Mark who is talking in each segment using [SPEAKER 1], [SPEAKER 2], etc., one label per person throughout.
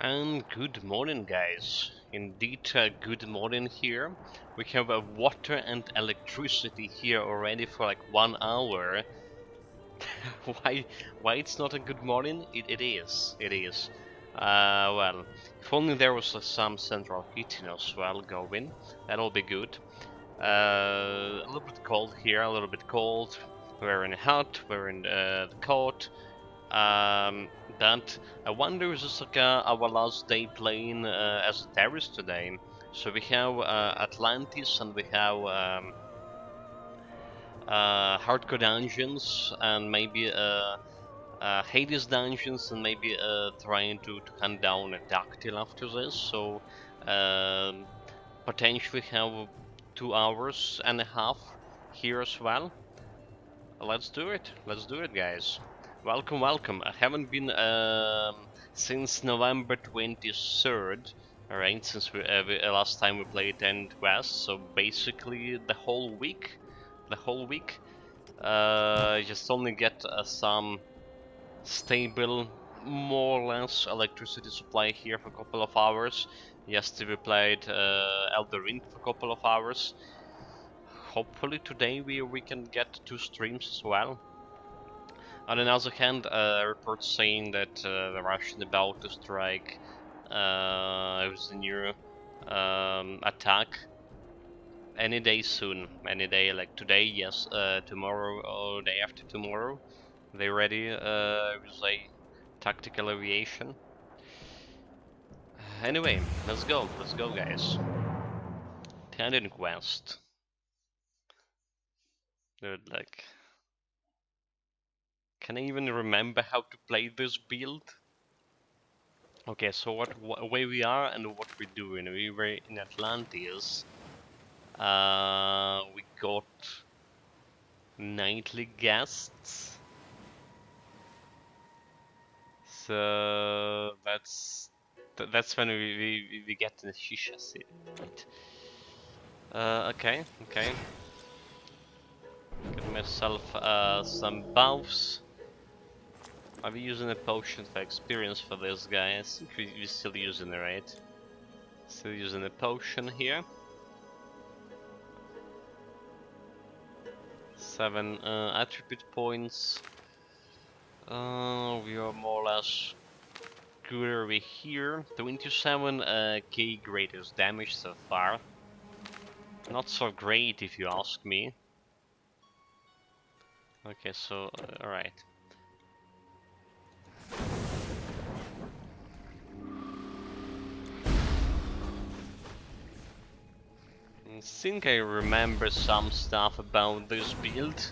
[SPEAKER 1] And good morning, guys. Indeed, good morning here. We have water and electricity here already for like 1 hour. why? Why it's not a good morning? It is. It is. Well, if only there was some central heating as well going. That'll be good. A little bit cold here. A little bit cold. We're in a hut. We're in the coat. But I wonder if this is like our last day playing Esoterist today. So we have Atlantis and we have hardcore dungeons and maybe Hades dungeons and maybe trying to hunt down a Dactyl after this. So potentially have 2 hours and a half here as well. Let's do it. Let's do it, guys. Welcome, welcome. I haven't been since November 23rd, alright, since last time we played End West, so basically the whole week. Just only get some stable, more or less, electricity supply here for a couple of hours. Yesterday we played Elder Ring for a couple of hours. Hopefully today we can get 2 streams as well. On the other hand, reports saying that the Russian about to strike with the new attack any day soon, any day, like today, yes, tomorrow or day after tomorrow. They ready with a tactical aviation. Anyway, let's go, guys. Tandem quest. Dude, like, can I even remember how to play this build? Okay, so what where we are and what we're doing. We were in Atlantis. We got nightly guests. So that's when we get in the shisha city. Right? Okay. Get myself some buffs. Are we using a potion for experience for this guy? I think we're still using it, right? Still using a potion here. 7 attribute points. We are more or less good over here. 27k greatest damage so far. Not so great if you ask me. Okay, so alright. I think I remember some stuff about this build.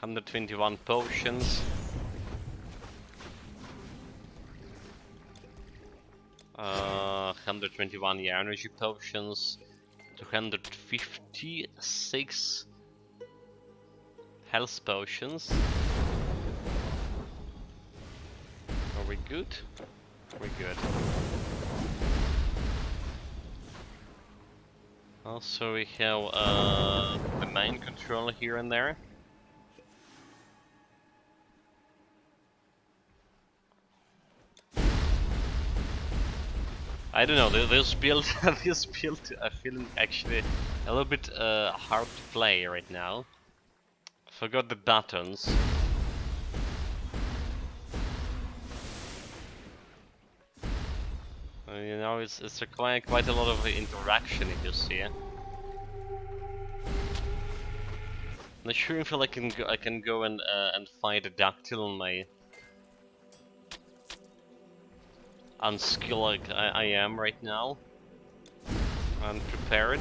[SPEAKER 1] 121 potions. 121 energy potions. 256 health potions. Are we good? We're good. Also we have the main controller here and there. I don't know, this build I feel actually a little bit hard to play right now. Forgot the buttons. You know, it's requiring quite a lot of interaction in this here. Not sure if I can go and fight a Dactyl on my unskilled like I am right now. Unprepared.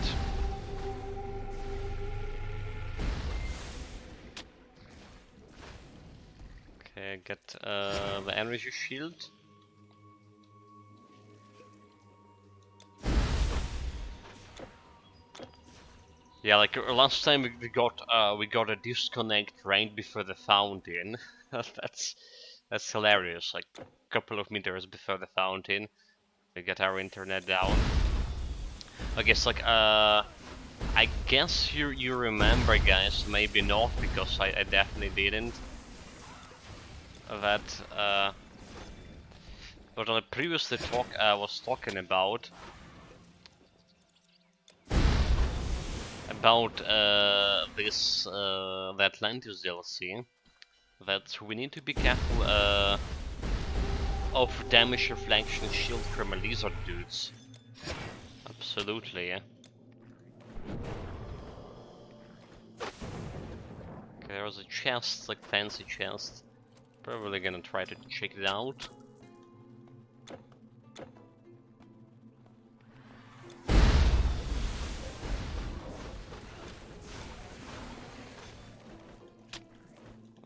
[SPEAKER 1] Okay, I get the energy shield. Yeah, like last time we got a disconnect right before the fountain. that's hilarious. Like a couple of meters before the fountain, we get our internet down. I guess like I guess you remember, guys. Maybe not, because I definitely didn't. that what I previously was talking about this the Atlantis DLC, that we need to be careful of damage reflection shield from lizard dudes. Absolutely, yeah. Okay, there's a chest, like fancy chest. Probably gonna try to check it out.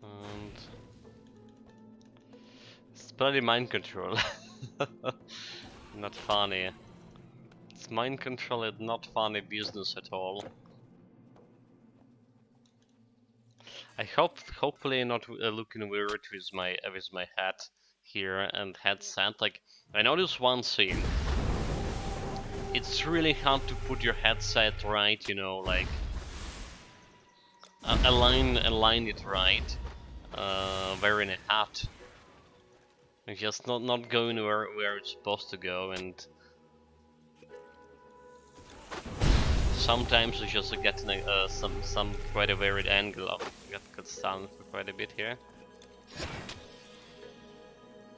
[SPEAKER 1] And it's bloody mind control. Not funny. It's mind control and not funny business at all. I hopefully not looking weird with my hat here and headset. Like, I noticed one thing. It's really hard to put your headset right, you know, like align it right. Wearing a hat, it's just not going where it's supposed to go, and sometimes it's just getting some quite a weird angle. Oh, got stunned for quite a bit here.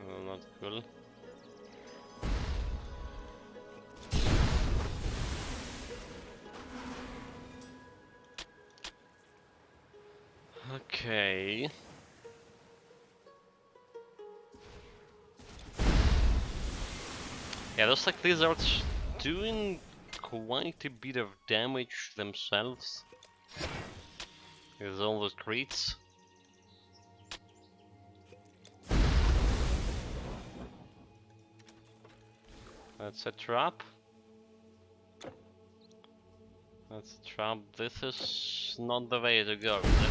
[SPEAKER 1] Oh, not cool. Okay. Yeah, those like lizards doing quite a bit of damage themselves. With all those crits. That's a trap. That's a trap. This is not the way to go, is it?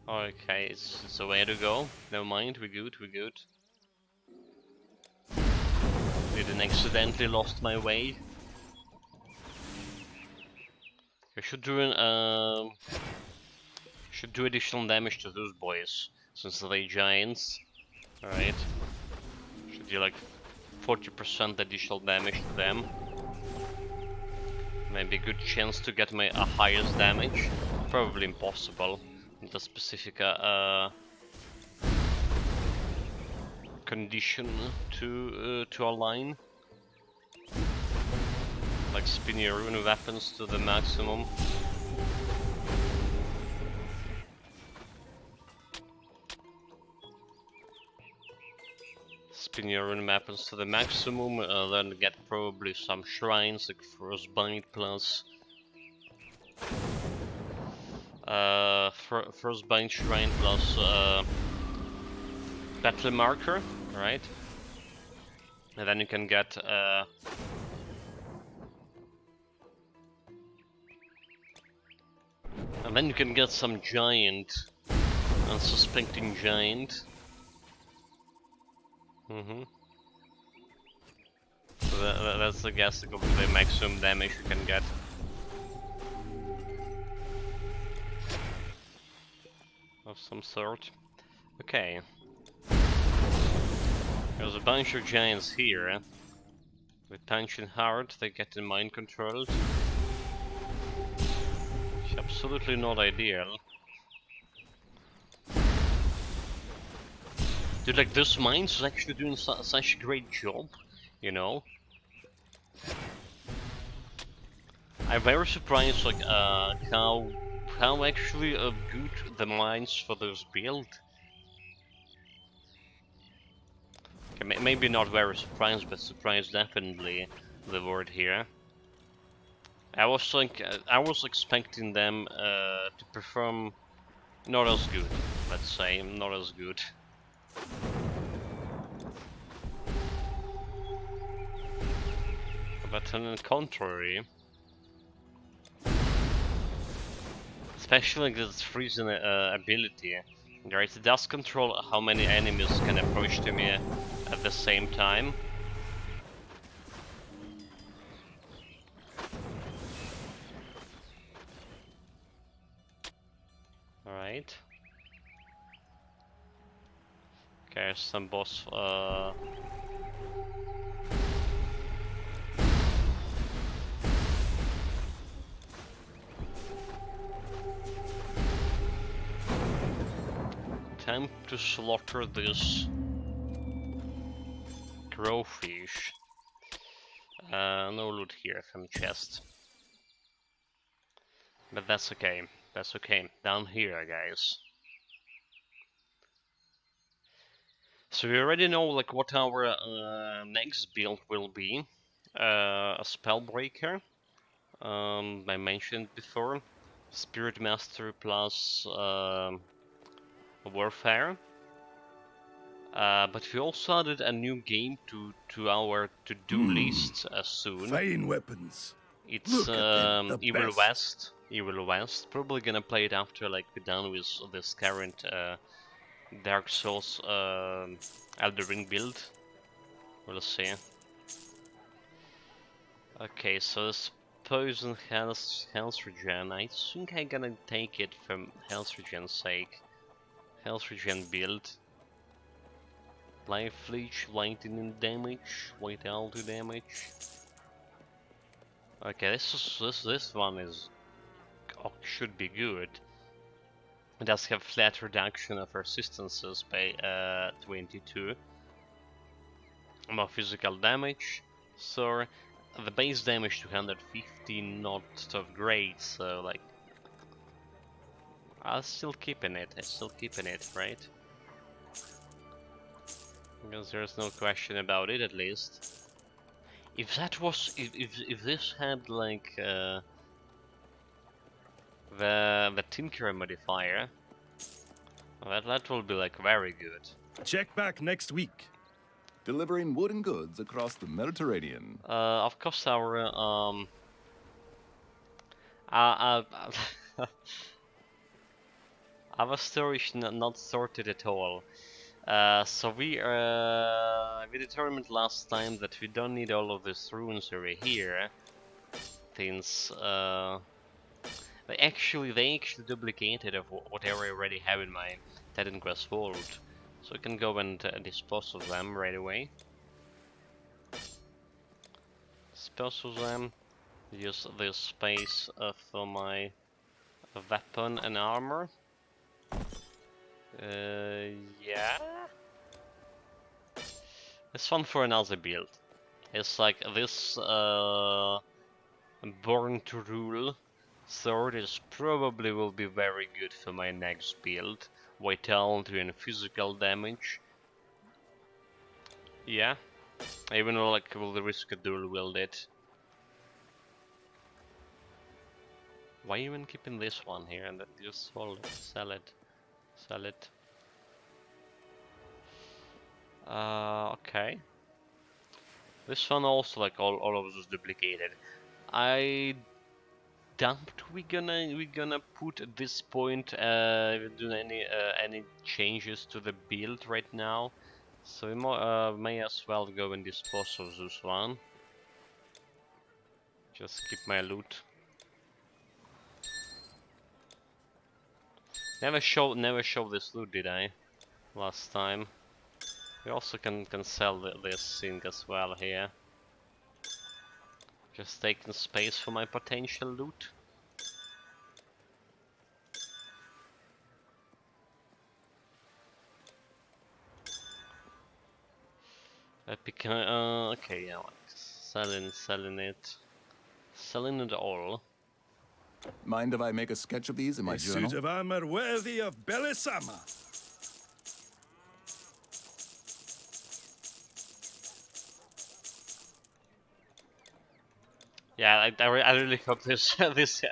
[SPEAKER 1] Okay, it's a way to go. Never mind, we're good, we're good. Didn't accidentally lost my way. I should do additional damage to those boys, since they're giants. Alright. Should do like 40% additional damage to them. Maybe a good chance to get my highest damage. Probably impossible. The specific condition to align, like spin your rune weapons to the maximum. Spin your rune weapons to the maximum, then get probably some shrines like Frostbite plus Frostbite shrine plus battle marker, right? And then you can get some giant, unsuspecting giant. So that's I guess the maximum damage you can get. Of some sort. Okay. There's a bunch of giants here. With punching hard, they get in mind controlled. Which is absolutely not ideal. Dude, like this mines is actually doing such a great job, you know. I'm very surprised, like how actually good the mines for this build. Okay, maybe not very surprised, but surprised definitely the word here. I was expecting them to perform not as good. Let's say not as good. But on the contrary, especially this freezing ability, right? It does control how many enemies can approach to me at the same time. Alright. Okay, some boss. Time to slaughter this crowfish. No loot here from chest. But that's okay. That's okay. Down here, guys. So we already know like what our next build will be. A Spellbreaker. I mentioned before. Spirit Master plus Warfare. But we also added a new game to our to-do list soon.
[SPEAKER 2] Fine weapons.
[SPEAKER 1] It's
[SPEAKER 2] Look at them, the
[SPEAKER 1] Evil
[SPEAKER 2] best.
[SPEAKER 1] West. Evil West. Probably gonna play it after like we're done with this current Dark Souls Elden Ring build. We'll see. Okay, so this Poison Health Regen. I think I'm gonna take it from Health Regen's sake. Health Regen build. Life Leech, lightning damage, vitality damage. Okay, this one is should be good. It does have flat reduction of resistances by 22. More physical damage. So the base damage 250, not of great. So like, I'm still keeping it. Right? Because there's no question about it, at least. If that was, if this had like the Tinkerer modifier, that will be like very good.
[SPEAKER 2] Check back next week.
[SPEAKER 3] Delivering wooden goods across the Mediterranean.
[SPEAKER 1] Of course, our uh, our storage not sorted at all. So we determined last time that we don't need all of these runes over here, since they actually duplicated of whatever I already have in my Titan Quest vault, so I can go and dispose of them right away. Dispose of them. Use this space for my weapon and armor. Yeah. It's fun for another build. It's like this Born to Rule sword is probably will be very good for my next build. Vitality and physical damage. Yeah. Even though like will risk a dual wield it. Why even keeping this one here and then just sell it? Sell it. Okay. This one also like all of those duplicated. I doubt we're gonna put at this point do any changes to the build right now. So we may as well go and dispose of this one. Just keep my loot. Never show this loot, did I? Last time. We also can sell this thing as well here. Just taking space for my potential loot. Okay, yeah, like selling it all.
[SPEAKER 3] Mind if I make a sketch of these in my
[SPEAKER 2] A
[SPEAKER 3] journal?
[SPEAKER 2] suit of armor worthy of Belisama.
[SPEAKER 1] Yeah, I really hope this this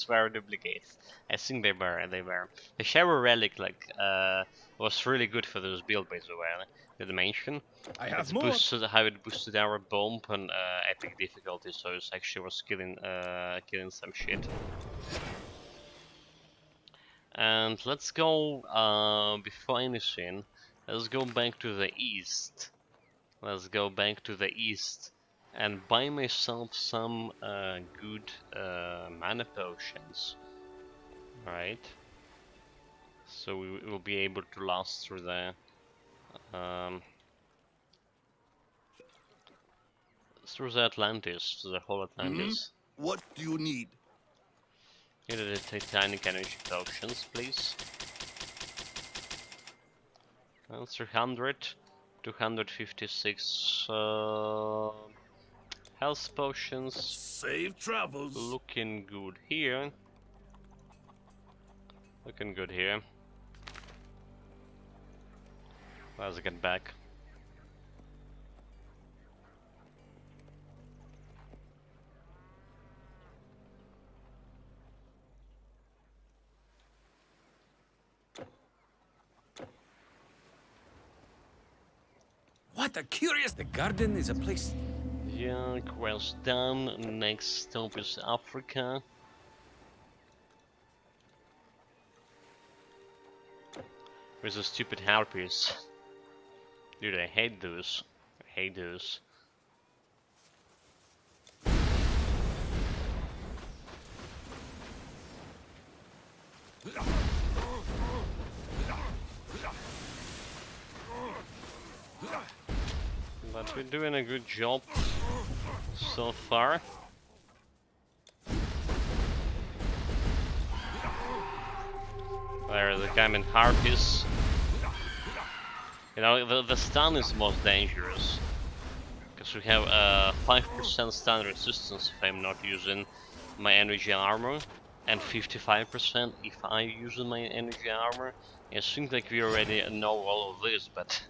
[SPEAKER 1] were duplicates. I think they were. The shower relic like was really good for those build by the way. Did I mention?
[SPEAKER 2] I have
[SPEAKER 1] It's
[SPEAKER 2] more.
[SPEAKER 1] boosted how it boosted our bomb on epic difficulty, so it actually was killing some shit. And let's go before anything. Let's go back to the east. Let's go back to the east and buy myself some good mana potions. Alright. So we will be able to last through the Atlantis, through the whole Atlantis.
[SPEAKER 2] What do you need?
[SPEAKER 1] Here are the Titanic energy potions, please. 300, 256 health potions.
[SPEAKER 2] Safe travels.
[SPEAKER 1] Looking good here. Looking good here. Let's get back.
[SPEAKER 4] What a curious... The garden is a place...
[SPEAKER 1] Yeah, quest done. Next stop is Africa. With the stupid harpies. Dude, I hate those. I hate those. But we're doing a good job so far. There are the Diamond Harpies. You know, the stun is most dangerous. Because we have 5% stun resistance if I'm not using my energy armor. And 55% if I use my energy armor. It seems like we already know all of this, but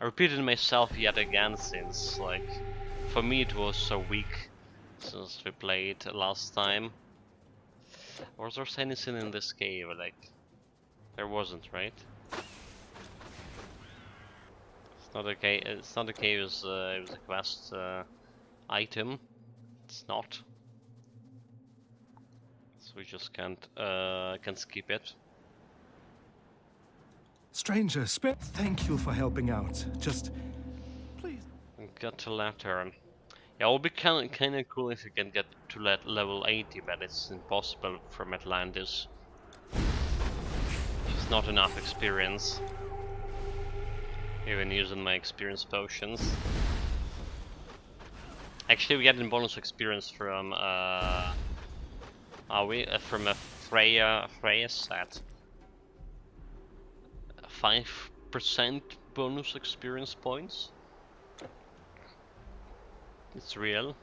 [SPEAKER 1] I repeated myself yet again since, like, for me it was so weak since we played last time. Was there anything in this cave? Like, there wasn't, right? It's not okay. It's not a cave. It was a quest item. It's not. So we just can't can skip it.
[SPEAKER 2] Stranger, thank you for helping out. Just please.
[SPEAKER 1] Got a letter. Yeah, it would be kind of cool if you can get to level 80, but it's impossible from Atlantis. It's not enough experience. Even using my experience potions. Actually, we get bonus experience from from a Freya set. 5% bonus experience points. It's real.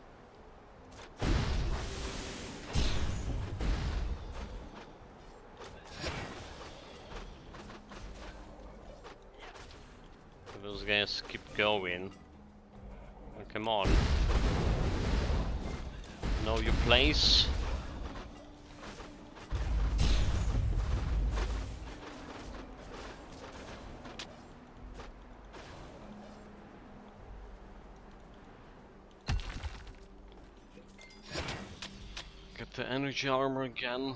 [SPEAKER 1] Those guys keep going. Oh, come on. Know your place. Get the energy armor again.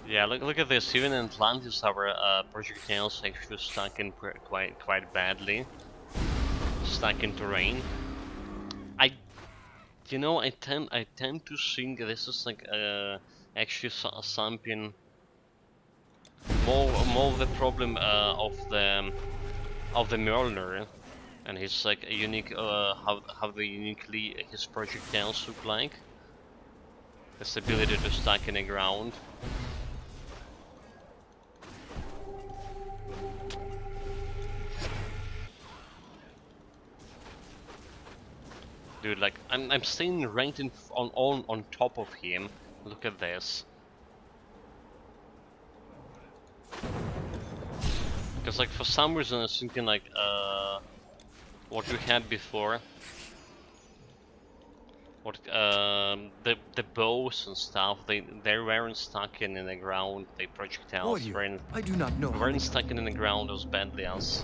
[SPEAKER 1] Yeah, look at this. Even in Atlantis, our projectiles actually stuck in quite badly. Stuck in terrain. I tend to think this is like actually something more the problem of the Mjolnir and his like a unique how the uniquely his projectiles look like. This ability to stuck in the ground. Dude, like I'm staying right on top of him. Look at this. Because like for some reason I was thinking like what we had before. What the bows and stuff they weren't stuck in the ground. They projectiles weren't
[SPEAKER 2] I do not know.
[SPEAKER 1] weren't stuck in the ground as badly as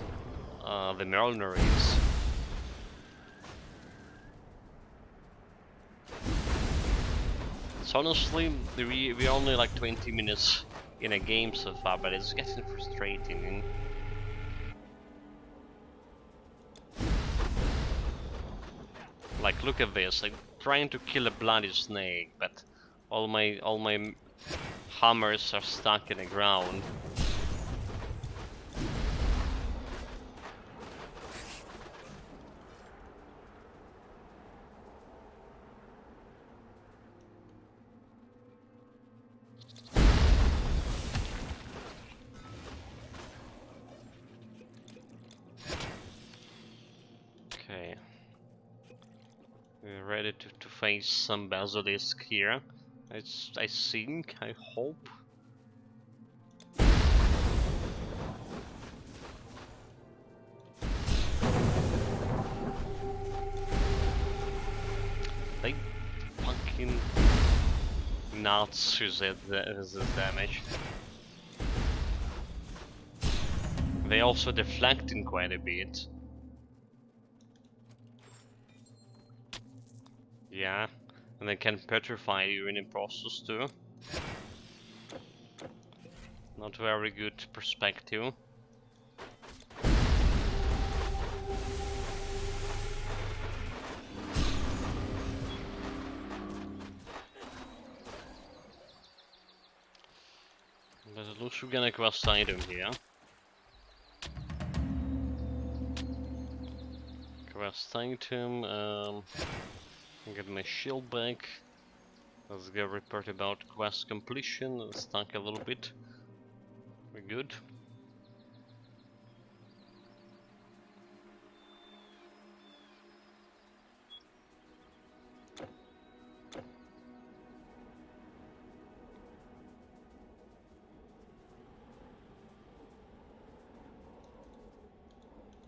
[SPEAKER 1] the Mjolnir is. So honestly, we only like 20 minutes in a game so far, but it's getting frustrating. Like, look at this. I'm trying to kill a bloody snake, but all my hammers are stuck in the ground. Okay. We're ready to face some basilisk here. I think, I hope. They fucking nuts resist damage. They also deflecting quite a bit. Yeah, and they can petrify you in the process too. Not very good perspective. But it looks we're gonna quest item here. Quest item, get my shield back. Let's get a report about quest completion. Stuck a little bit. We're good.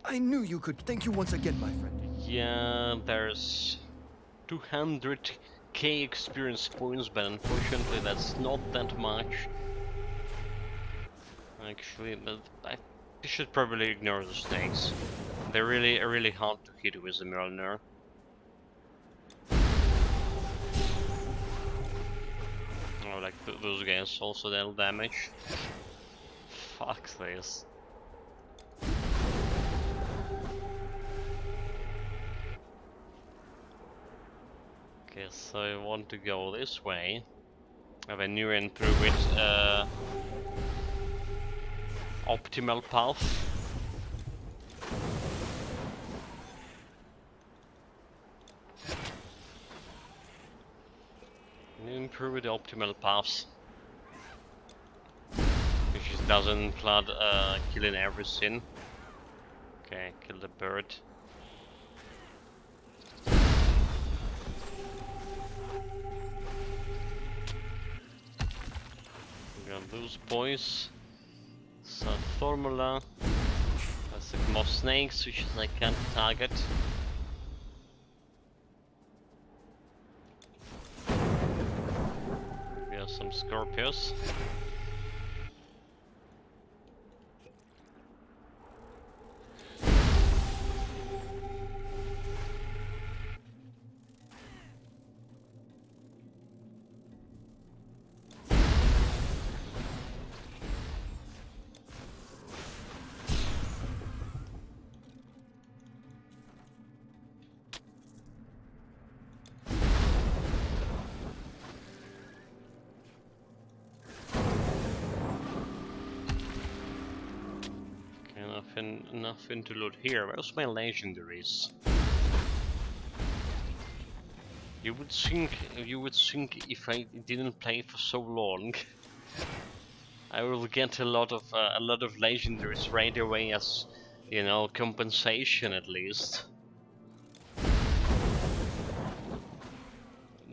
[SPEAKER 2] I knew you could. Thank you once again, my friend.
[SPEAKER 1] Yeah, there's 200k experience points, but unfortunately that's not that much. Actually, but I should probably ignore the snakes. They're really hard to hit with the Mjolnir. Oh, like those guys also deal damage. Fuck this. Okay, so I want to go this way. I have a new entry with optimal path. New entry with the optimal paths. Which doesn't include killing everything. Okay, kill the bird. We got those boys. So formula. Let's take more snakes, which I can't target. We have some scorpions. Nothing to loot here. Where's my legendaries? You would think if I didn't play for so long, I will get a lot of legendaries right away as, you know, compensation at least.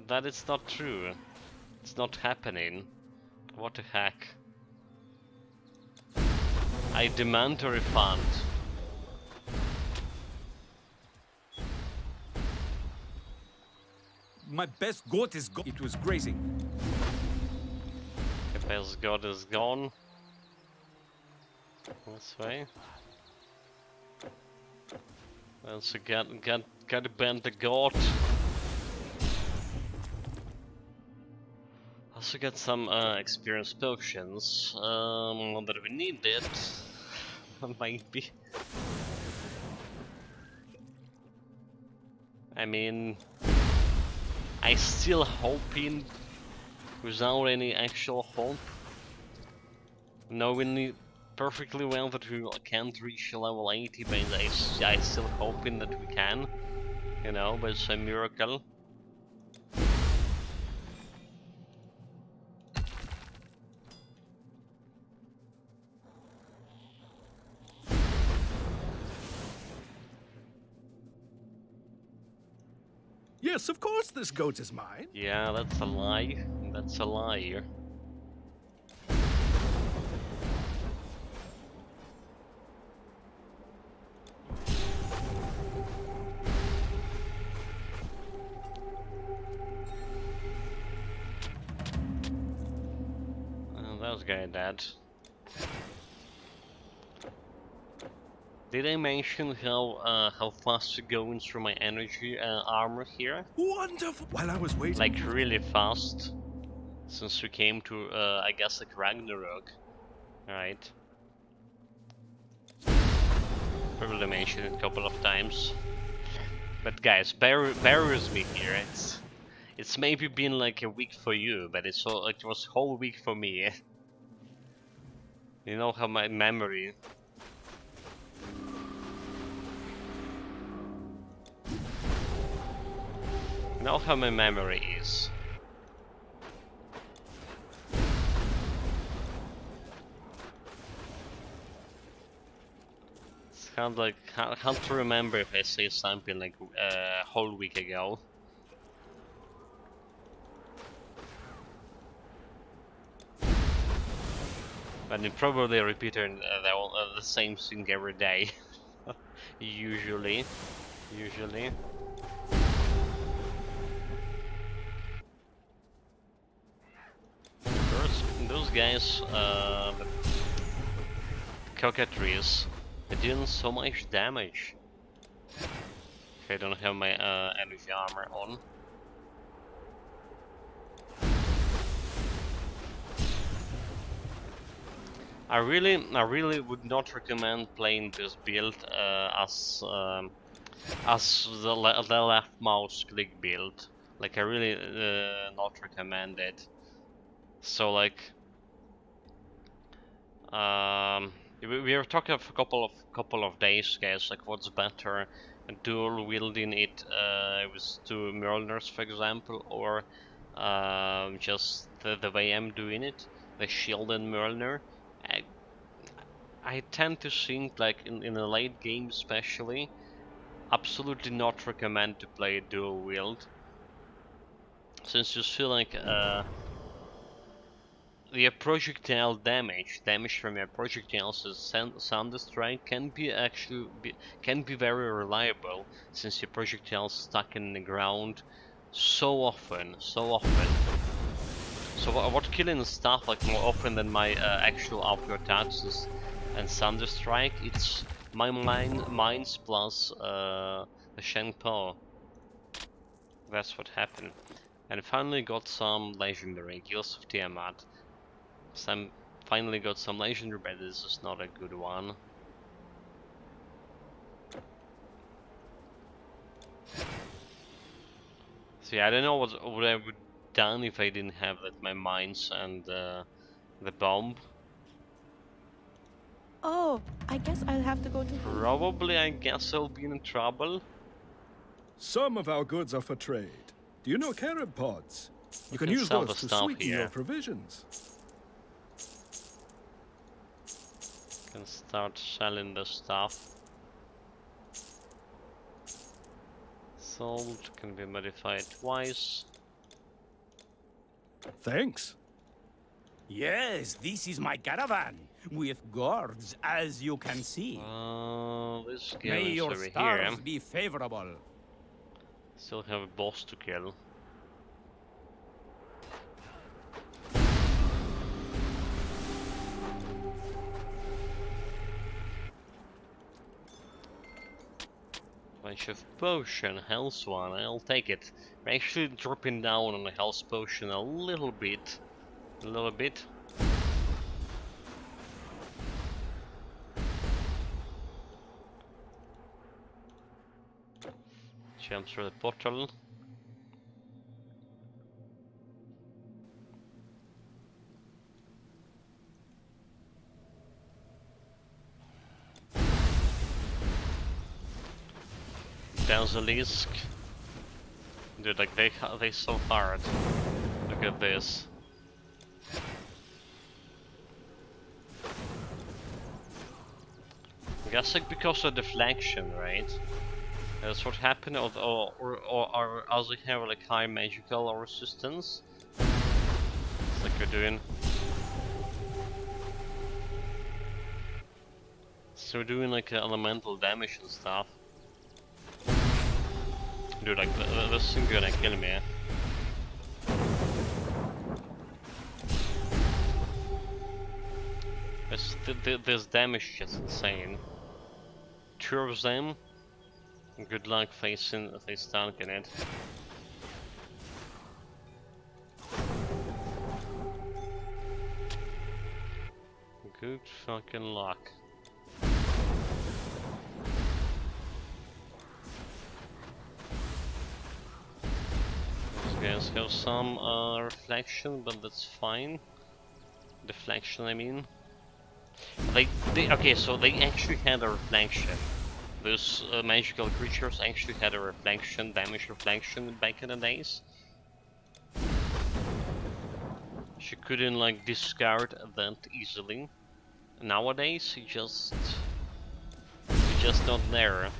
[SPEAKER 1] That is not true. It's not happening. What the heck? I demand a refund.
[SPEAKER 4] My best goat is gone. It was grazing.
[SPEAKER 1] The best god is gone. This way. Also gotta bend the god. Also got some experience potions. Not that we need it. Maybe. I mean, I still hoping without any actual hope, knowing perfectly well that we can't reach level 80, but I still hoping that we can, you know, by some miracle.
[SPEAKER 2] Yes, of course this goat is mine.
[SPEAKER 1] Yeah, that's a lie. That's a lie. That guy dead. Did I mention how fast you're going through my energy armor here?
[SPEAKER 2] Wonderful. While I was waiting
[SPEAKER 1] Like
[SPEAKER 2] for
[SPEAKER 1] really fast, since we came to I guess like Ragnarok, right? Probably mentioned it a couple of times. But guys, bear with me here. It's maybe been like a week for you, but it was whole week for me. You know how my memory. You know how my memory is. It's kind of like hard to remember if I say something like a whole week ago. But they probably repeating the same thing every day. Usually. Those guys, the cockatories, they're doing so much damage. If I don't have my energy armor on. I really would not recommend playing this build as the left mouse click build. Like I really not recommend it. So like we were talking for a couple of days, guys. Like what's better, dual wielding it with two Mjolnirs, for example, or just the way I'm doing it, the shield and Mjolnir. I tend to think like in a late game especially, absolutely not recommend to play dual wield, since you feel like the projectile damage from your projectiles as Thunder Strike can be very reliable, since your projectiles stuck in the ground so often. So what killing stuff like more often than my actual output attacks and Thunder Strike, it's my mines plus the Shen Po. That's what happened. And finally got some legendary Gills of Tiamat. Finally got some legendary, but this is not a good one. So yeah, I don't know what I would done if I didn't have like my mines and the bomb.
[SPEAKER 5] Oh, I guess I'll have to go to.
[SPEAKER 1] Probably, I guess I'll be in trouble.
[SPEAKER 2] Some of our goods are for trade. Do you know carob pods? You can
[SPEAKER 1] can
[SPEAKER 2] use
[SPEAKER 1] sell
[SPEAKER 2] those
[SPEAKER 1] the
[SPEAKER 2] to
[SPEAKER 1] stuff
[SPEAKER 2] sweeten
[SPEAKER 1] here.
[SPEAKER 2] your provisions.
[SPEAKER 1] Can start selling the stuff. Sold can be modified twice.
[SPEAKER 2] Thanks.
[SPEAKER 4] Yes, this is my caravan, with guards, as you can see.
[SPEAKER 1] This
[SPEAKER 4] May
[SPEAKER 1] goes
[SPEAKER 4] your
[SPEAKER 1] over
[SPEAKER 4] stars
[SPEAKER 1] here.
[SPEAKER 4] be favorable.
[SPEAKER 1] Still have a boss to kill. Bunch of potion, health one, I'll take it. We're actually dropping down on the health potion a little bit. Jump through the portal. Basilisk. Dude, like they so hard. Look at this. I'm guessing because of deflection, right? That's what happened, or also have like high magical resistance. It's like you're doing. So we're doing like elemental damage and stuff. Dude, like this thing gonna kill me. This damage is insane. 2 of them. Good luck facing tanking it. Good fucking luck. These guys have some reflection, but that's fine. Deflection, I mean. Okay, so they actually had a reflection. Those magical creatures actually had a reflection, damage reflection back in the days. She couldn't like discard that easily. Nowadays, it's just not there.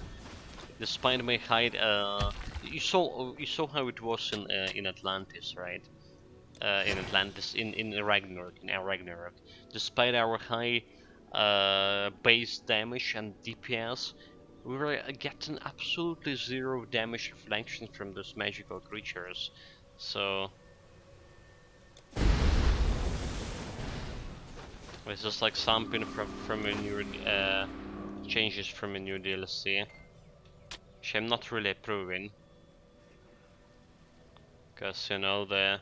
[SPEAKER 1] Despite my height, you saw how it was in Atlantis, right? In Atlantis, in Ragnarok. Despite our high base damage and DPS, we were getting absolutely 0 damage reflection from those magical creatures. So it's just like something from a new changes from a new DLC, which I'm not really approving, because you know the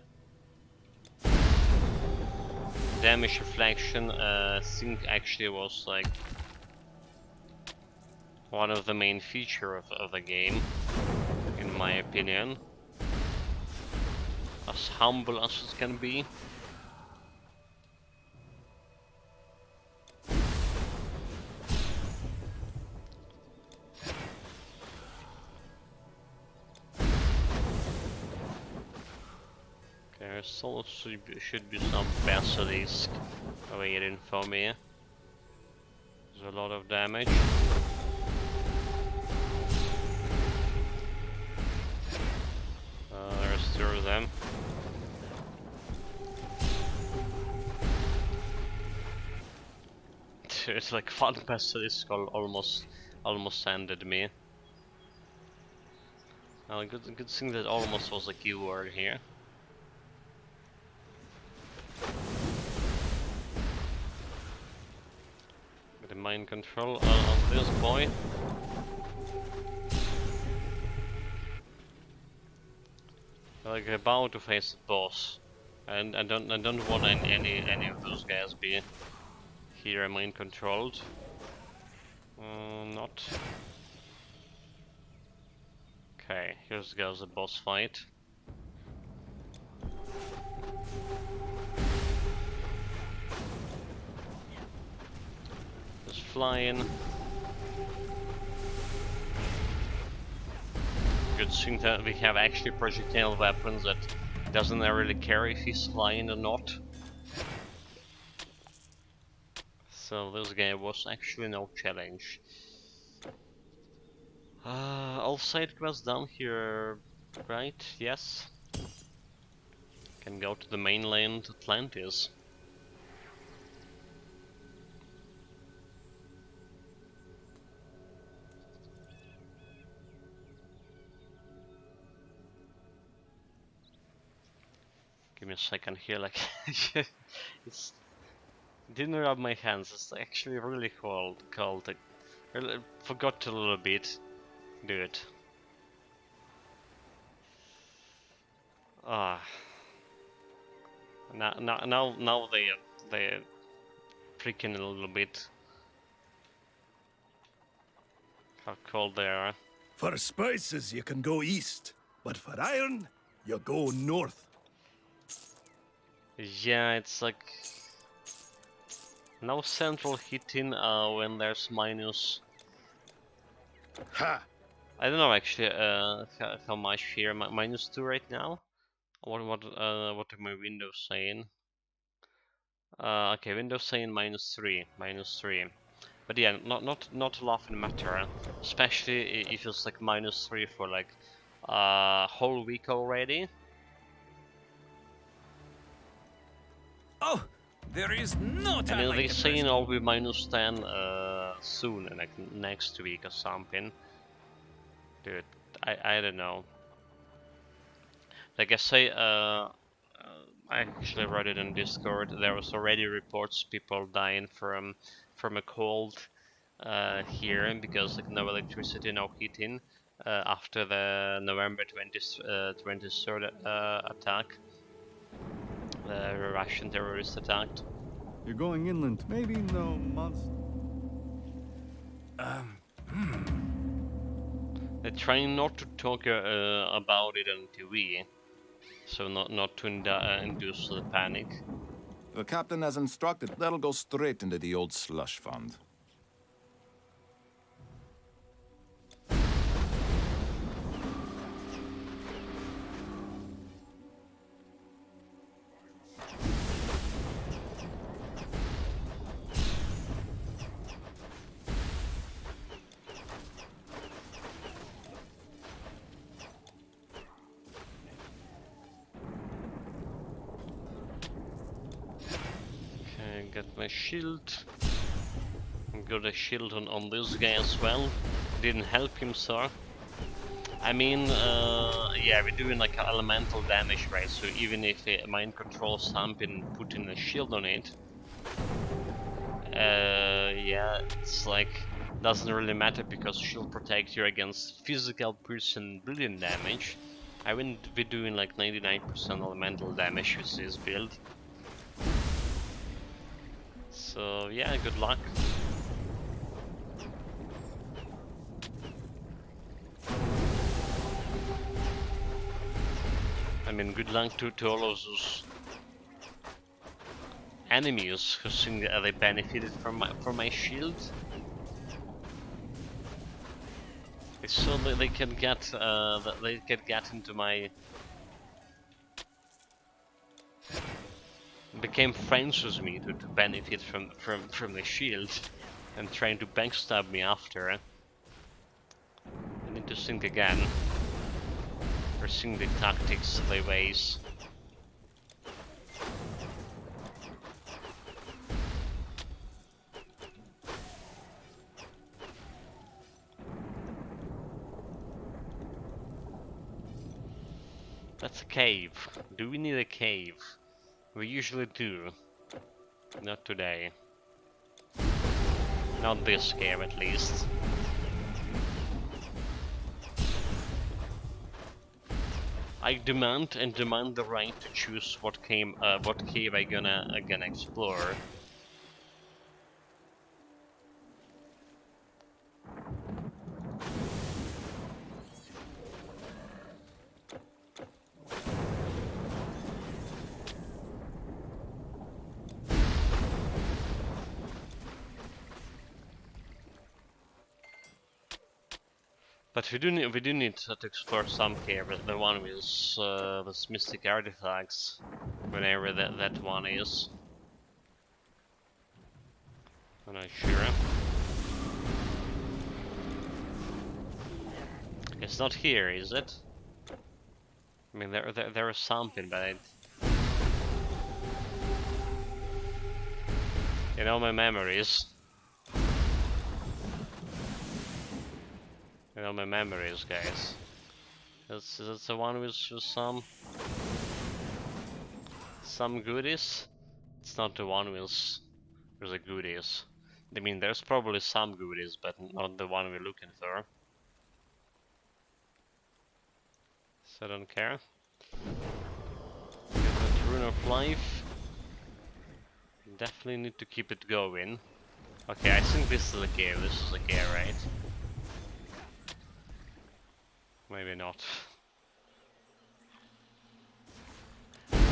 [SPEAKER 1] damage reflection thing actually was like one of the main feature of the game, in my opinion. As humble as it can be. There also should be some basilisk waiting for me. There's a lot of damage. There's 2 of them. It's like one basilisk almost ended me. Good thing that almost was a keyword here. The mind control on this boy. Like about to face the boss, and I don't want any of those guys be here mind controlled. Not. Okay, here goes the boss fight. Just flying. Good thing that we have actually projectile weapons that doesn't really care if he's flying or not. So this guy was actually no challenge. All side quests down here, right? Yes. Can go to the mainland Atlantis. Give me a second here, like it's didn't rub my hands. It's actually really cold. I really forgot a little bit. Do it. Ah. Now they freaking a little bit. How cold they are.
[SPEAKER 2] For spices, you can go east, but for iron, you go north.
[SPEAKER 1] Yeah, it's like no central heating when there's minus.
[SPEAKER 2] Ha!
[SPEAKER 1] I don't know actually how much here. -2 right now. What are my windows saying? Okay, windows saying -3, -3. But yeah, not a lot in matter, especially if it's like -3 for like a whole week already.
[SPEAKER 4] Oh, there is no
[SPEAKER 1] And
[SPEAKER 4] time
[SPEAKER 1] then
[SPEAKER 4] like
[SPEAKER 1] they
[SPEAKER 4] the
[SPEAKER 1] saying
[SPEAKER 4] present.
[SPEAKER 1] I'll be -10 soon, like next week or something. Dude, I don't know. Like I say, I actually wrote it on Discord. There was already reports people dying from a cold here because like no electricity, no heating after the November 23rd attack, the Russian terrorists attacked.
[SPEAKER 3] You're going inland. Maybe no monster.
[SPEAKER 1] They're trying not to talk about it on TV, so not to induce the panic.
[SPEAKER 3] The captain has instructed. That'll go straight into the old slush fund.
[SPEAKER 1] Okay, got my shield. Got a shield on this guy as well. Didn't help him, sir. I mean, yeah, we're doing like elemental damage, right? So even if mind control something, putting a shield on it, yeah, it's like doesn't really matter because shield protects you against physical person bleeding damage. I wouldn't be doing like 99% elemental damage with this build. So yeah, good luck. I mean, good luck to all of those enemies who think they benefited from my shield. So they can get into my became friends with me to benefit from the shield and trying to backstab me after. I need to think again. Or think the tactics they ways. That's a cave. Do we need a cave? We usually do. Not today. Not this cave at least. I demand the right to choose what cave I gonna explore. But we do need to explore some cave, the one with this mystic artifacts, whenever that one is. I'm not sure. It's not here, is it? I mean, there is something, but you know my memories. You know my memories, guys. That's the one with some goodies. It's not the one with the goodies. I mean, there's probably some goodies, but not the one we're looking for. So I don't care. Get that Rune of Life. Definitely need to keep it going. Okay, I think this is the cave. This is the cave, right? Maybe not.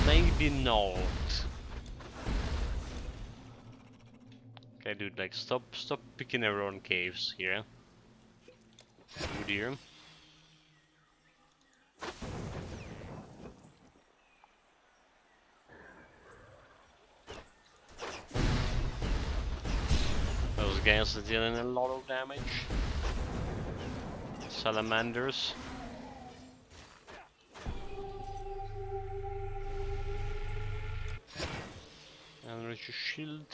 [SPEAKER 1] Maybe not. Okay, dude, like stop picking our own caves here. Oh dear. Those guys are dealing a lot of damage. Salamanders. Energy shield.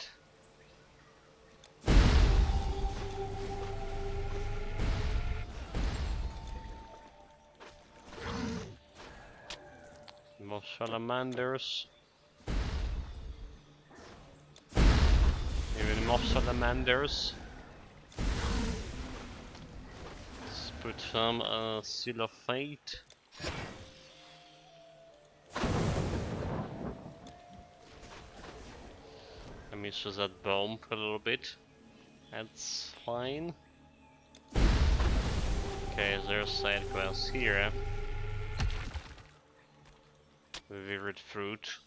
[SPEAKER 1] More salamanders. Even more salamanders. Let's put some Seal of Fate. I misses that bomb a little bit. That's fine. Okay, there's side quests here. Vivid fruit.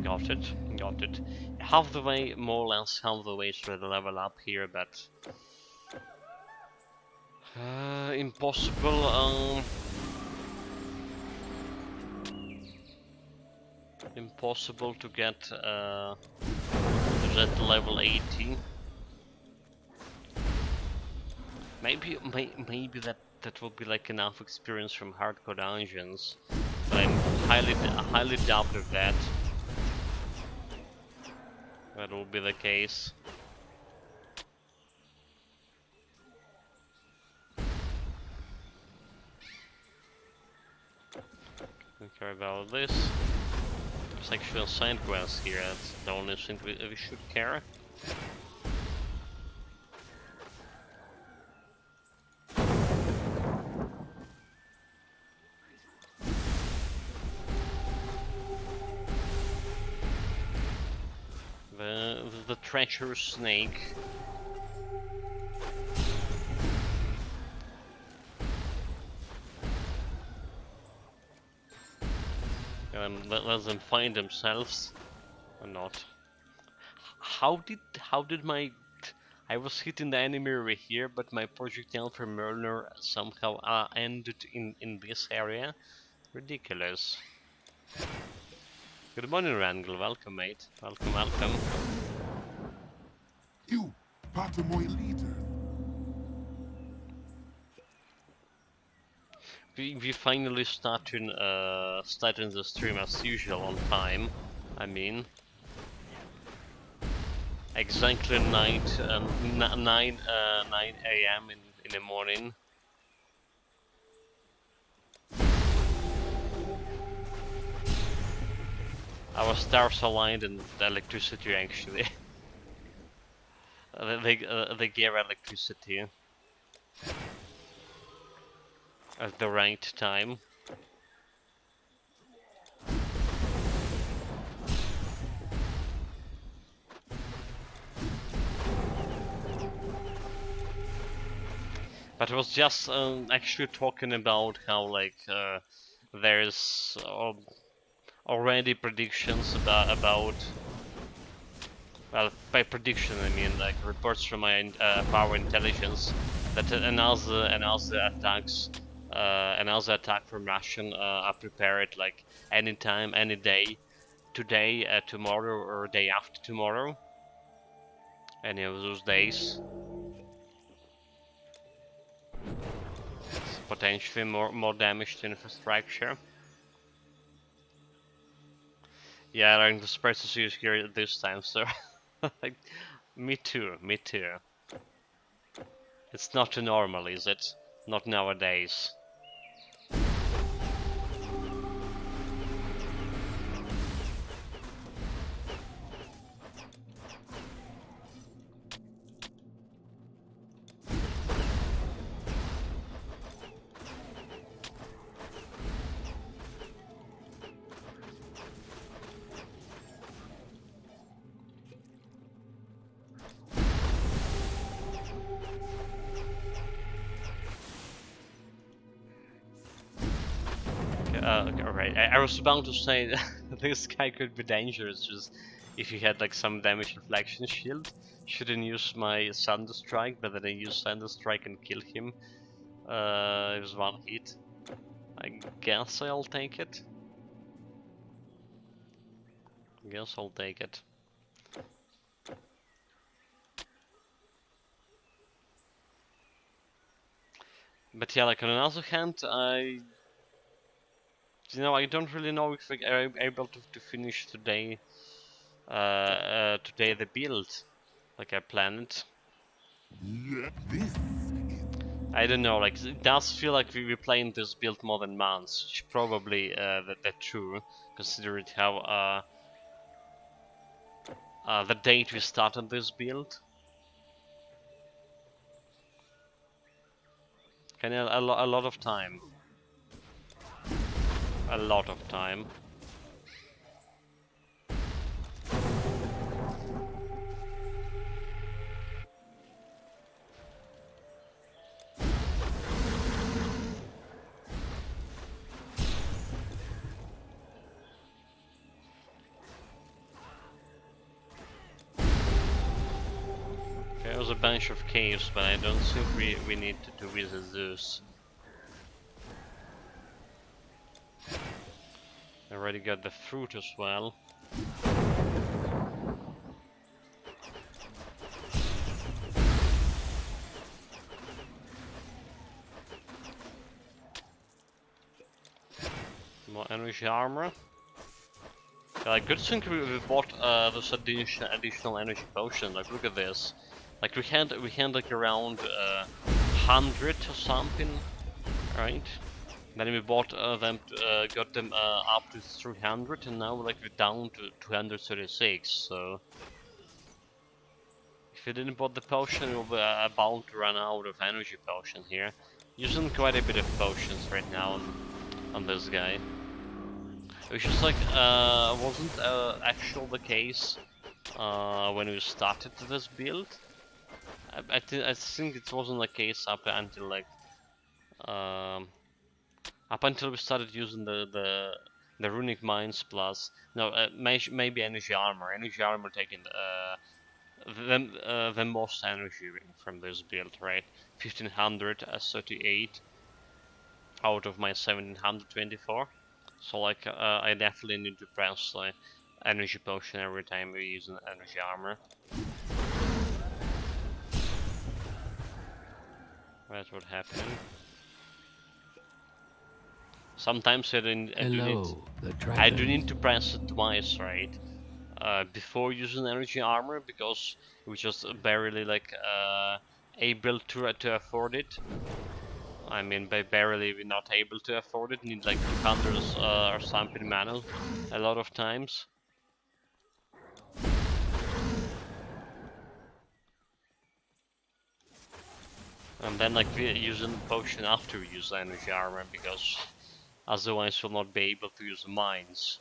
[SPEAKER 1] Got it, got it. Half the way, more or less half the way through the level up here, but impossible. Impossible to get that level 80. Maybe that will be like enough experience from hardcore dungeons, but I'm highly doubt of that. That will be the case. Don't care about this. There's actually a side quest here. That's the only thing we should care. The treacherous snake. Let them find themselves or not. How did my I was hitting the enemy over here, but my projectile from Mjolnir somehow ended in this area? Ridiculous. Good morning, Rangel. Welcome, mate. Welcome, welcome.
[SPEAKER 6] You, Pater mooi leader.
[SPEAKER 1] We finally starting the stream as usual on time. I mean, exactly 9 a.m. in the morning. Our stars aligned and the electricity actually. They gave electricity at the right time. But I was just actually talking about how like there's already predictions about well, by prediction I mean like reports from my power intelligence that another attacks another attack from Russian are prepared like anytime, any day, today, tomorrow, or day after tomorrow, any of those days. Potentially more damage to infrastructure. Yeah, I'm surprised to see you here this time, sir. Like, me too. It's not normal, is it? Not nowadays. Okay, alright. I was about to say this guy could be dangerous just if he had like some damage reflection shield. Shouldn't use my Thunder Strike, but then I use Thunder Strike and kill him. It was one hit. I guess I'll take it. Guess I'll take it. But yeah, like on the other hand, I don't really know if I'm able to finish today. Today the build like I planned.
[SPEAKER 6] Yeah, this is
[SPEAKER 1] I don't know, like it does feel like we were playing this build more than months, which probably that's true, considering how the date we started this build. Kind of a lot of time. A lot of time. Okay, there's a bunch of caves, but I don't think we need to visit those. I already got the fruit as well. More energy armor. Yeah, good thing we bought this additional energy potion. Like, look at this. Like we had like around 100 or something, right? Then we bought them, got them up to 300, and now like we're down to 236. So if we didn't bought the potion, we'll be about to run out of energy potion here. Using quite a bit of potions right now on this guy. Which is like wasn't actually the case when we started this build. I think it wasn't the case up until like up until we started using the runic mines plus maybe energy armor. Energy armor taking the most energy from this build, right? 1538 out of my 1724. So like I definitely need to press like energy potion every time we use an energy armor. That's what happened. Sometimes I do need to press it twice, right? Before using energy armor, because we just barely like able to afford it. I mean, by barely we're not able to afford it. Need like 200 or something mana a lot of times. And then like we're using potion after we use energy armor, because otherwise we'll not be able to use mines.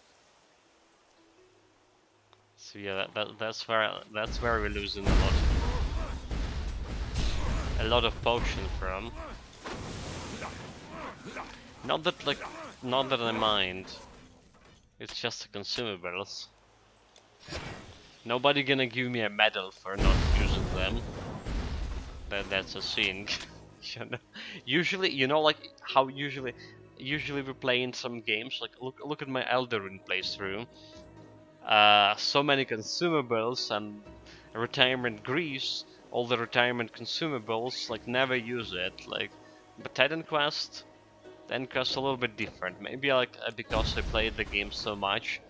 [SPEAKER 1] So yeah, that's where we're losing a lot of potion from. Not that I mind. It's just the consumables. Nobody gonna give me a medal for not using them. That's a thing. Usually, like how usually we play in some games. Like look at my Elder Ring playthrough. So many consumables and retirement greaves. All the retirement consumables, like never use it. Like, but Titan Quest a little bit different. Maybe like because I played the game so much,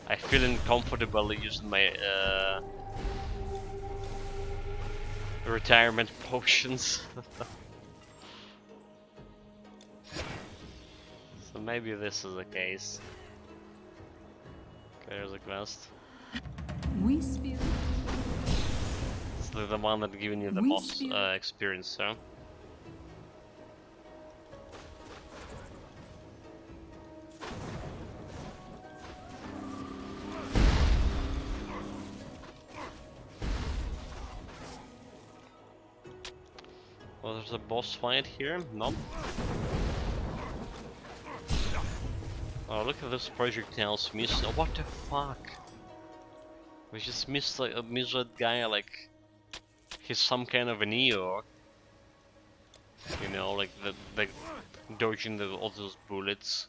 [SPEAKER 1] I feel comfortable using my retirement potions. So maybe this is the case. Okay, there's a quest.
[SPEAKER 7] We spirit.
[SPEAKER 1] It's the one that's giving you the most experience, so. Well, there's a boss fight here. Nope. Oh, look at this projectiles miss. Oh, what the fuck? We just missed like missed that guy like he's some kind of a Neo. You know, like the dodging all those bullets.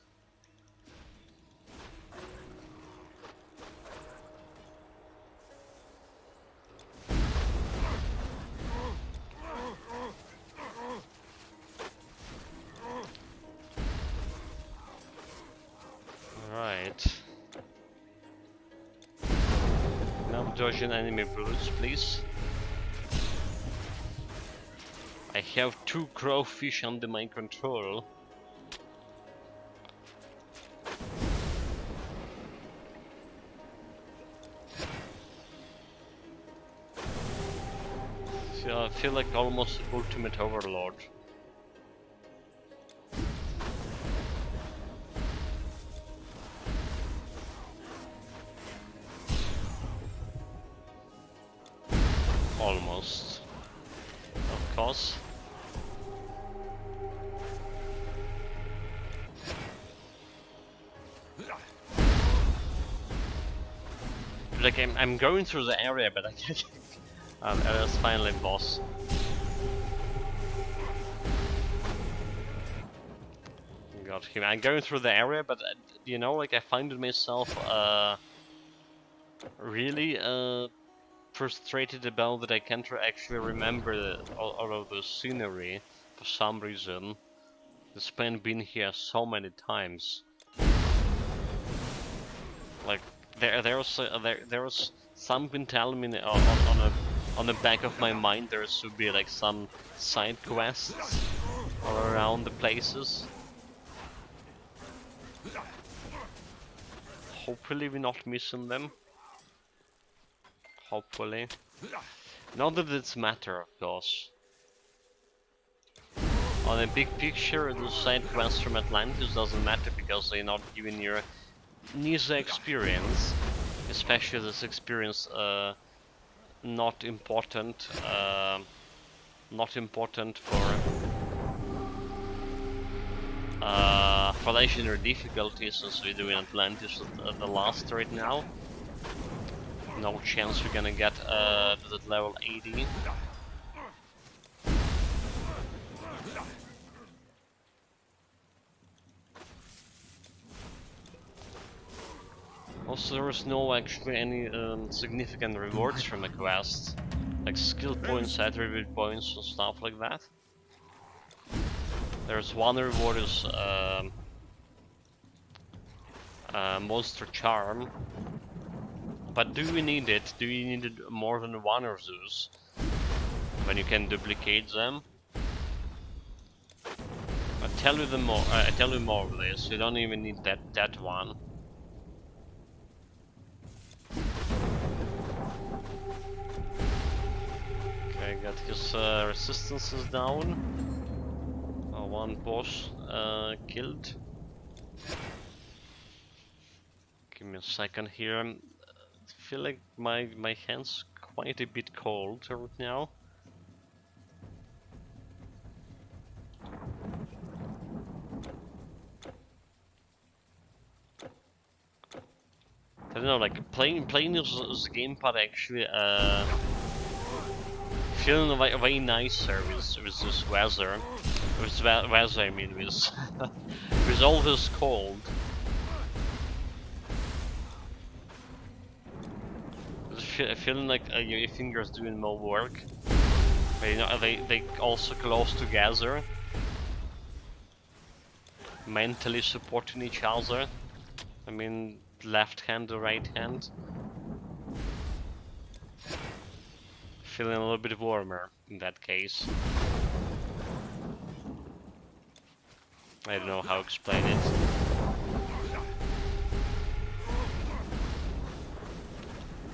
[SPEAKER 1] Alright. Now dodging enemy bullets, please. I have 2 crowfish under my control. So I feel like almost ultimate overlord. Almost. Of course. Like I'm going through the area, but I can't. That's finally boss. Got him. I'm going through the area, but you know, like I find myself really frustrated about that I can't actually remember all of the scenery for some reason. Despite being here so many times. Like there was something telling me on the back of my mind there should be like some side quests all around the places. Hopefully we're not missing them. Hopefully. Not that it's matter, of course. On a big picture, the side quests from Atlantis doesn't matter because they're not giving you neither experience, especially this experience not important for legendary difficulty, since we're doing Atlantis at the last right now. No chance we're gonna get to that level 80. Also, there was no actually any significant rewards from the quest, like skill points, attribute points, and stuff like that. There's one reward is monster charm, but do you need it? Do you need it more than one of those when you can duplicate them? I tell you more of this. You don't even need that one. Okay, got his resistances down. One boss killed. Give me a second here. I feel like my hands quite a bit cold right now. I don't know, like playing this gamepad actually feeling way nicer with this weather. With weather, I mean, with with all this cold. Feeling like your fingers doing more work. But, you know, they also close together, mentally supporting each other. I mean, left hand to right hand. Feeling a little bit warmer in that case. I don't know how to explain it.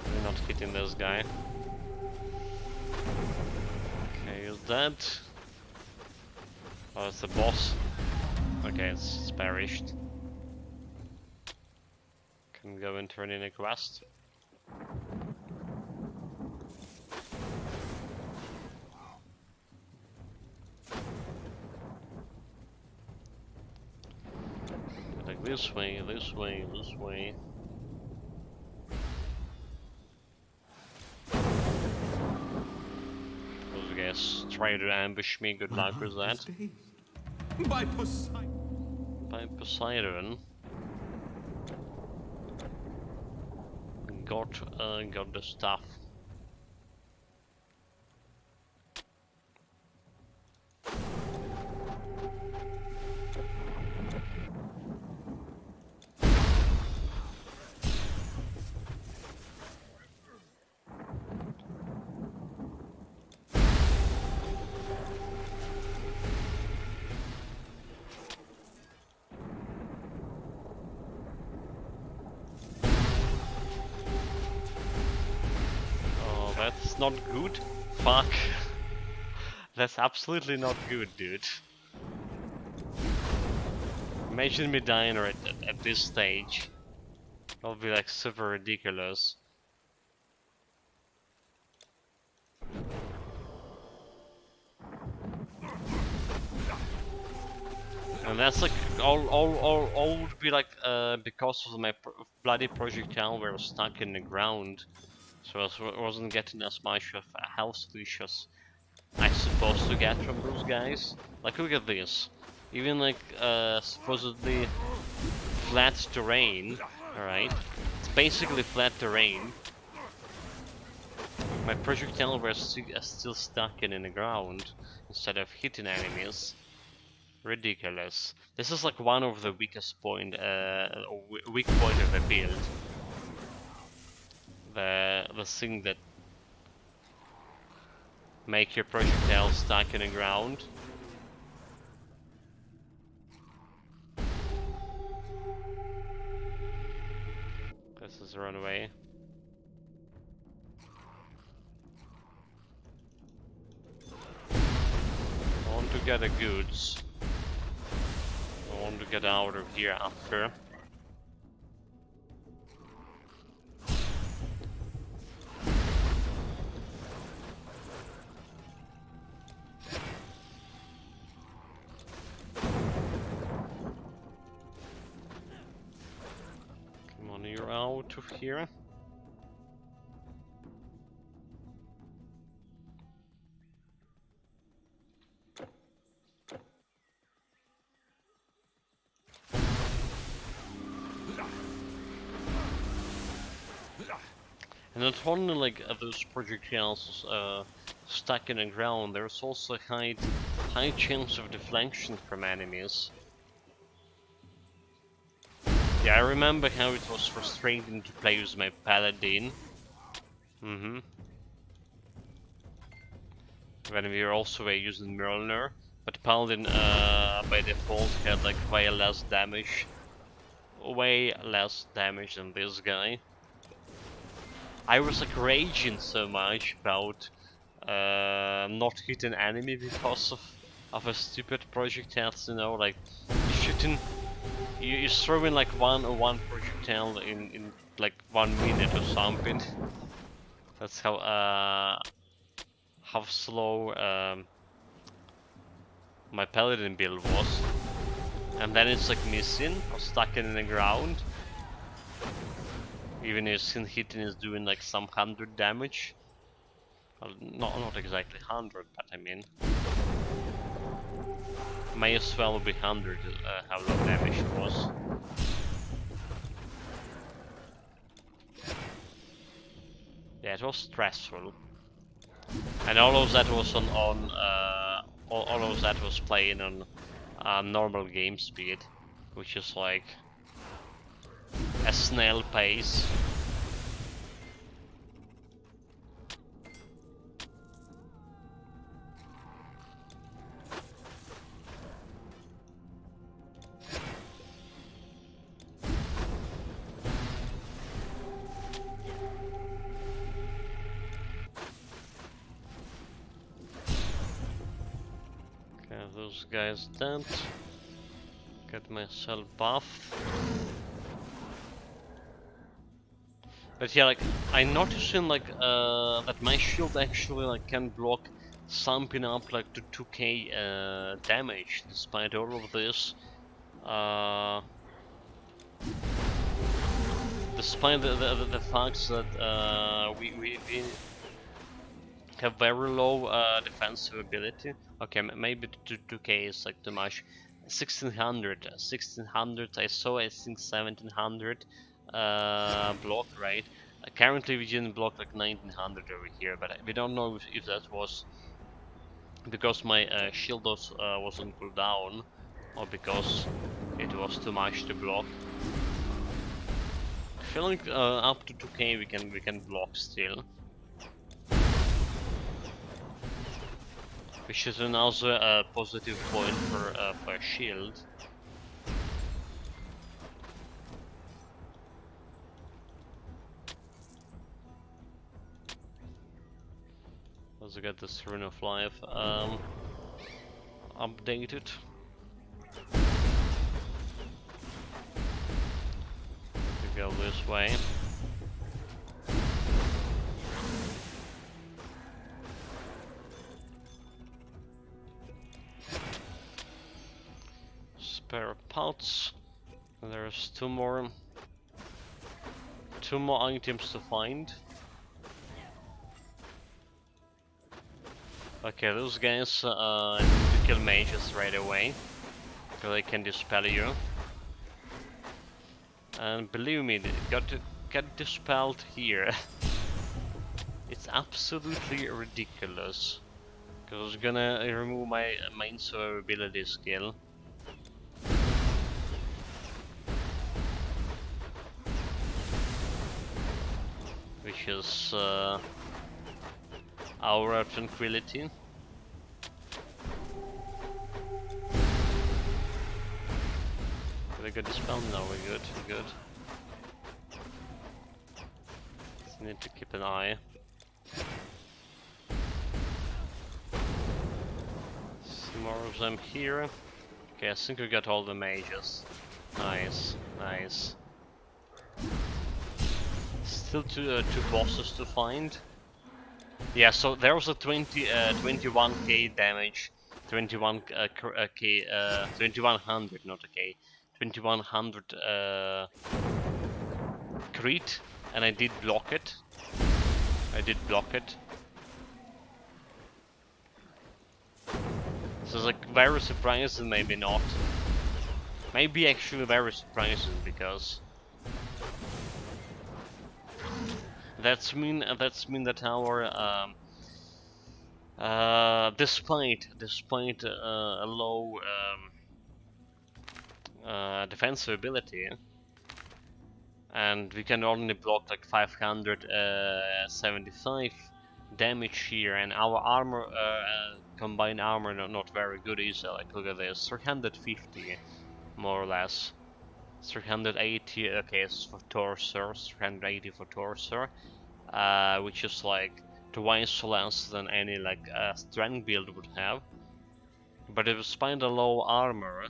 [SPEAKER 1] We're not hitting this guy. Okay, is that? Oh, it's the boss. Okay, it's perished. Can go and turn in a quest. This way, this way, this way. Those guys try to ambush me, good luck with that.
[SPEAKER 6] By Poseidon.
[SPEAKER 1] By Poseidon. Got the stuff. That's not good. Fuck. That's absolutely not good, dude. Imagine me dying at this stage. That'll be like super ridiculous. And that's like all would be like because of my bloody projectile were stuck in the ground. So I wasn't getting as much of a health leash as I supposed to get from those guys. Like look at this. Even like supposedly flat terrain, alright? It's basically flat terrain. My projectile were still stuck in the ground instead of hitting enemies. Ridiculous. This is like one of the weakest point, weak point of the build. The thing that make your projectile stuck in the ground. This is run away. I want to get the goods. I want to get out of here after. Come on, you're out of here. And not only like those projectiles stuck in the ground, there's also a high chance of deflection from enemies. Yeah, I remember how it was frustrating to play with my paladin. When we were also using Mjolnir, but paladin by default had like way less damage than this guy. I was like raging so much about not hitting enemy because of a stupid projectiles, you know, like shooting. You throw in like one projectile in like 1 minute or something. That's how slow my paladin build was. And then it's like missing or stuck in the ground. Even if sin hitting is doing like some 100 damage. Well, not exactly 100, but I mean, may as well be 100 how low damage it was. Yeah, it was stressful, and all of that was all of that was playing on normal game speed, which is like a snail pace. Okay, those guys dead. Get myself buff. But yeah, like I noticing like that my shield actually like can block something up like to 2k damage despite all of this despite the fact that we have very low defensive ability. Okay, maybe 2k is like too much. 1600, I saw I think 1700 block, right? Currently we didn't block like 1900 over here, but we don't know if that was because my shield was on cooldown or because it was too much to block. I feel like up to 2k we can block still. Which is also a positive point for a shield. Let's get this Rune of Life updated. We go this way. Spare pots. There's two more items to find. Okay, those guys need to kill mages right away, because they can dispel you. And believe me, they got to get dispelled here. It's absolutely ridiculous. Because I was gonna remove my main survivability skill. Which is Aura of Tranquility. Did I get dispelled? No, we're good, we're good. Just need to keep an eye. See more of them here. Okay, I think we got all the mages. Nice, nice. Still two bosses to find. Yeah, so there was a 21k damage, 2100, not a k, 2100 crit, and I did block it. So it's like very surprising, maybe not. Maybe actually very surprising because that's mean that our despite a low defensive ability, and we can only block like 575 damage here, and our armor, combined armor, not very good either. Like look at this, 350 more or less, 380. Okay, it's for torso, 380 for torso, which is like twice less than any like strength build would have. But despite the low armor,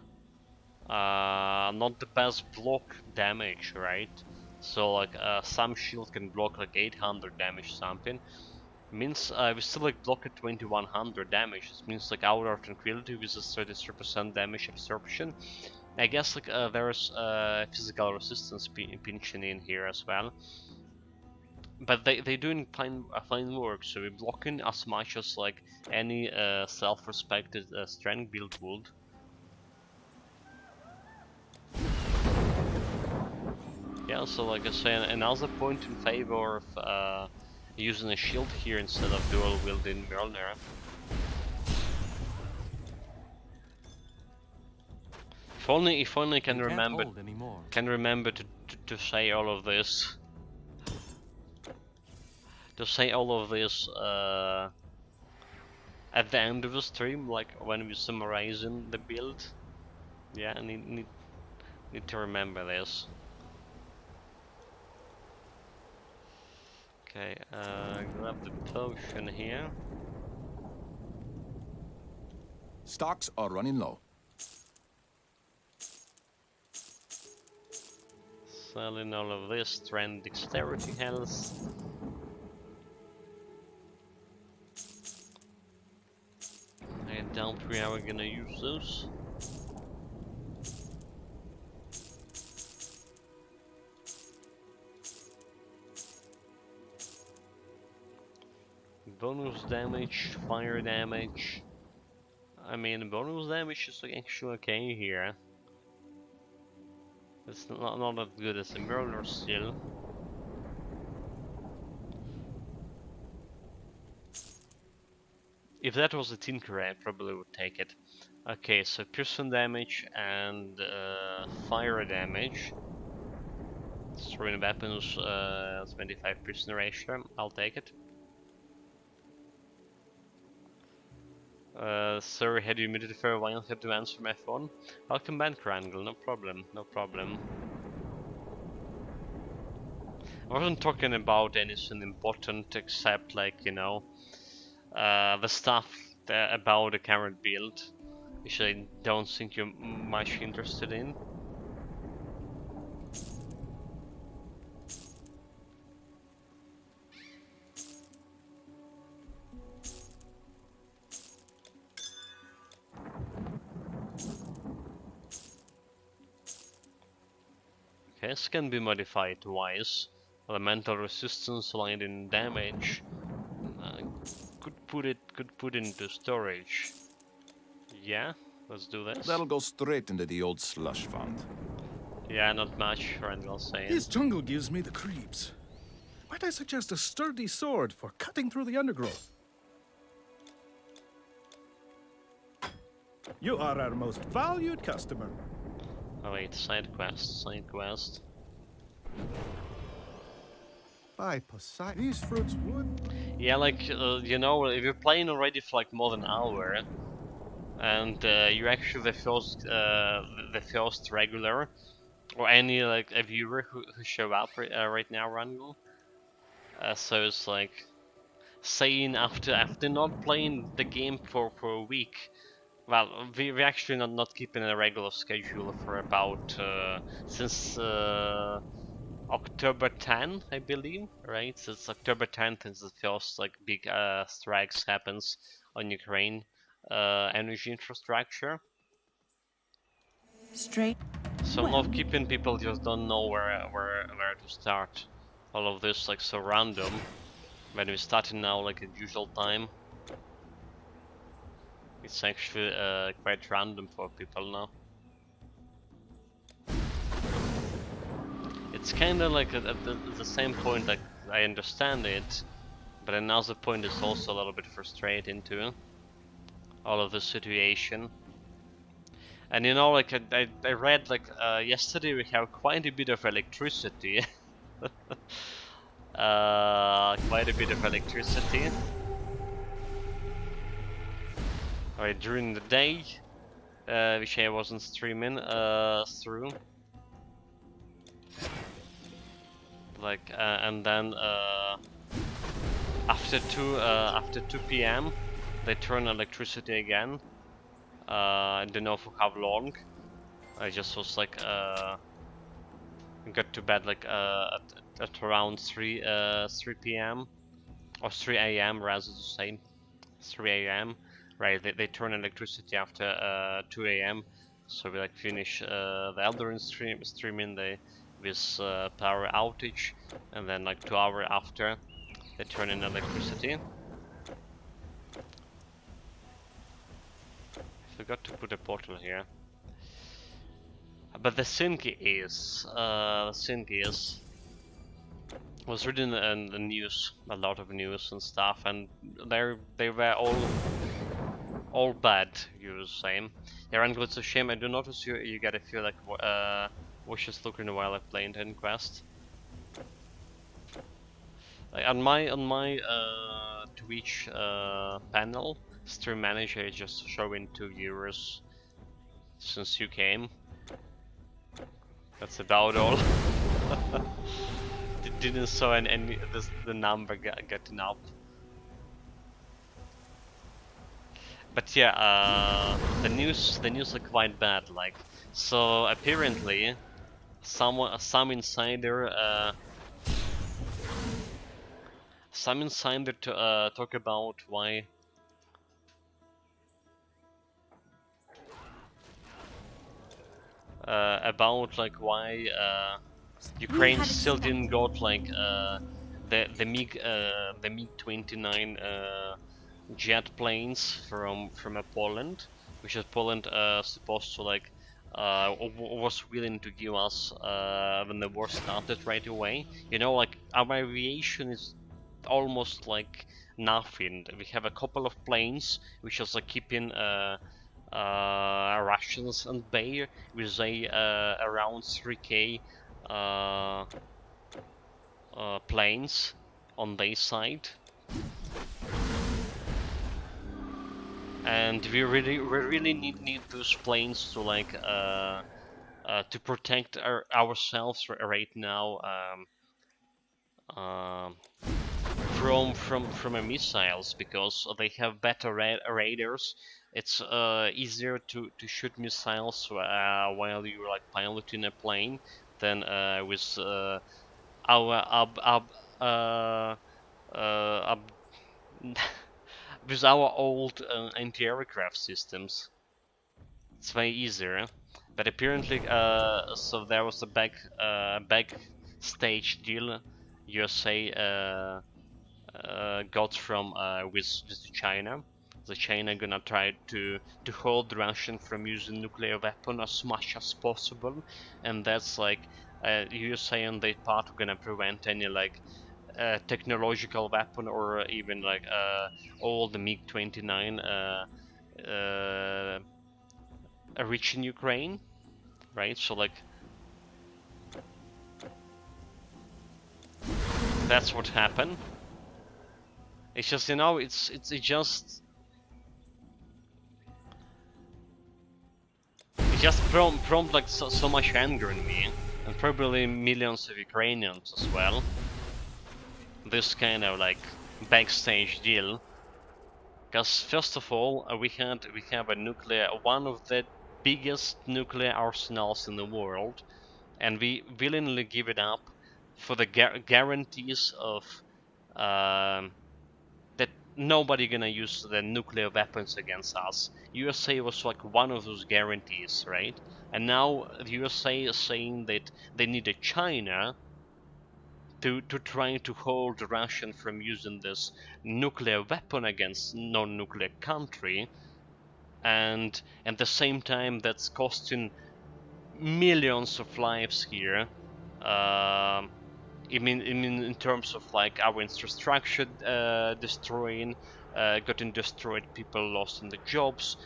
[SPEAKER 1] not the best block damage, right? So like some shield can block like 800 damage something. Means we still like block at 2100 damage. This means like Aura of Tranquility with a 33% damage absorption. I guess like there's physical resistance pinching in here as well. But they doing fine work, so we're blocking as much as like any self-respected strength build would. Yeah, so like I say, another point in favor of using a shield here instead of dual wielding Mjolnir. If only I can remember to say all of this. To say all of this at the end of the stream, like when we're summarizing the build. Yeah, I need to remember this. Okay, grab the potion here.
[SPEAKER 3] Stocks are running low.
[SPEAKER 1] Selling all of this, strength, dexterity, health. I doubt we are gonna use those. bonus damage, fire damage. I mean, bonus damage is actually okay here. It's not as good as a murder still. If that was a tinker, I probably would take it. Okay, so piercing damage and fire damage. Throwing weapons, 25 piercing ratio. I'll take it. Sir, had you muted for a while, had to answer my phone. Welcome back, Rangel, no problem, no problem. I wasn't talking about anything important except, like, you know, the stuff about the current build, which I don't think you're much interested in. Okay, this can be modified twice. Elemental resistance, lightning damage. Could put into storage. Yeah, let's do this.
[SPEAKER 3] That'll go straight into the old slush fund.
[SPEAKER 1] Yeah, not much, Randall saying.
[SPEAKER 2] This jungle gives me the creeps. Might I suggest a sturdy sword for cutting through the undergrowth? You are our most valued customer.
[SPEAKER 1] Oh wait, side quest, side quest.
[SPEAKER 6] By Poseidon, these fruits would.
[SPEAKER 1] Yeah, like, you know, if you're playing already for like more than an hour, and you're actually the first regular, or any like a viewer who show up right now, Randall. So it's like saying after not playing the game for a week. Well, we're actually not keeping a regular schedule for about since October 10, I believe, right? So it's October 10th is the first like big strikes happens on Ukraine energy infrastructure.
[SPEAKER 5] Straight.
[SPEAKER 1] So a lot of keeping people just don't know where to start. All of this like so random. When we're starting now like at usual time. It's actually quite random for people now. It's kind of like at the same point, like I understand it, but another point is also a little bit frustrating too. All of the situation. And you know, like I read like yesterday we have quite a bit of electricity. Quite a bit of electricity. Alright, during the day, which I wasn't streaming through. Like, and then after 2 p.m. they turn electricity again. I don't know for how long. I just was like got to bed like at around 3 p.m. or 3 a.m. rather to say 3 a.m. Right, they turn electricity after 2 a.m. So we like finish the Elden streaming with power outage, and then like 2 hours after they turn in electricity. Forgot to put a portal here. But the thing is, was reading in the news, a lot of news and stuff, and they were all bad. You were saying, yeah, and it's a shame. I do notice you get a feel like was just looking while I play in Quest. Like on my Twitch panel, stream manager is just showing 2 viewers since you came. That's about all. Didn't saw any the number getting up. But yeah, the news are quite bad. Like, so apparently, some insider talk about why. About like why Ukraine still didn't got like the MiG-29 jet planes from Poland, which is Poland supposed to like was willing to give us when the war started right away. You know, like our aviation is almost like nothing. We have a couple of planes which is like keeping Russians at bay with a around 3K planes on their side, and we really need those planes to like to protect ourselves right now um, from missiles, because they have better radars. It's easier to shoot missiles while you're like piloting a plane than with our uh, ab with our old anti-aircraft systems. It's way easier. But apparently, so there was a backstage deal USA got from with China. The China gonna try to hold Russian from using nuclear weapon as much as possible, and that's like USA on their part gonna prevent any like technological weapon or even like all the MiG-29 reaching Ukraine, right? So like that's what happened. It's just, you know, it just prompt like so much anger in me, and probably millions of Ukrainians as well. This kind of like backstage deal, because first of all, we have a one of the biggest nuclear arsenals in the world, and we willingly give it up for the guarantees of that nobody gonna use the nuclear weapons against us. USA was like one of those guarantees, right? And now the USA is saying that they need a China to try to hold Russia from using this nuclear weapon against non-nuclear country, and at the same time that's costing millions of lives here. In terms of like our infrastructure destroying, getting destroyed, people losing their jobs,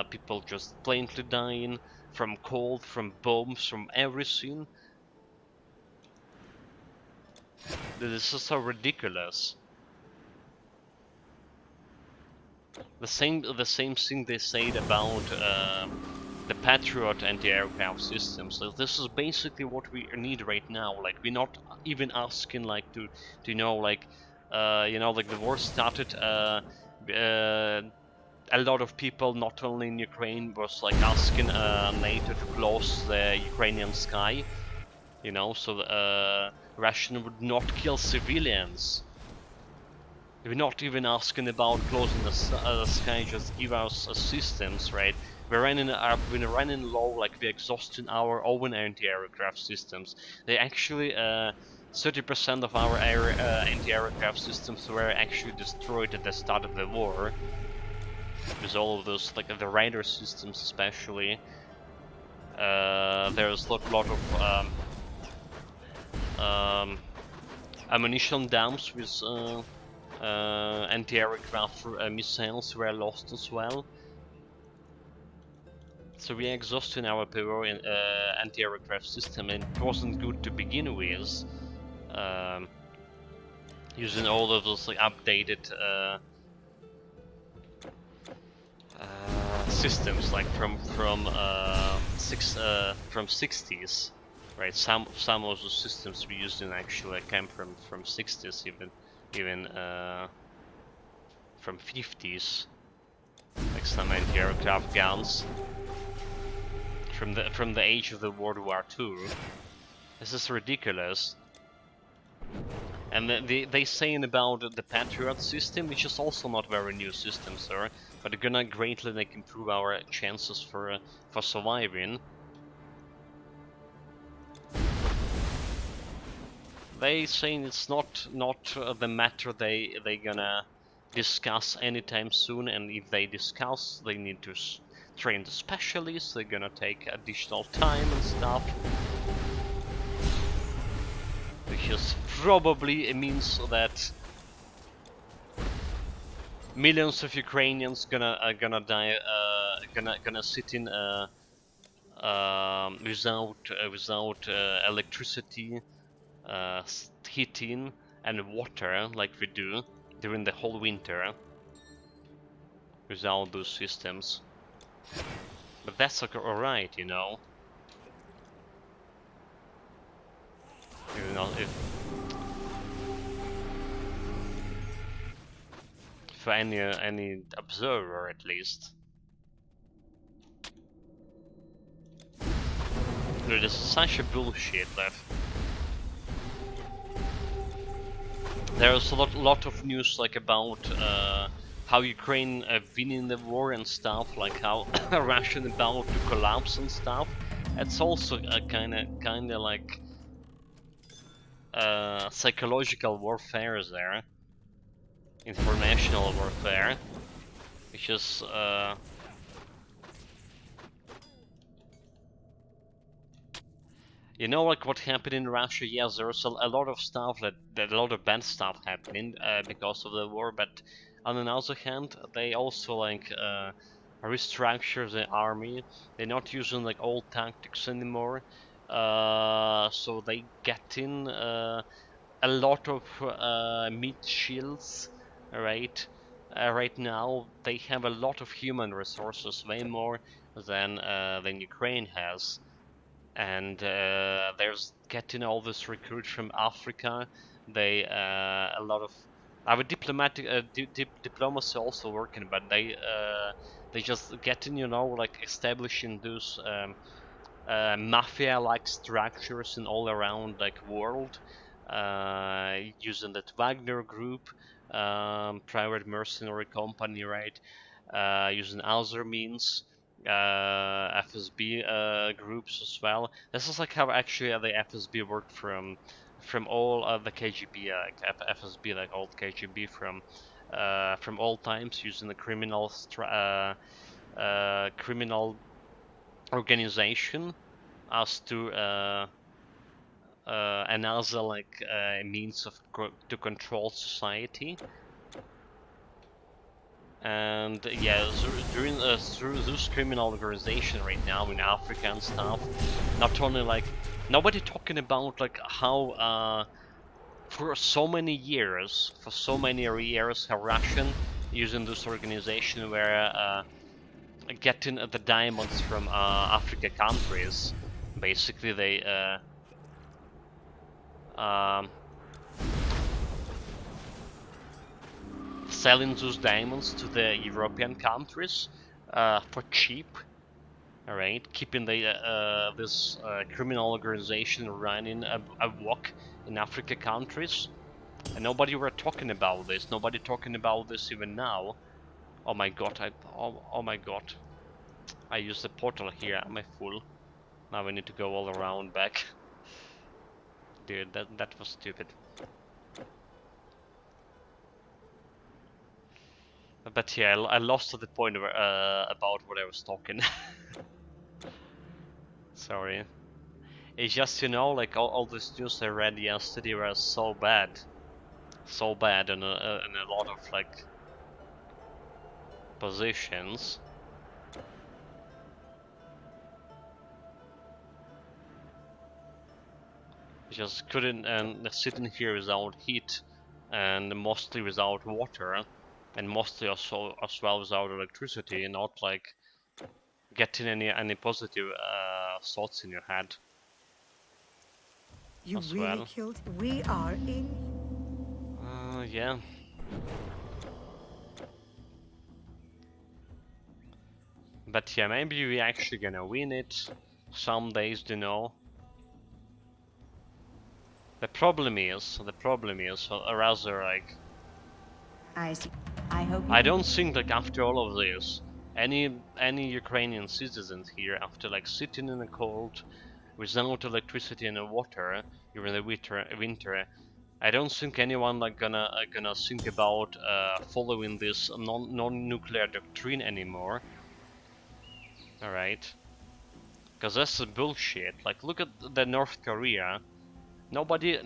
[SPEAKER 1] people just plainly dying from cold, from bombs, from everything. This is so ridiculous. The same thing they said about the Patriot anti-aircraft system. So this is basically what we need right now. Like we're not even asking like to you know like like the war started. A lot of people, not only in Ukraine, was like asking NATO to close the Ukrainian sky. You know, so Russian would not kill civilians. We're not even asking about closing the sky, just give us assistance, right? We're running low, like we're exhausting our own anti-aircraft systems. They actually, 30% of our anti-aircraft systems were actually destroyed at the start of the war. With all of those, like the radar systems especially. There's a lot of ammunition dumps with anti-aircraft missiles were lost as well. So we are exhausting our power in anti-aircraft system, and it wasn't good to begin with. Using all of those like updated systems, like from 60s, right? Some of the systems we used in actually came from 60s, even from 50s, like some anti-aircraft guns from the age of the World War II. This is ridiculous. And they saying about the Patriot system, which is also not very new system, sir, but they're gonna greatly like improve our chances for surviving. they saying it's not the matter they gonna discuss anytime soon, and if they discuss, they need to train the specialists. They're gonna take additional time and stuff, which is probably means that millions of Ukrainians gonna die, gonna sit in without electricity, heating, and water like we do during the whole winter without those systems. But that's alright, you know. You know, if for any observer at least. Dude, this is such a bullshit that there's a lot of news like about how Ukraine winning the war and stuff, like how Russian about to collapse and stuff. It's also a kind of like psychological warfare there, informational warfare, which is you know, like what happened in Russia. Yes, there's a lot of stuff that a lot of bad stuff happening because of the war, but on the other hand, they also like restructure the army. They're not using like old tactics anymore, so they get in a lot of meat shields, right? Right now, they have a lot of human resources, way more than Ukraine has, and there's getting all this recruit from Africa. They a lot of our diplomatic diplomacy also working, but they just getting, you know, like establishing those mafia-like structures in all around like world, using that Wagner group, private mercenary company, right? Using other means, FSB groups as well. This is like how actually the FSB worked from all the KGB, like FSB, like old KGB from all times, using the criminal organization as to another like means of to control society. And yeah, during through this criminal organization right now in Africa and stuff, not only like nobody talking about like how for so many years, how Russian using this organization were getting the diamonds from Africa countries. Basically, they selling those diamonds to the European countries for cheap. All right, keeping the this criminal organization running a walk in Africa countries, and nobody were talking about this. Nobody talking about this even now. Oh my god! Oh my god! I used the portal here. Am I full? Now I need to go all around back. Dude, that was stupid. But yeah, I lost the point of, about what I was talking. Sorry. It's just, you know, like all this news I read yesterday were so bad. So bad in a lot of like positions. Just couldn't, and sitting here without heat and mostly without water and mostly also as well without electricity, not like getting any positive thoughts in your head.
[SPEAKER 8] You
[SPEAKER 1] as
[SPEAKER 8] really
[SPEAKER 1] well.
[SPEAKER 8] killed? We are in.
[SPEAKER 1] Yeah. But yeah, maybe we actually gonna win it some days, you know. The problem is, or rather like,
[SPEAKER 8] I see. I hope.
[SPEAKER 1] I don't think like after all of this, any Ukrainian citizens here, after like sitting in the cold, without electricity and water during the winter, I don't think anyone like gonna think about following this non-nuclear doctrine anymore. All right, because that's bullshit. Like, look at the North Korea. Nobody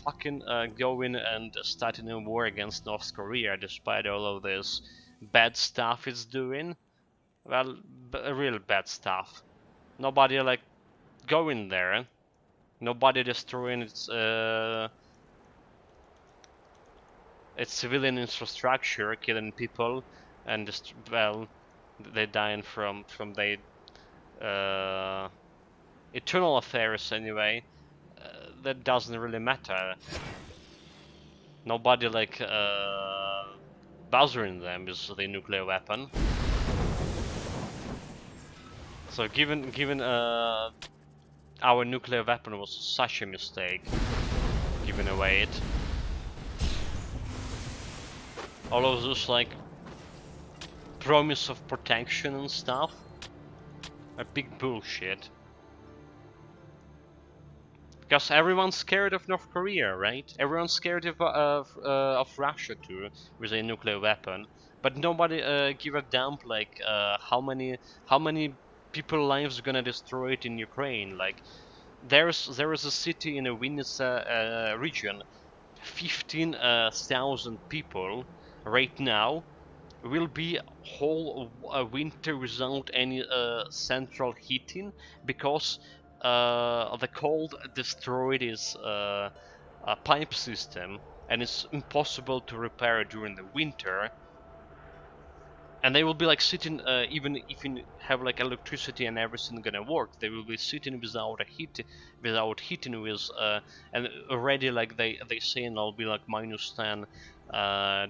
[SPEAKER 1] fucking going and starting a war against North Korea despite all of this bad stuff it's doing. Well, real bad stuff. Nobody like going there. Nobody destroying its civilian infrastructure, killing people, and just well, they dying from their eternal affairs anyway. That doesn't really matter. Nobody like bothering them with the nuclear weapon. So given our nuclear weapon was such a mistake, giving away it. All of this like promise of protection and stuff, a big bullshit. Because everyone's scared of North Korea, right? Everyone's scared of Russia too, with a nuclear weapon. But nobody give a damn like how many people lives gonna destroy it in Ukraine. Like there is a city in the Vinnytsia region, 15,000 people right now will be whole winter without any central heating because the cold destroyed its pipe system and it's impossible to repair during the winter. And they will be like sitting, even if you have like electricity and everything gonna work, they will be sitting without without heating with, and already like they say it'll be like -10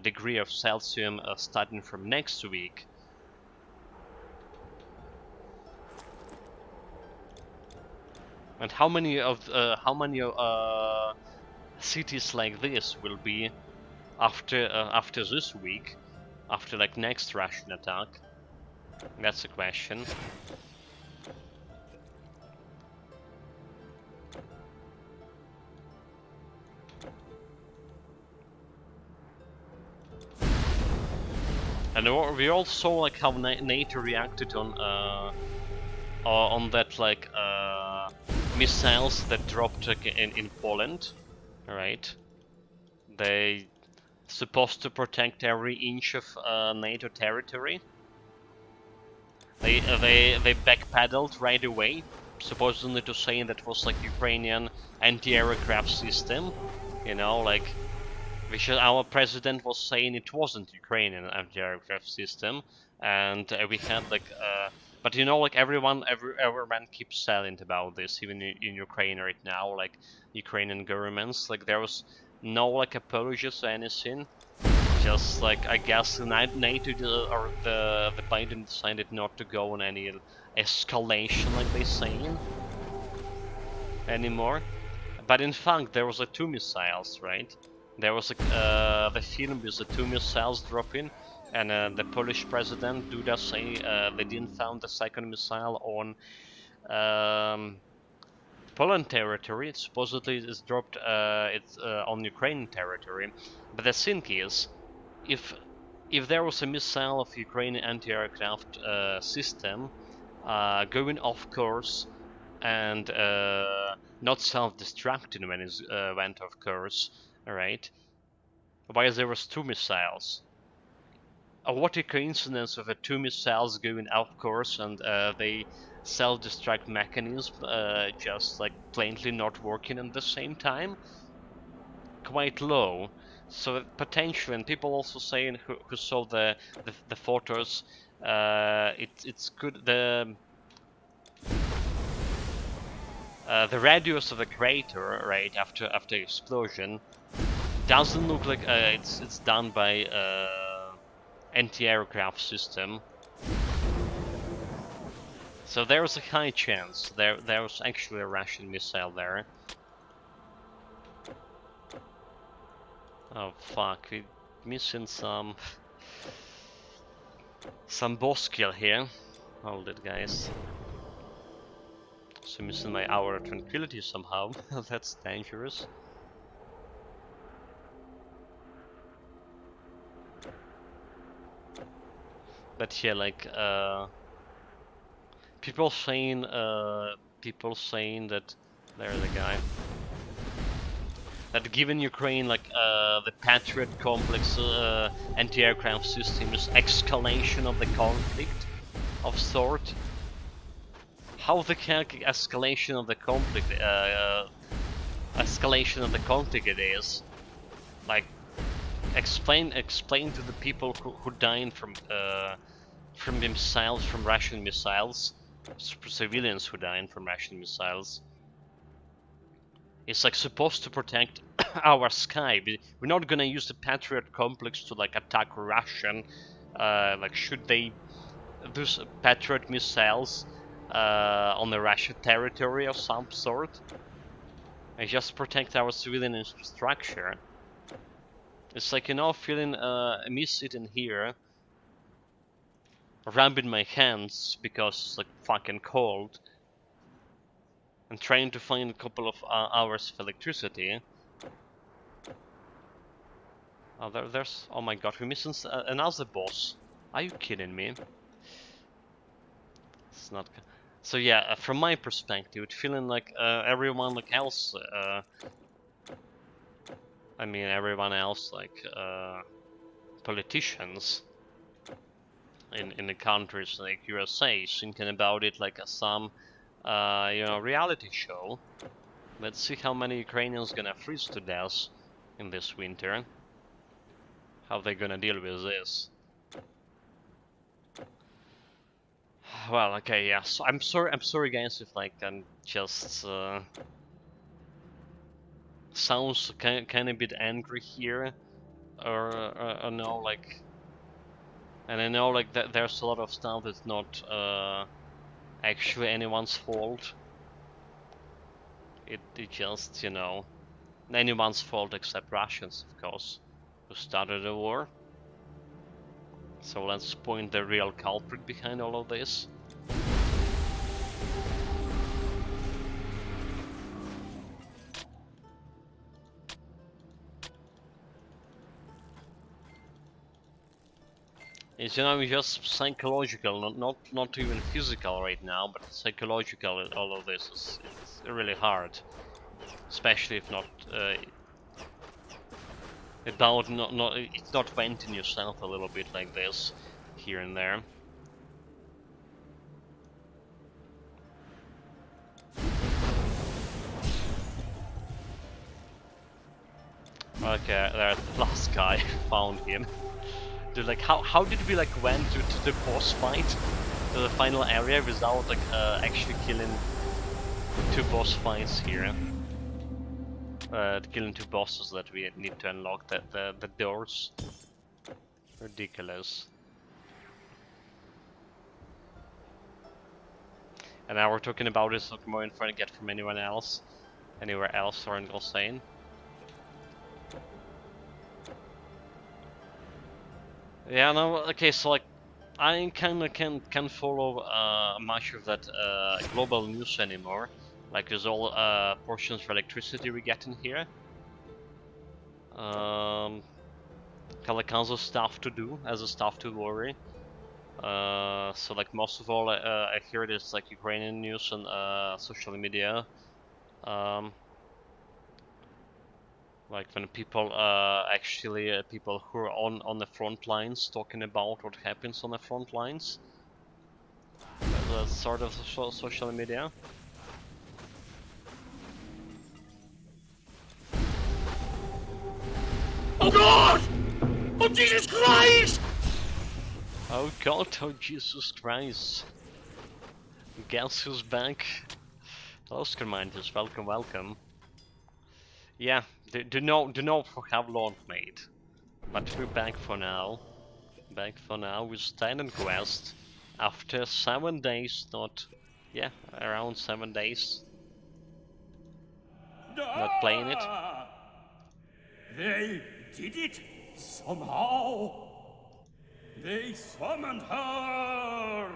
[SPEAKER 1] degree of Celsius starting from next week. And how many cities like this will be after this week, after like next Russian attack? That's the question. And we all saw like how NATO reacted on that like missiles that dropped in Poland, right? They supposed to protect every inch of NATO territory. They backpedaled right away, supposedly to saying that was like Ukrainian anti-aircraft system, you know, like our president was saying it wasn't Ukrainian anti-aircraft system, and we had like but you know, like everyone keeps silent about this, even in Ukraine right now, like Ukrainian governments, like there was no like apologies or anything. Just like I guess NATO or the Biden decided not to go on any escalation, like they saying anymore. But in fact, there was 2 missiles, right? There was the film with the 2 missiles dropping, and the Polish president Duda say they didn't found the second missile on Poland territory. It supposedly is dropped it's on Ukrainian territory. But the thing is, if there was a missile of Ukrainian anti-aircraft system going off course and not self-destructing when it went off course, right? Why there was 2 missiles? What a coincidence of 2 missiles going off course and they self-destruct mechanism just like plainly not working at the same time. Quite low. So potentially, and people also saying who saw the photos, it's good. The radius of the crater, right after explosion, doesn't look like it's done by anti-aircraft system. So there's a high chance there was actually a Russian missile there. Oh fuck, we're missing some boss kill here. Hold it, guys. So missing my hour of tranquility somehow. That's dangerous. But yeah, like people saying that there's a guy that given Ukraine like the Patriot complex anti-aircraft systems escalation of the conflict of sort. How the escalation of the conflict it is? Like explain to the people who died from missiles, from Russian missiles, civilians who died from Russian missiles. It's like supposed to protect our sky. We're not gonna use the Patriot complex to like attack Russian. Like should they those Patriot missiles on the Russian territory of some sort? And just protect our civilian infrastructure. It's like, you know, feeling me sitting here, rubbing my hands because it's like fucking cold, and trying to find a couple of hours of electricity. Oh, there's... oh my god, we're missing another boss. Are you kidding me? It's not... so yeah, from my perspective, it's feeling like everyone like else... I mean, everyone else, like politicians in the countries like USA, thinking about it like some, you know, reality show. Let's see how many Ukrainians gonna freeze to death in this winter. How they gonna deal with this? Well, okay, yeah. So I'm sorry, guys, if like I'm just sounds kind of bit angry here, or no, like. And I know like that there's a lot of stuff that's not actually anyone's fault. It just, you know, anyone's fault except Russians, of course, who started the war. So let's point the real culprit behind all of this. It's, you know, just psychological, not even physical right now, but psychological. All of this is it's really hard, especially if not about it's not venting yourself a little bit like this here and there. Okay, there's the last guy. Found him. Dude, like how did we like went to the boss fight, to the final area without like actually killing two boss fights here? Killing two bosses that we need to unlock the doors. Ridiculous. And now we're talking about this looking more info to get from anyone else, anywhere else, or insane. Yeah, no, okay, so like I kinda can't follow much of that global news anymore. Like there's all portions for electricity we get in here. Tons stuff to do, as a stuff to worry. So like most of all, I hear it is like Ukrainian news and social media. Like when people actually people who are on the front lines talking about what happens on the front lines. That's sort of social media.
[SPEAKER 4] Oh God! Oh Jesus Christ!
[SPEAKER 1] Oh god, oh Jesus Christ. Guess who's back? Hello Skermantis, welcome, welcome. Yeah, do not for how long, mate. But we're back for now. Back for now with Titan Quest. After 7 days, yeah, around 7 days. Not playing it.
[SPEAKER 4] They did it somehow. They summoned her.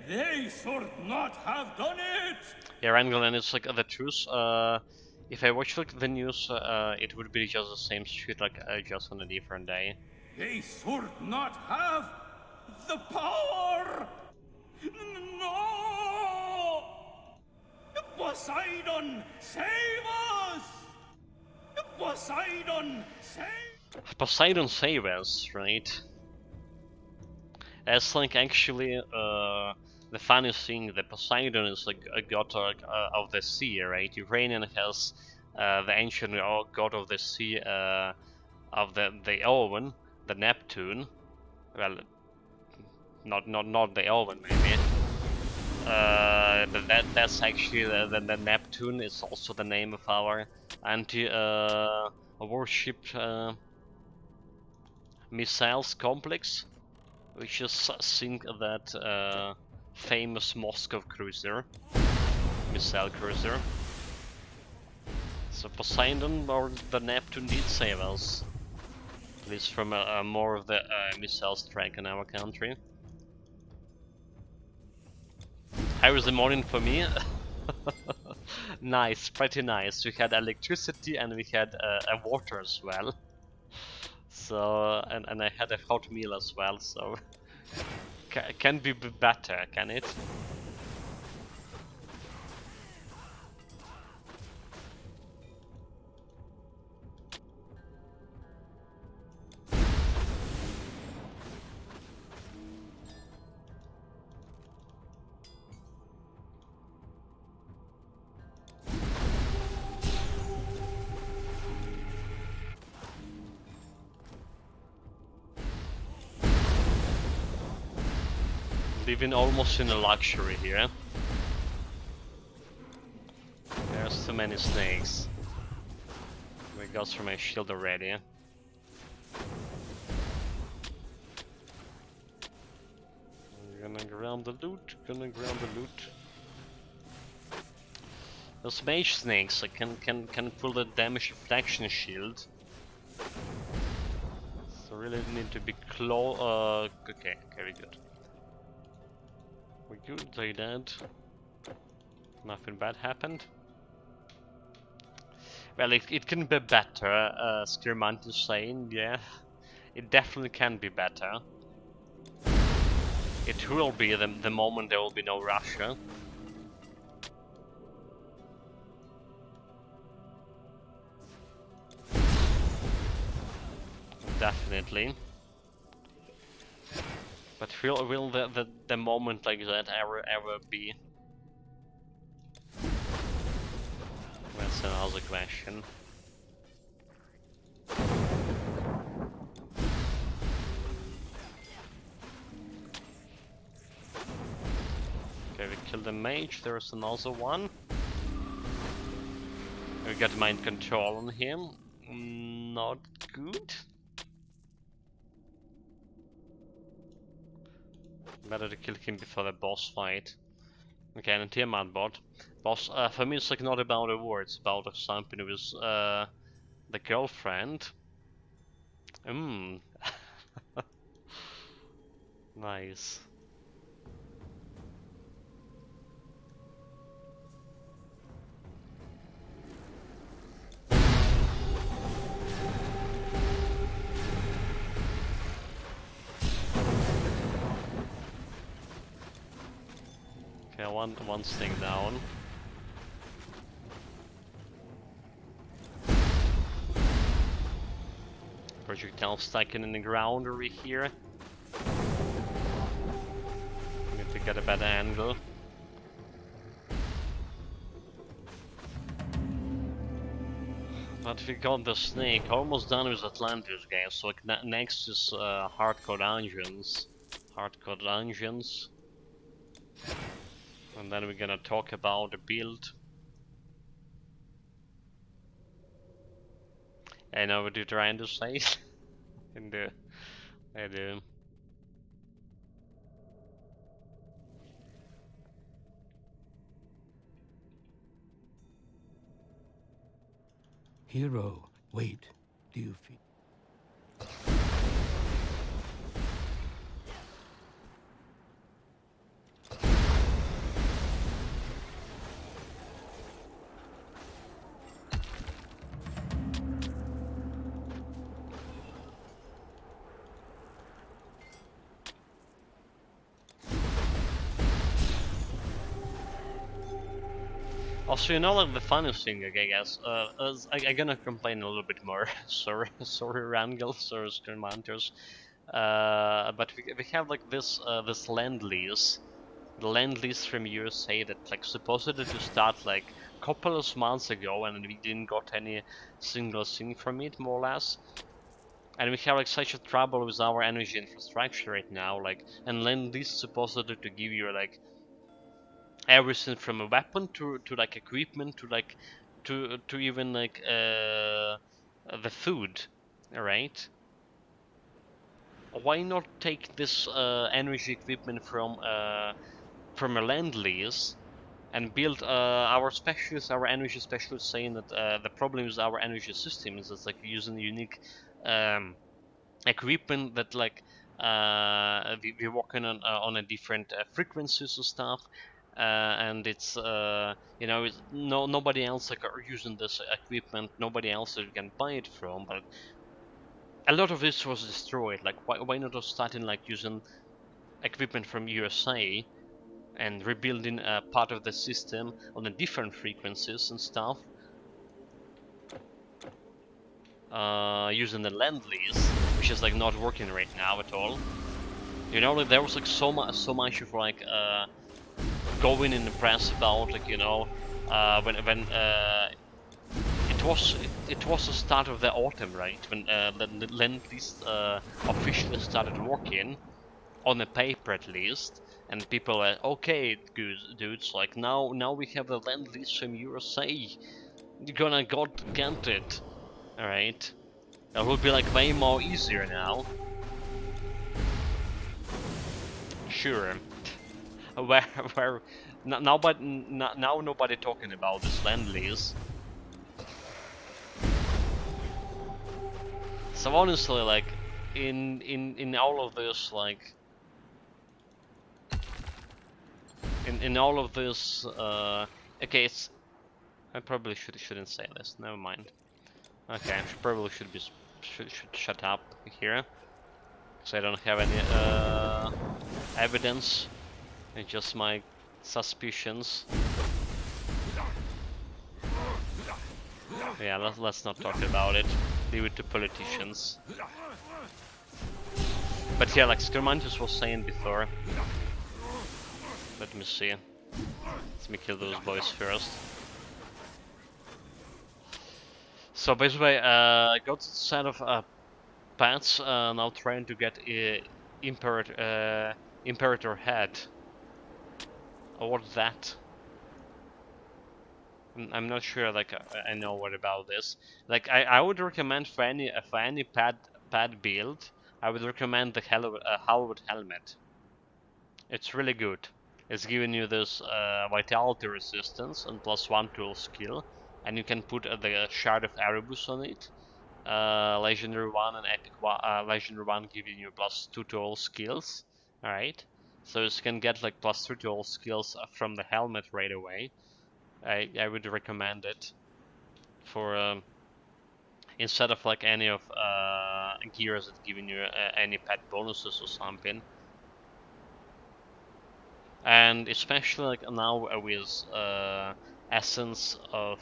[SPEAKER 4] They should not have done it!
[SPEAKER 1] Yeah, Rangel, and it's like the truth. If I watch like the news, it would be just the same shit, like just on a different day.
[SPEAKER 4] They should not have the power! No! Poseidon, save us! Poseidon, save...
[SPEAKER 1] Poseidon save us, right? That's like actually the funniest thing. The Poseidon is like a god of the sea, right? Ukrainian has the ancient god of the sea of the Owen, the Neptune. Well, not the Owen, maybe. But that's actually the Neptune is also the name of our anti-warship missiles complex, which is sink that famous Moscow cruiser, missile cruiser. So Poseidon or the Neptune did save us, at least from more of the missile strike in our country. How was the morning for me? Nice, pretty nice. We had electricity and we had water as well. So and I had a hot meal as well. So can be better, can it? Living almost in a luxury here. There's too many snakes. We got through my shield already. Gonna grab the loot, Those mage snakes can pull the damage deflection shield. So really need to be okay, very good. We're good, they dead. Nothing bad happened. Well, it can be better, Skirmant is saying, yeah. It definitely can be better. It will be the moment there will be no Russia. Definitely. But will the moment like that ever be? That's another question. Okay, we killed the mage, there's another one. We got mind control on him. Not good. Better to kill him before the boss fight. Okay, and here Madbot. Boss, for me it's like not about a war, it's about something with the girlfriend. Nice. Okay, one thing down. Projectile stacking in the ground over here. Need to get a better angle. But we got the snake. Almost done with Atlantis, guys. So like, next is hardcore dungeons. Hardcore dungeons. And then we're gonna talk about the build. I know what you're trying to say. I do.
[SPEAKER 4] Hero, wait. Do you feel...
[SPEAKER 1] Also, you know, like the funniest thing, I guess, is I'm gonna complain a little bit more. sorry, sorry, Rangel, sorry, Screenmounters. But we have like this land lease, the land lease from USA that like supposedly to start like couple of months ago, and we didn't got any single thing from it, more or less. And we have like such a trouble with our energy infrastructure right now, like, and land lease is supposedly to give you like everything from a weapon to like equipment to like to even like the food, right? Why not take this energy equipment from a land lease and build our specialists, our energy specialists, saying that the problem with our energy system is it's like using unique equipment that like we're working on a different frequencies and stuff, and it's you know, it's nobody else like are using this equipment, nobody else you can buy it from, but a lot of this was destroyed. Like why not just starting like using equipment from USA and rebuilding part of the system on the different frequencies and stuff, using the land lease, which is like not working right now at all. You know, like there was like so much of like going in the press about like, you know, when it was the start of the autumn, right? When the land lease officially started working on the paper at least, and people were okay, good dudes. Like now we have the land lease from USA. You're gonna get it, all right? It will be like way more easier now. Sure. where now, but now nobody talking about this land lease. So honestly, like in all of this, like in all of this, okay, it's I probably shouldn't say this. Never mind. Okay, I probably should shut up here, because I don't have any evidence. It's just my suspicions. Yeah, let's not talk about it. Leave it to politicians. But yeah, like Skermantus was saying before. Let me see. Let me kill those boys first. So basically, I got a set of pets now trying to get Imperator head. Or what's that? I'm not sure. Like I know what about this. Like I would recommend for any pad build, I would recommend the Hollywood helmet. It's really good. It's giving you this vitality resistance and +1 tool skill, and you can put the shard of Erebus on it. Legendary 1 and Epic 1, Legendary 1 giving you +2 to all skills. Alright, so you can get like +3 to all skills from the helmet right away. I would recommend it for instead of like any of gears that giving you any pet bonuses or something. And especially like now with essence of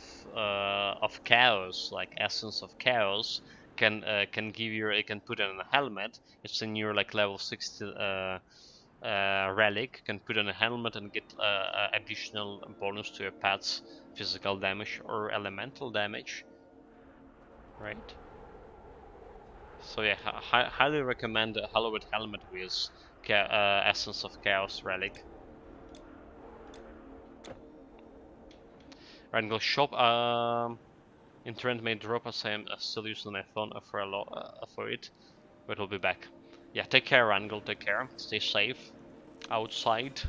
[SPEAKER 1] chaos, like essence of chaos can give you, it can put it on a helmet. It's in your like level 60 relic. Can put on a helmet and get additional bonus to your pet's physical damage or elemental damage, right? So yeah, highly recommend a Hallowed helmet with essence of chaos relic. Right, and go shop. Internet may drop as I am still using my phone for it, but we'll be back. Yeah, take care, Rangel. Take care. Stay safe outside.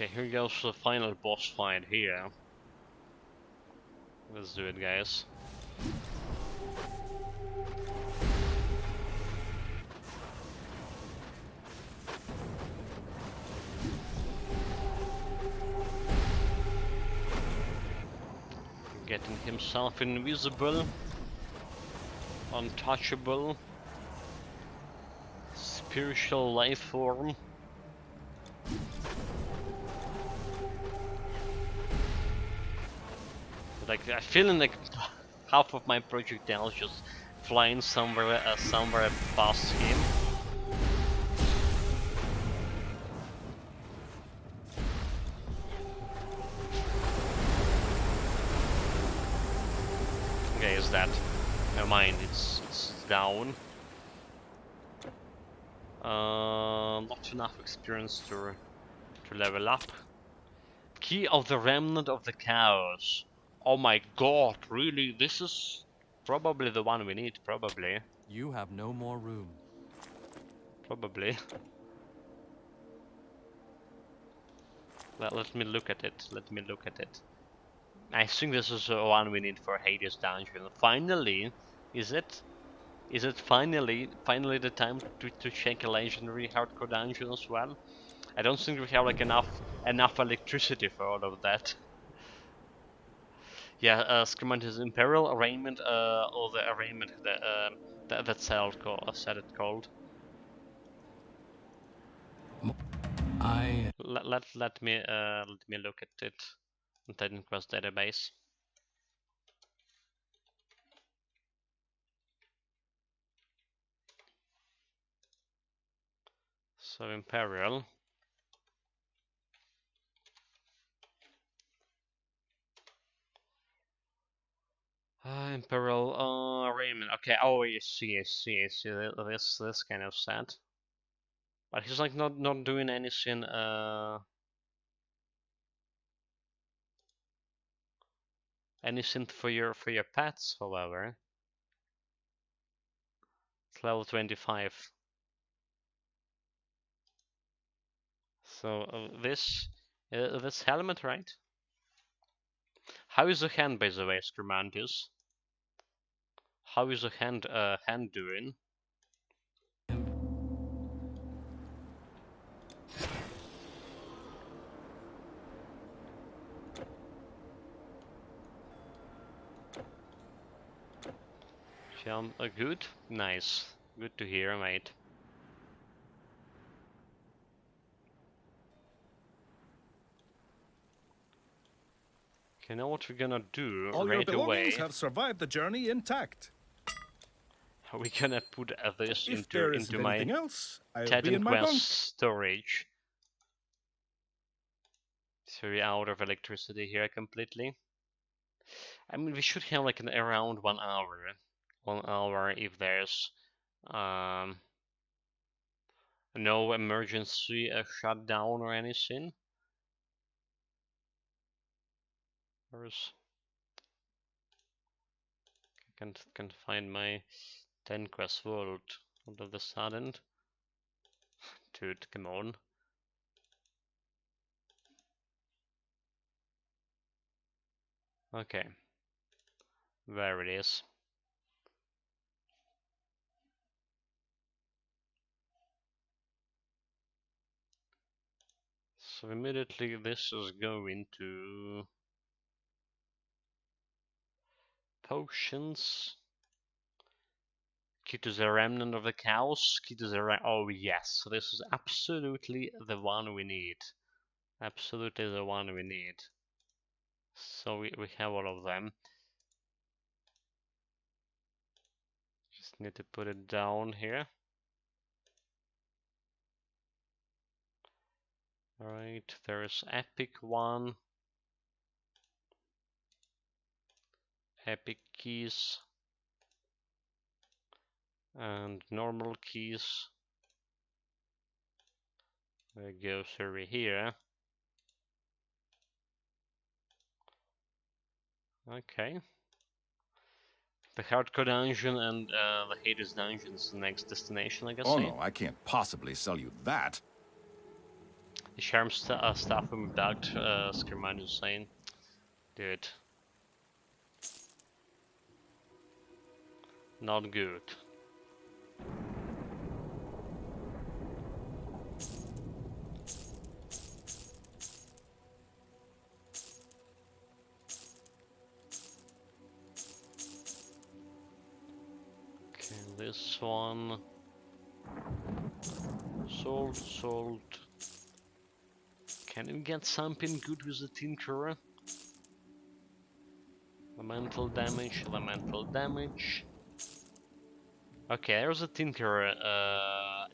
[SPEAKER 1] Okay, here goes the final boss fight here. Let's do it, guys. Getting himself invisible, untouchable, spiritual life form. Like I feel like half of my projectiles just flying somewhere past him. Okay, is that? Never mind, it's down. Not enough experience to level up. Key of the Remnant of the Chaos. Oh my god, really? This is probably the one we need, probably.
[SPEAKER 9] You have no more room.
[SPEAKER 1] Probably. Let me look at it, let me look at it. I think this is the one we need for Hades dungeon. Finally, is it? Is it finally the time to check a legendary hardcore dungeon as well? I don't think we have like enough electricity for all of that. Yeah, Scrimman's Imperial Arraignment, or the arraignment that's said it called. Let me look at it on Titan Quest database. So Imperial. Imperial arraignment. Okay. Oh, I see. This kind of set. But he's like not doing anything. Anything for your pets, however. It's level 25. So this helmet, right? How is the hand, by the way, Scrumantis? How is the hand doing? Good? Nice. Good to hear, mate. Okay, now what we're gonna do
[SPEAKER 2] All your
[SPEAKER 1] right
[SPEAKER 2] belongings
[SPEAKER 1] away.
[SPEAKER 2] have survived the journey intact.
[SPEAKER 1] We're gonna put this
[SPEAKER 2] If there isn't
[SPEAKER 1] into my
[SPEAKER 2] anything else, I'll be
[SPEAKER 1] Titan
[SPEAKER 2] in my
[SPEAKER 1] Quest
[SPEAKER 2] bunk.
[SPEAKER 1] storage. So we're out of electricity here completely. I mean, we should have like around 1 hour. 1 hour if there's no emergency shutdown or anything. Where's I can't find my 10 quest world all of a sudden. Dude, come on. Okay. There it is. So immediately this is going to potions. Key to the Remnant of the Chaos. Key to the oh yes, so this is absolutely the one we need. Absolutely the one we need. So we have all of them. Just need to put it down here. Alright, there's epic one. Epic keys. And normal keys. There goes over here. Okay. The hardcore dungeon and the Hades dungeon is the next destination, I guess.
[SPEAKER 3] Oh no, I can't possibly sell you that.
[SPEAKER 1] The charm staff from Dark Skirman is saying, dude, not good. Okay, this one. Sold. Can we get something good with the Tinkerer? Elemental damage. Okay, there's a Tinkerer.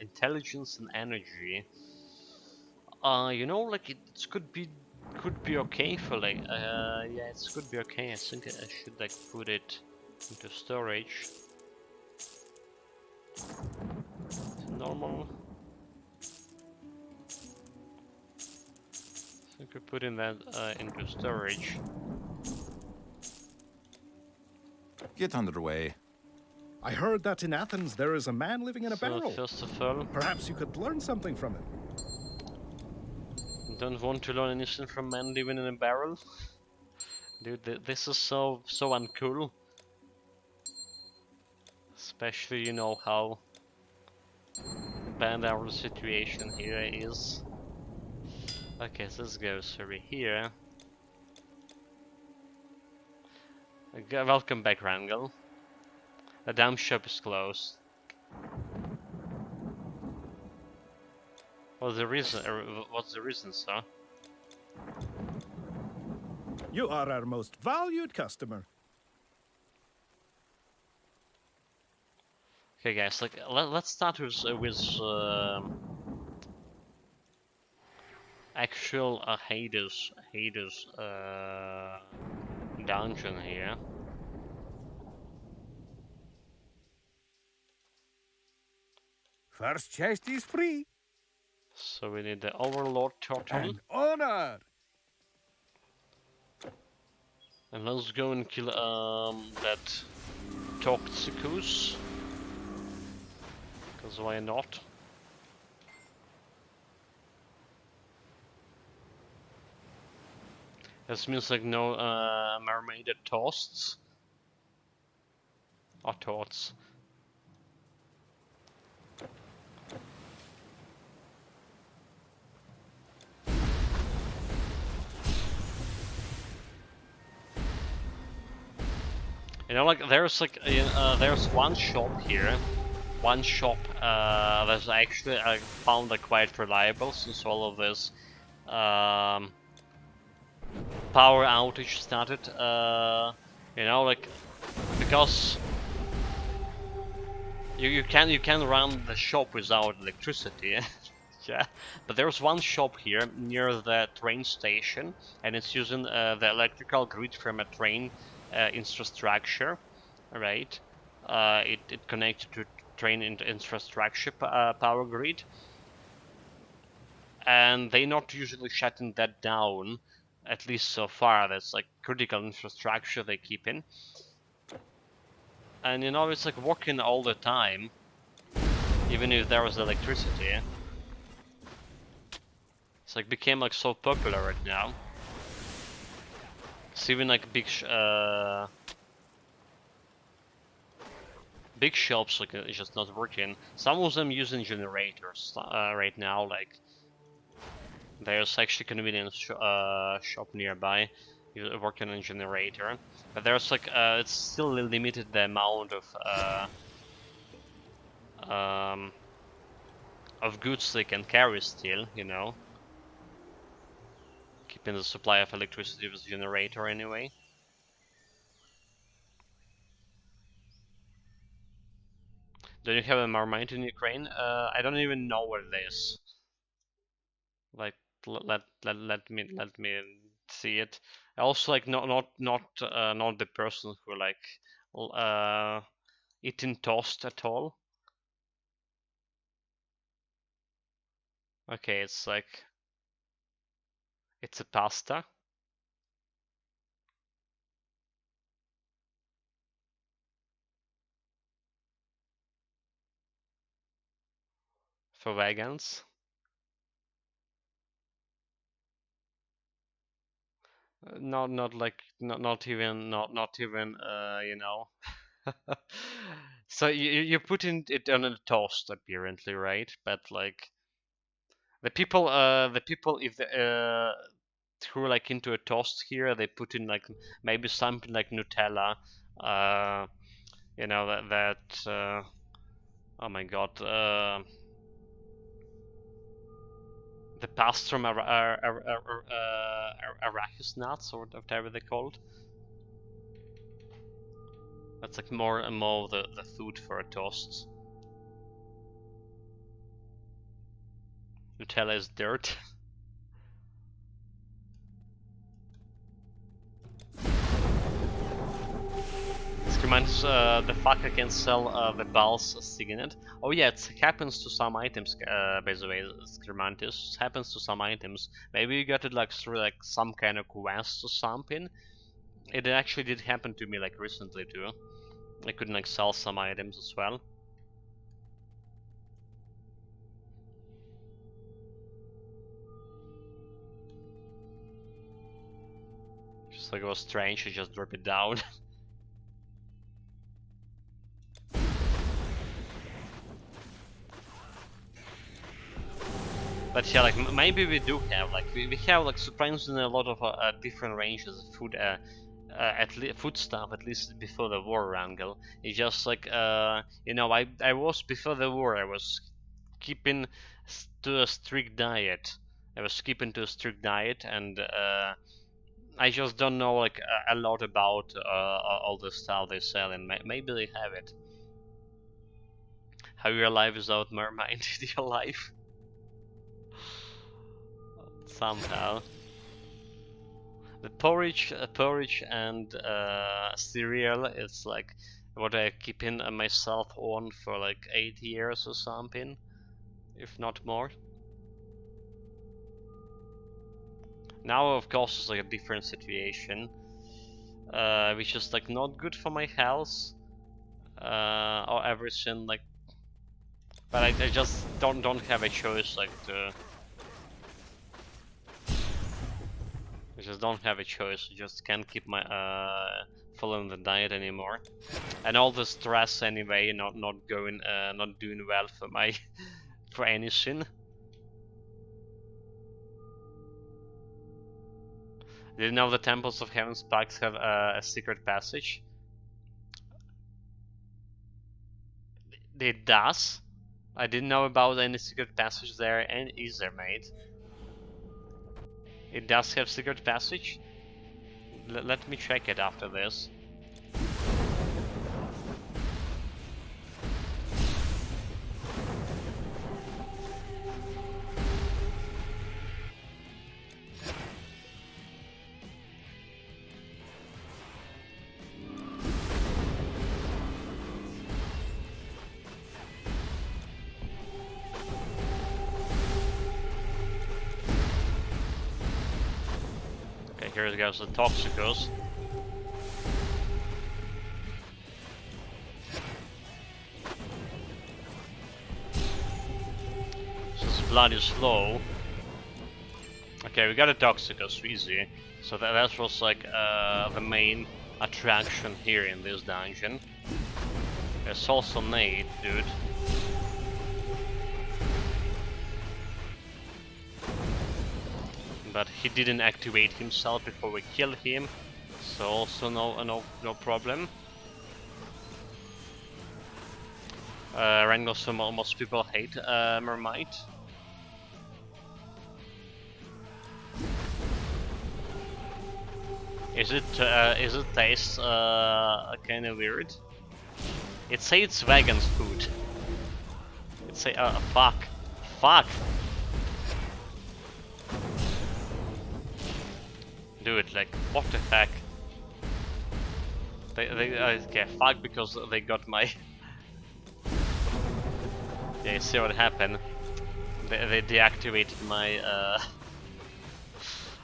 [SPEAKER 1] Intelligence and energy. You know, like it could be okay for like, yeah, it could be okay. I think I should like put it into storage. Normal. I think we put in that into storage.
[SPEAKER 3] Get underway.
[SPEAKER 2] I heard that in Athens there is a man living in a
[SPEAKER 1] So
[SPEAKER 2] barrel.
[SPEAKER 1] first of all,
[SPEAKER 2] Perhaps you could learn something from him.
[SPEAKER 1] don't want to learn anything from man living in a barrel. Dude, this is so uncool. Especially, you know how bad our situation here is. Okay, so this goes over here. Okay, welcome back, Rangel. The damn shop is closed. What's the reason? What's the reason, sir?
[SPEAKER 2] You are our most valued customer.
[SPEAKER 1] Okay, guys, like let's start with actual Hades dungeon here.
[SPEAKER 6] First chest is free.
[SPEAKER 1] So we need the Overlord Turtle,
[SPEAKER 6] An honor.
[SPEAKER 1] and let's go and kill that Toxicus. Cause why not? This means like no mermaid toasts or torts. You know, like there's one shop here, that's actually I found quite reliable since all of this power outage started. You know, like because you can run the shop without electricity. Yeah, but there's one shop here near the train station, and it's using the electrical grid from a train infrastructure, right? It connected to train infrastructure power grid, and they not usually shutting that down, at least so far. That's like critical infrastructure they keep in, and you know it's like working all the time, even if there was electricity. It's like became like so popular right now. It's even like big shops like it's just not working. Some of them using generators right now. Like there's actually convenience shop nearby working on generator, but there's like it's still limited the amount of goods they can carry still. You know, keeping the supply of electricity with generator anyway. Do you have a Marmite in Ukraine? I don't even know what it is. Like let me see it. Also, like not the person who like eating toast at all. Okay, it's like it's a pasta for vegans. Not like not even you know. So you put it on a toast apparently, right? But like the people if they, who are like into a toast here, they put in like maybe something like Nutella, you know oh my god, the past from arachis nuts or whatever they're called. That's like more and more the food for a toast. Nutella is dirt. Scrimantis, the fucker can sell the balls signet. Oh yeah, it happens to some items, by the way, Scrimantis. It happens to some items. Maybe you got it like through like some kind of quest or something. It actually did happen to me like recently too. I couldn't like sell some items as well. Just like it was strange to just drop it down. But yeah, like maybe we do have like we have like surprisingly a lot of different ranges of food, food stuff at least before the war wrangle. It's just like you know I was before the war I was keeping to a strict diet. I was keeping to a strict diet and I just don't know like a lot about all the stuff they sell and maybe they have it. How you're alive without mermaid in your life? Somehow. The porridge and cereal is like what I keep in myself on for like 8 years or something, if not more. Now, of course, it's like a different situation, which is like not good for my health or everything. Like, but I just don't have a choice like to. I just don't have a choice. I just can't keep my following the diet anymore, and all the stress anyway, not doing well for my for anything. Did you know the Temples of Heaven's Sparks have a secret passage? It does. I didn't know about any secret passage there, and is there, mate? It does have secret passage. Let me check it after this. Okay, here goes the Toxicos. Since blood is low. Okay, we got a Toxicos, easy. So that was like the main attraction here in this dungeon. There's also Nate, dude. But he didn't activate himself before we killed him, so also no problem. Wrangler, most people hate Mermaid. Is it taste kind of weird? It say it's vegan's food. It say fuck. Dude, like what the heck? They okay, fuck, because they got my. Yeah, you see what happened? They deactivated my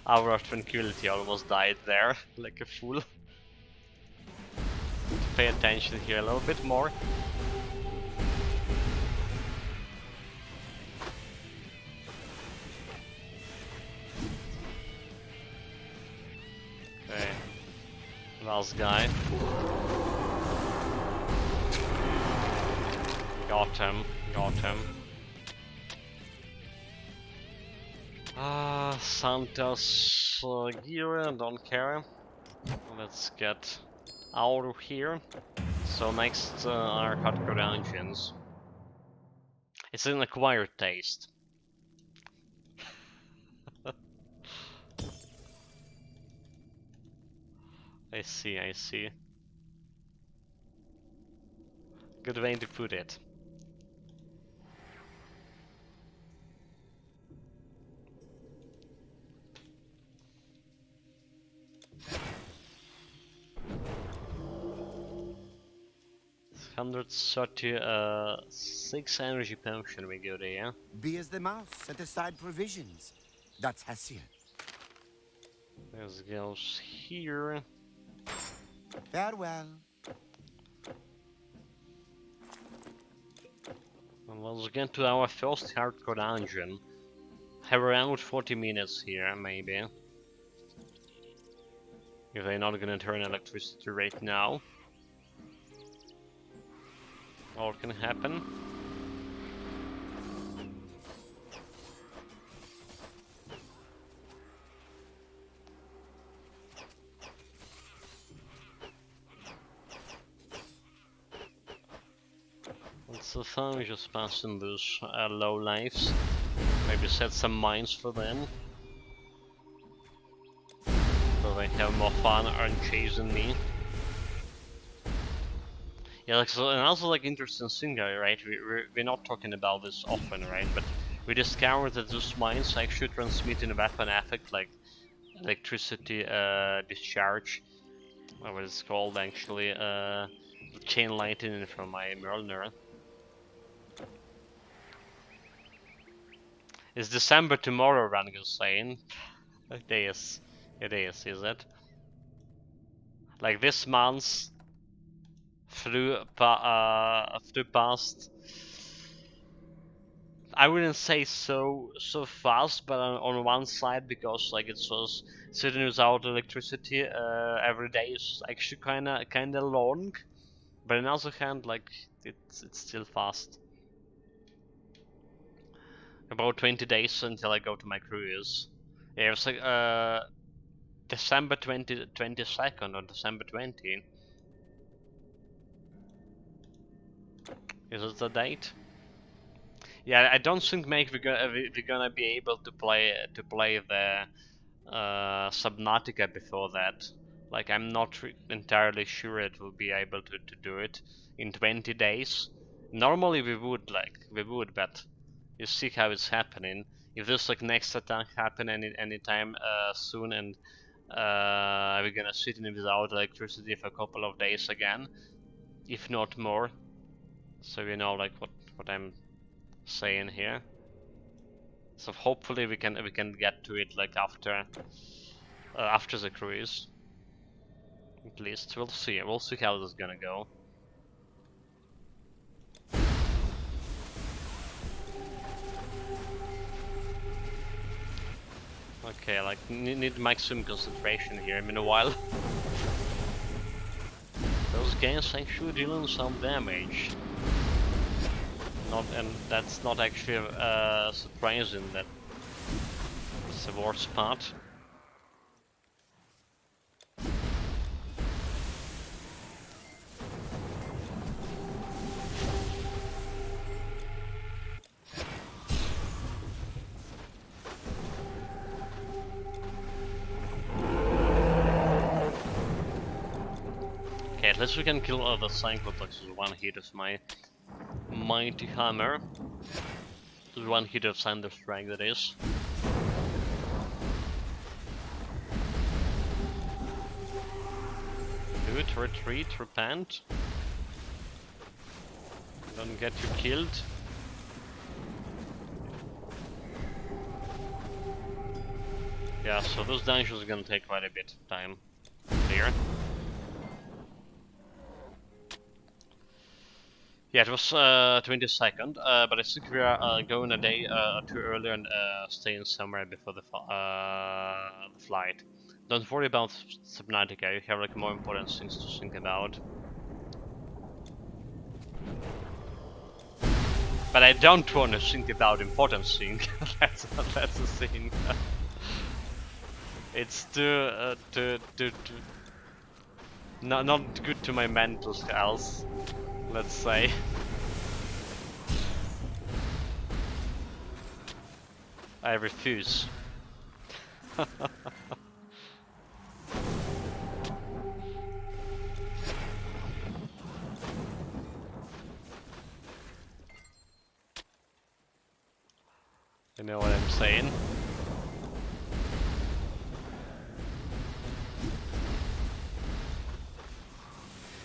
[SPEAKER 1] Hour of Tranquility. Almost died there, like a fool. Pay attention here a little bit more. Last guy. Got him. Got him. Santa's gear, don't care. Let's get out of here. So next are hardcore dungeons. It's an acquired taste. I see, I see. Good way to put it. $136 energy potion we go there.
[SPEAKER 10] Be as the mouse, set aside provisions. That's Hessian.
[SPEAKER 1] This goes here.
[SPEAKER 10] Farewell.
[SPEAKER 1] And let's get to our first hardcore dungeon. Have around 40 minutes here, maybe. If they're not gonna turn electricity right now. All can happen. So far we just passing those low lives. Maybe set some mines for them. So they have more fun and chasing me. Yeah, like, so another like interesting thing, right? We're not talking about this often, right? But we discovered that those mines actually transmit a weapon effect, like electricity discharge. What it's called actually, chain lightning from my Mjolnir. It's December tomorrow, Rango's saying. It is, is it? Like this month flew past. I wouldn't say so fast, but on one side, because like it was sitting without electricity every day is actually kinda long. But on the other hand, like it's still fast. About 20 days until I go to my cruise. Yeah, it was like December 22nd or December 20. Is it the date? Yeah, I don't think maybe we're gonna be able to play the Subnautica before that. Like I'm not entirely sure it will be able to do it in 20 days. Normally we would, but you see how it's happening. If this like next attack happen anytime soon, and we're gonna sit in without electricity for a couple of days again, if not more. So you know like what I'm saying here. So hopefully we can get to it like after the cruise. At least we'll see how this is gonna go. Okay, like need maximum concentration here. I mean, a while. Those guys actually dealing some damage. And that's not actually surprising. That's the worst part. Okay, at least we can kill the Cyclotox with one hit of my mighty hammer. With one hit of Thunder Strike, that is. Do it, retreat, repent. Don't get you killed. Yeah, so those dungeons are gonna take quite a bit of time. Clear. Yeah, it was 22nd, but I think we are going a day too early and staying somewhere before the flight. Don't worry about Subnautica, you have like more important things to think about. But I don't want to think about important things. that's the thing. It's not good to my mental health, let's say. I refuse. You know what I'm saying?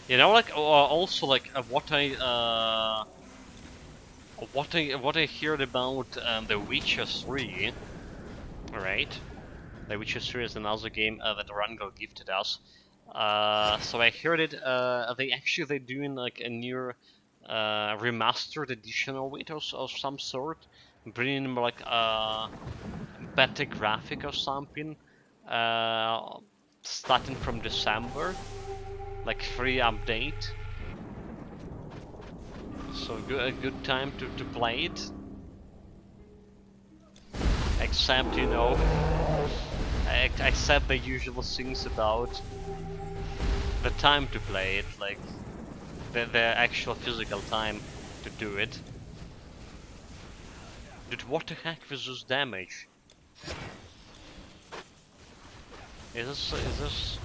[SPEAKER 1] You know, like also like what I heard about The Witcher 3, right? The Witcher 3 is another game that Rango gifted us. So I heard it. They're doing like a new remastered edition of it of some sort, bringing like better graphic or something. Starting from December, like free update. So a good time to play it. Except, you know, except the usual things about the time to play it, like the actual physical time to do it. Dude, what the heck was this damage? Is this?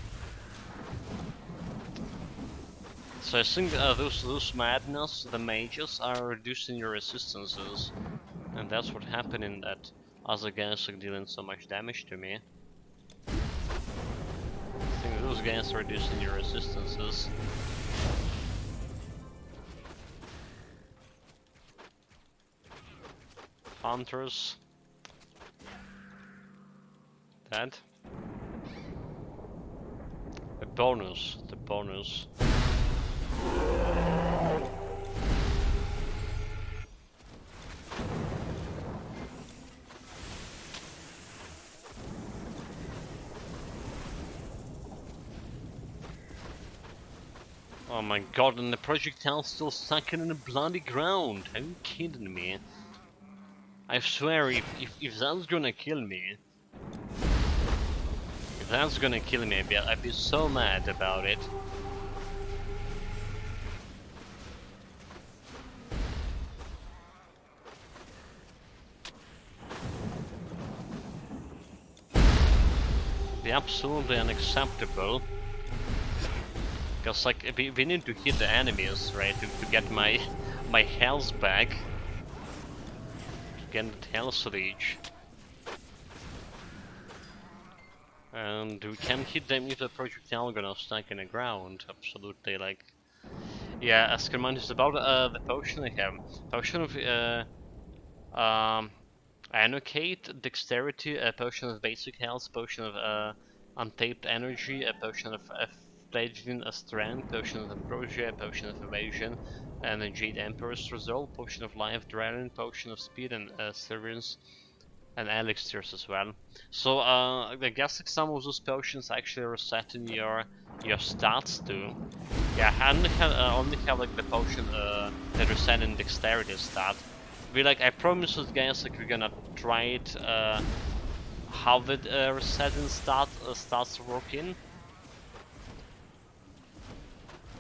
[SPEAKER 1] So I think those madness, the mages, are reducing your resistances, and that's what happened in that other guys are dealing so much damage to me. I think those guys are reducing your resistances. Hunters. That. The bonus. Oh my god, and the projectile's still stuck in the bloody ground. Are you kidding me? I swear, if that's gonna kill me... If that's gonna kill me, I'd be so mad about it. It'd be absolutely unacceptable. Because like we need to hit the enemies, right, to get my health back, to get health reach, and we can hit them if the projectile gonna stuck in the ground. Absolutely, like yeah. As command is about the potion I have, potion of Annocate, Dexterity, a potion of basic health, potion of Untaped Energy, a potion of Fledgling, a Strength, potion of Ambrosia, a potion of Evasion, and a Jade Emperor's Resolve, potion of Life Dragon, potion of Speed, and Severance, and Elixirs as well. So I guess like some of those potions actually resetting your stats too. Yeah, I only have like the potion that resetting Dexterity stat. I promise you guys, like we're gonna try it, how the resetting starts working.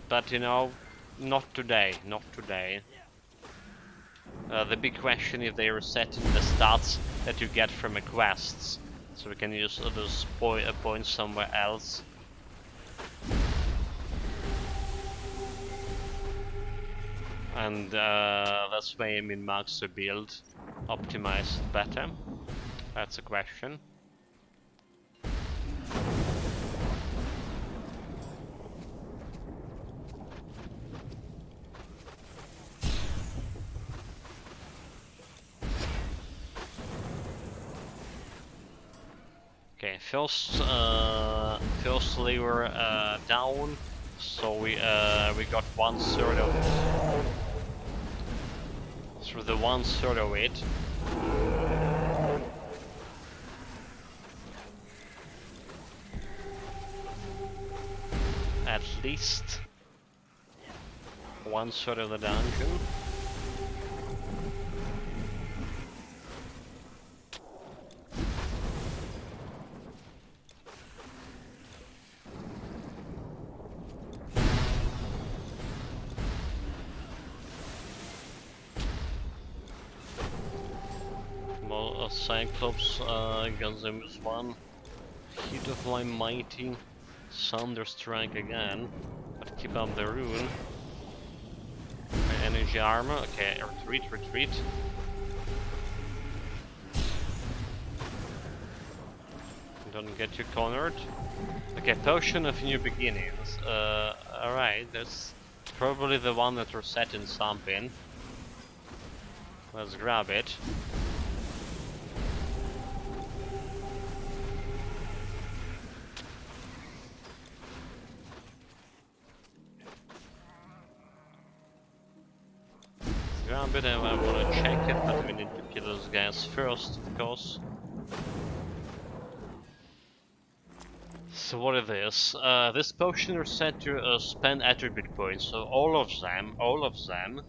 [SPEAKER 1] But you know, not today. The big question is they resetting the stats that you get from the quests, so we can use those points somewhere else. And that's why I mean marks the build optimized better. That's a question. Okay, first lever down, so we got 1/3 of through the 1/3 of it. at least one side of the dungeon. Well, Cyclops against him is one hit of my mighty Thunderstrike again, but keep up the rune. My energy armor, okay, retreat, retreat. Don't get you cornered. Okay, Potion of New Beginnings. Alright, that's probably the one that we're setting something. Let's grab it. Grab it, and I want to check it, but we need to kill those guys first, of course. So what is this? This potion is set to spend attribute points, so all of them.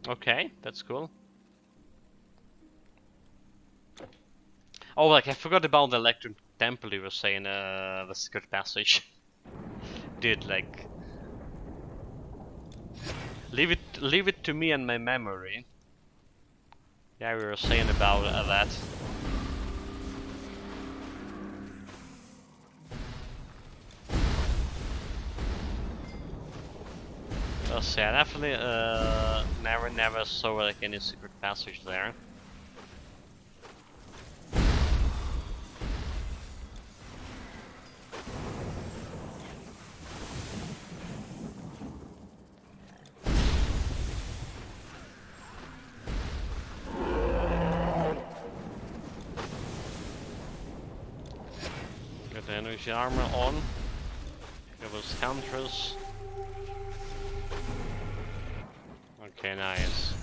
[SPEAKER 1] Okay, that's cool. Oh, like I forgot about the Electric Temple you were saying, the secret passage. Dude, like... Leave it to me and my memory. Yeah, we were saying about that. So yeah, definitely never saw like any secret passage there. Got the energy armor on. It was Huntress. Okay, nice.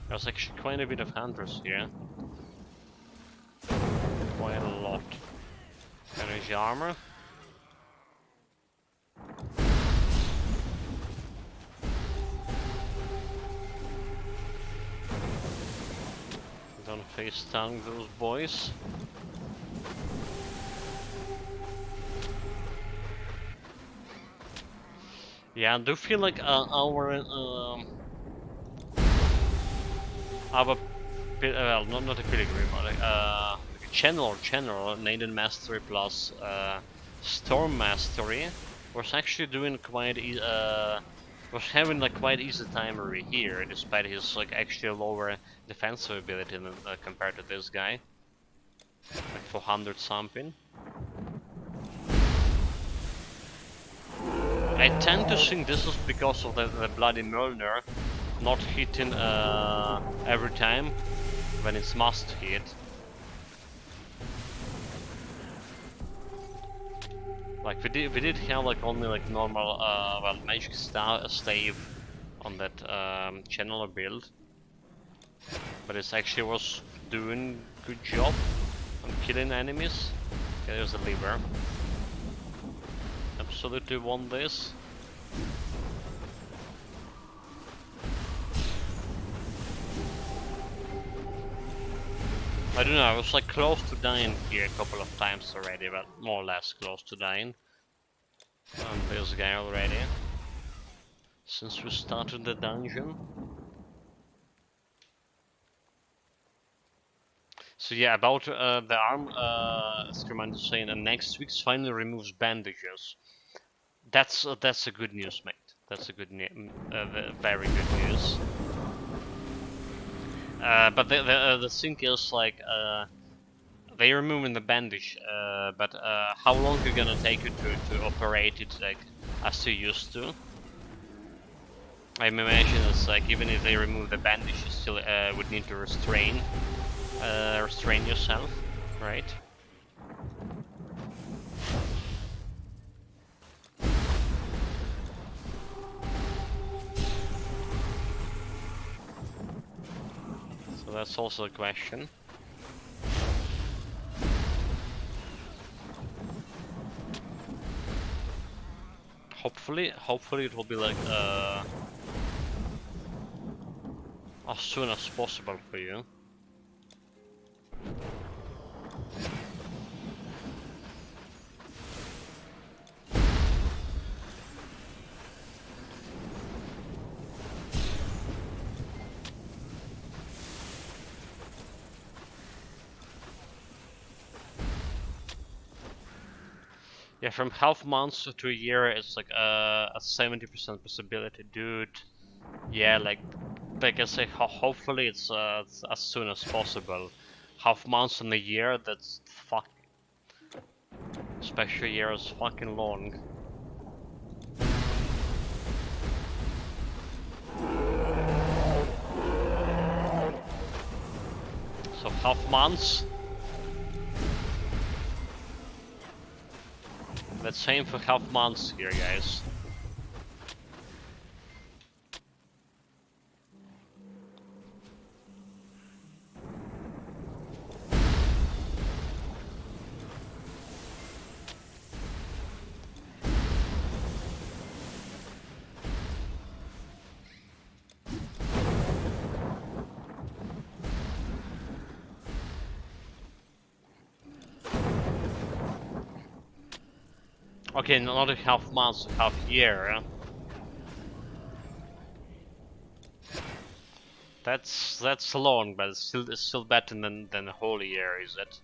[SPEAKER 1] There's actually quite a bit of hunters here. Quite a lot. Energy armor. Don't face down those boys. Yeah, I do feel like our well, not a pilgrim, but general Neidan mastery plus storm mastery was actually doing quite was having like quite easy time over here, despite his like actually lower defensive ability than, compared to this guy, like 400 something. I tend to think this is because of the Bloody Mjolnir not hitting every time when it's must hit. Like we did have like only like normal well, magic stave on that channeler build, but it actually was doing good job on killing enemies. Okay, there's a lever. Absolutely won this. I don't know, I was like close to dying here a couple of times already, but more or less close to dying. And this guy already. Since we started the dungeon. So yeah, about the arm, Screaman is saying, next week's finally removes bandages. That's a good news, mate. That's a good very good news. But the thing is, like, they're removing the bandage, but how long are gonna take you to operate it, like, as you used to? I imagine it's like, even if they remove the bandage, you still would need to restrain yourself, right? So that's also a question. Hopefully it will be like as soon as possible for you. Yeah, from half months to a year, it's like a 70% possibility, dude. Yeah, like I say, hopefully it's as soon as possible. Half months in a year, that's fuck. Special year is fucking long. So half months. Let's aim for half months here, guys. Okay, not a half month, a half year. That's long, but it's still better than a whole year, is it?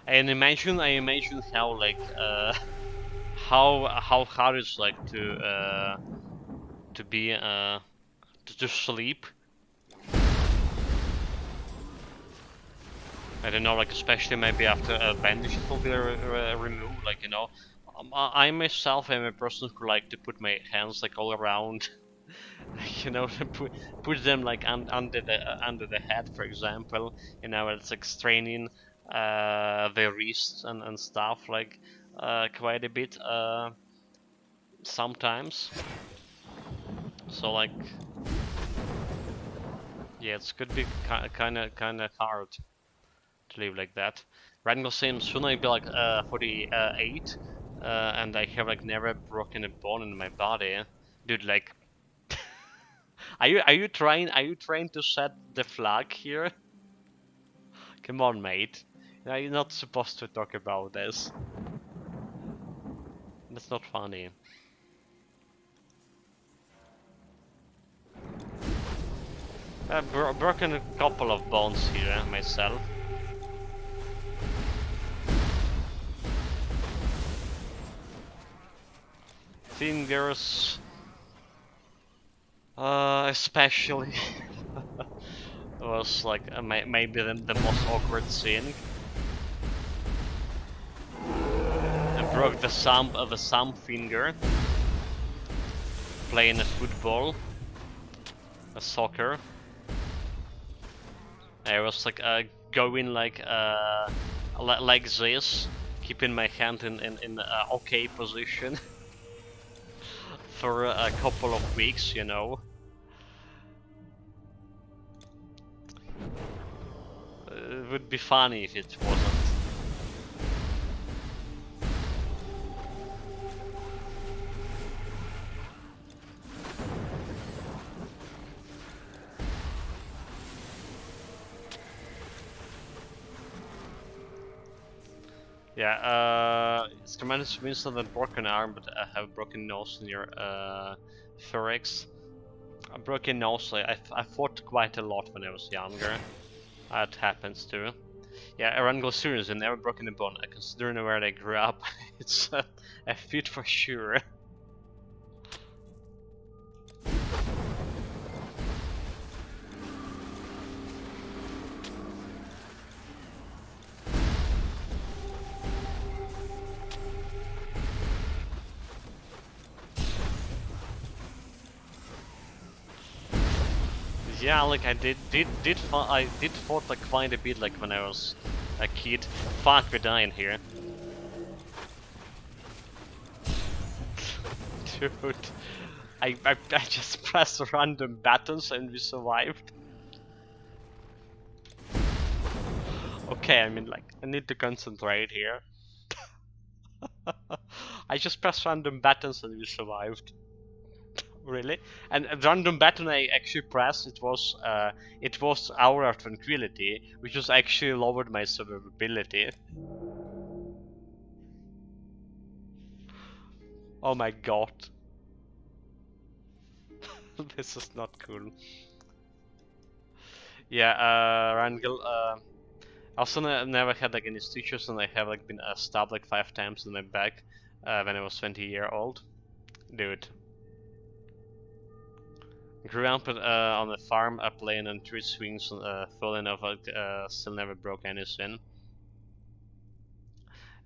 [SPEAKER 1] And I imagine how like how hard it's like to be to sleep. I don't know, like especially maybe after a bandage will be removed, like you know. I myself am a person who like to put my hands like all around, you know, put them like under the head, for example. You know, it's like straining the wrists and stuff like quite a bit sometimes. So like, yeah, it could be kind of hard to live like that. Randall saying soon I'll be like 48, and I have like never broken a bone in my body, dude. Like, are you trying to set the flag here? Come on, mate. You're not supposed to talk about this. That's not funny. I've broken a couple of bones here myself. Fingers, especially. Was like maybe the most awkward scene. I broke the thumb finger playing a football, a soccer. I was like going like this, keeping my hand in okay position for a couple of weeks, you know. It would be funny if it wasn't. Yeah, it's tremendous Winston and broken arm, but I have a broken nose near thorax. A broken nose, I fought quite a lot when I was younger. That happens too. Yeah, around Glosurians, I never broken a bone. I consider where I grew up. It's a feat for sure. Yeah, like I did fought like quite a bit like when I was a kid. Fuck, we're dying here. Dude, I just pressed random buttons and we survived. Okay, I mean, like, I need to concentrate here. I just pressed random buttons and we survived. Really? And a random button I actually pressed, it was Hour of Tranquility, which was actually lowered my survivability. Oh my god. This is not cool. Yeah, Rangel, I also never had like any stitches, and I have like been stabbed like 5 times in my back when I was 20-year old. Dude. Grew up on a farm, playing on 3 swings, full enough, still never broke any sin.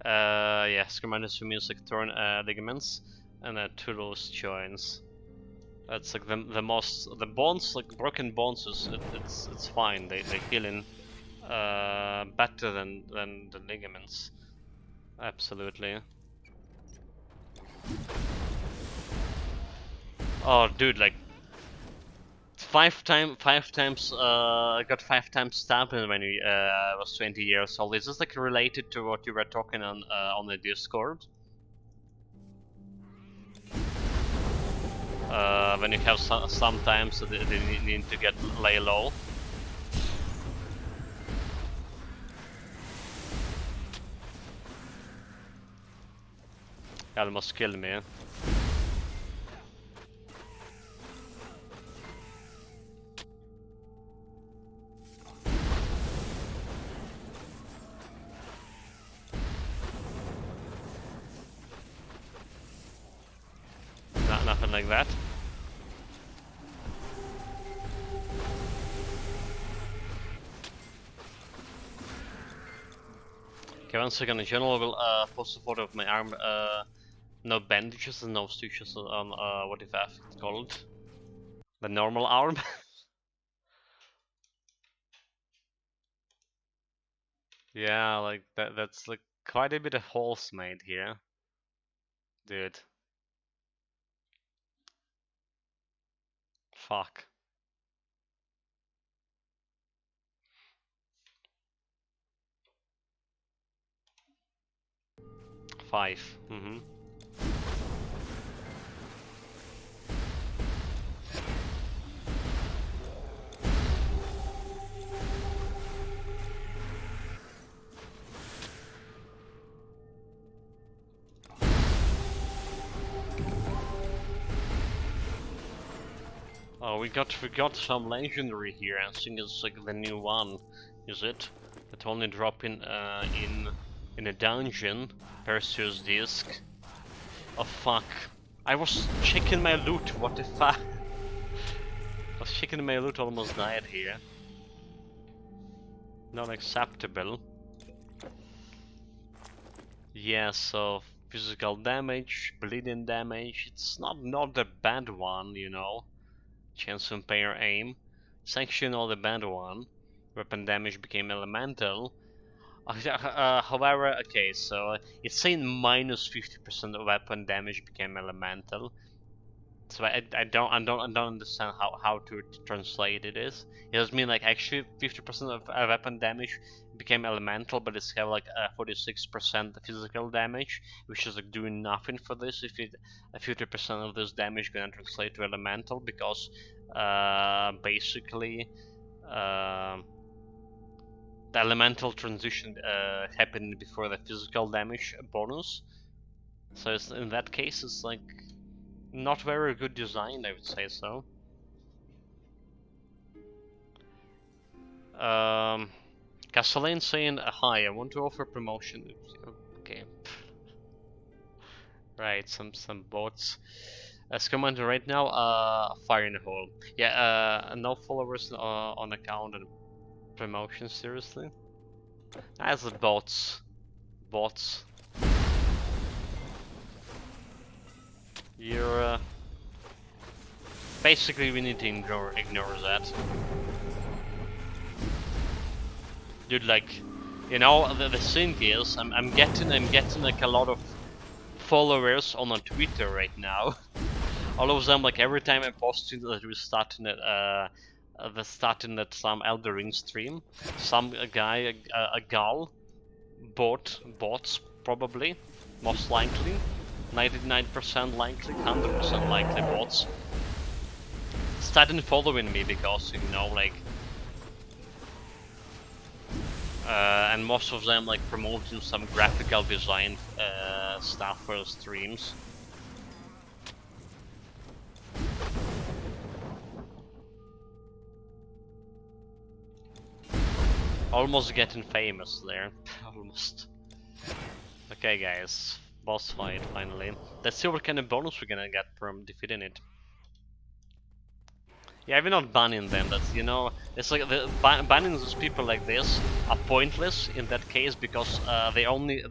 [SPEAKER 1] Yeah, scomatus for me is like torn ligaments and 2 loose joints. That's like the bones, like broken bones, it's fine. They healing better than the ligaments. Absolutely. Oh, dude, like 5 times. I got 5 times stabbed when I was 20 years old. Is this like related to what you were talking on the Discord? When you have sometimes they need to lay low. He almost killed me. Nothing like that. Okay, one second. In general, I will post a photo of my arm. No bandages and no stitches on what if it's called? The normal arm. Yeah, like that's like quite a bit of holes made here. Dude. Fuck. 5. Mm-hmm. Oh, we got some legendary here. I think it's like the new one, is it? It only drop in a dungeon. Perseus disc. Oh fuck! I was checking my loot. What the fuck? I was checking my loot. Almost died here. Not acceptable. Yeah. So physical damage, bleeding damage. It's not a bad one, you know. Chance to impair aim. Sanction or the bad one. Weapon damage became elemental. However, okay, so it's saying minus 50% of weapon damage became elemental. So I don't understand how to translate it is. It does mean like actually 50% of weapon damage became elemental, but it's have like 46% physical damage, which is like doing nothing for this. If 50% of this damage gonna translate to elemental, because basically the elemental transition happened before the physical damage bonus. So in that case, it's like not very good design, I would say so. Castellane saying, hi, I want to offer promotion. Okay. Right, some bots. As commander right now, fire in the hole. Yeah, no followers on account and promotion, seriously? As the bots. Bots. You're basically we need to ignore that. Dude, like, you know, the thing is, I'm getting like a lot of followers on Twitter right now. All of them, like every time I post that we're starting at some Elder Ring stream, some guy, a gal, bots probably, most likely, 99% likely, 100% likely bots, started following me because, you know, like, and most of them like promoting some graphical design stuff for streams. Almost getting famous there. Almost. Okay guys, boss fight finally. Let's see what kind of bonus we're gonna get from defeating it. Yeah, we're not banning them. That's, you know, it's like banning those people like this are pointless in that case because they only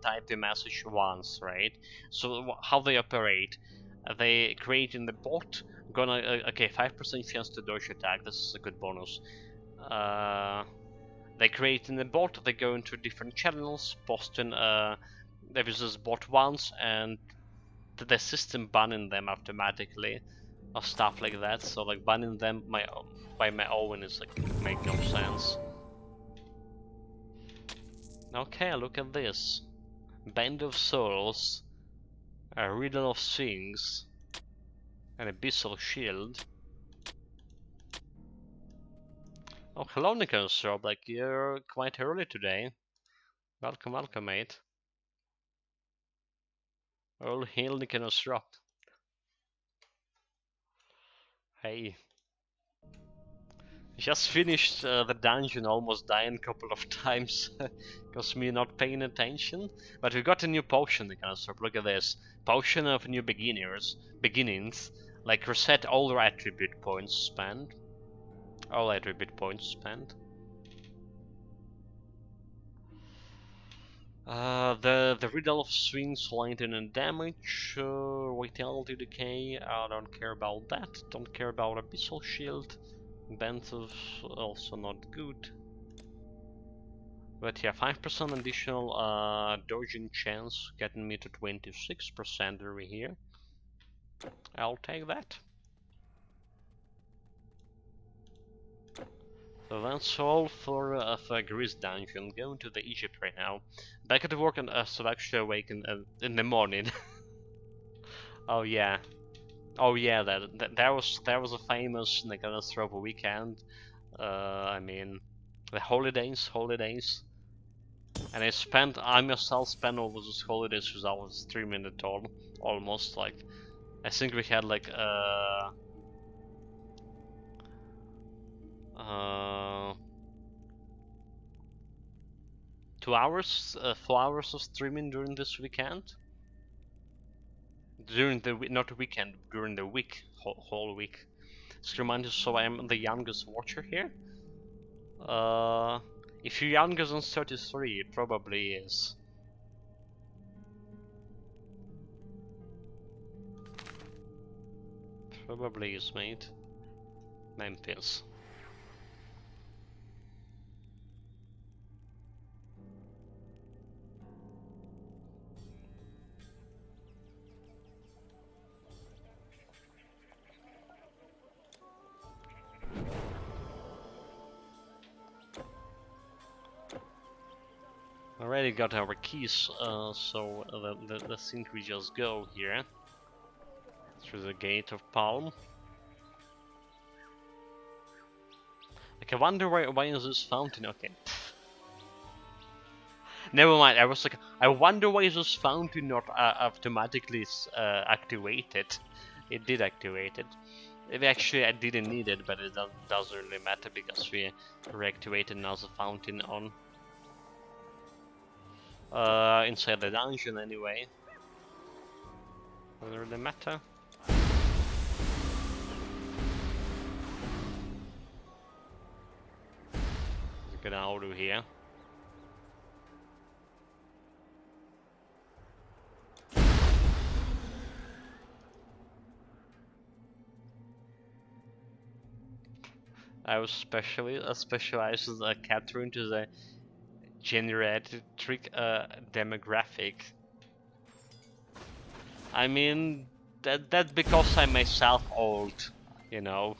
[SPEAKER 1] type the message once, right? So how they operate? They create in the bot. Gonna okay, 5% chance to dodge attack. This is a good bonus. They create in the bot. They go into different channels, posting there is this bot once, and the system banning them automatically. Or stuff like that, so like banning them by my own is like make no sense. Okay, look at this. Band of Souls, a Riddle of Sphinx, an Abyssal Shield. Oh, hello Nicholas Rob, like you're quite early today. Welcome, welcome mate. All hail Nicholas Rob. Hey. Just finished the dungeon, almost dying a couple of times because me not paying attention. But we got a new potion, Nicholasrop. Look at this. Potion of new beginnings. Like reset all attribute points spent. All attribute points spent. The Riddle of Swings, lightning and damage, vitality decay, I don't care about that. Don't care about Abyssal Shield. Bentov also not good. But yeah, 5% additional dodging chance, getting me to 26% over here. I'll take that. So that's all for Gris Dungeon. Going to the Egypt right now. Back at work and so actually awake in the morning. Oh yeah. Oh yeah, that was a famous Nicholasrop weekend. I mean, the holidays. And I myself spent all those holidays without streaming at all. Almost like, I think we had like uh 2 hours, 4 hours of streaming during this weekend. During the not weekend, during the week, whole week. Just remind you, so I am the youngest watcher here. If you're younger than 33, it probably is. Probably is, mate. Memphis. Already got our keys, so the think we just go here through the gate of Palm. Like, I wonder why is this fountain? Okay. Never mind. I was like, I wonder why is this fountain not automatically activated. It did activate it. Actually, I didn't need it, but it doesn't really matter because we reactivated now the fountain on. Inside the dungeon anyway. Doesn't really matter. Let's get out of here. I was specialized as a Catherine to the generated trick demographic. I mean, that because I'm myself old, you know,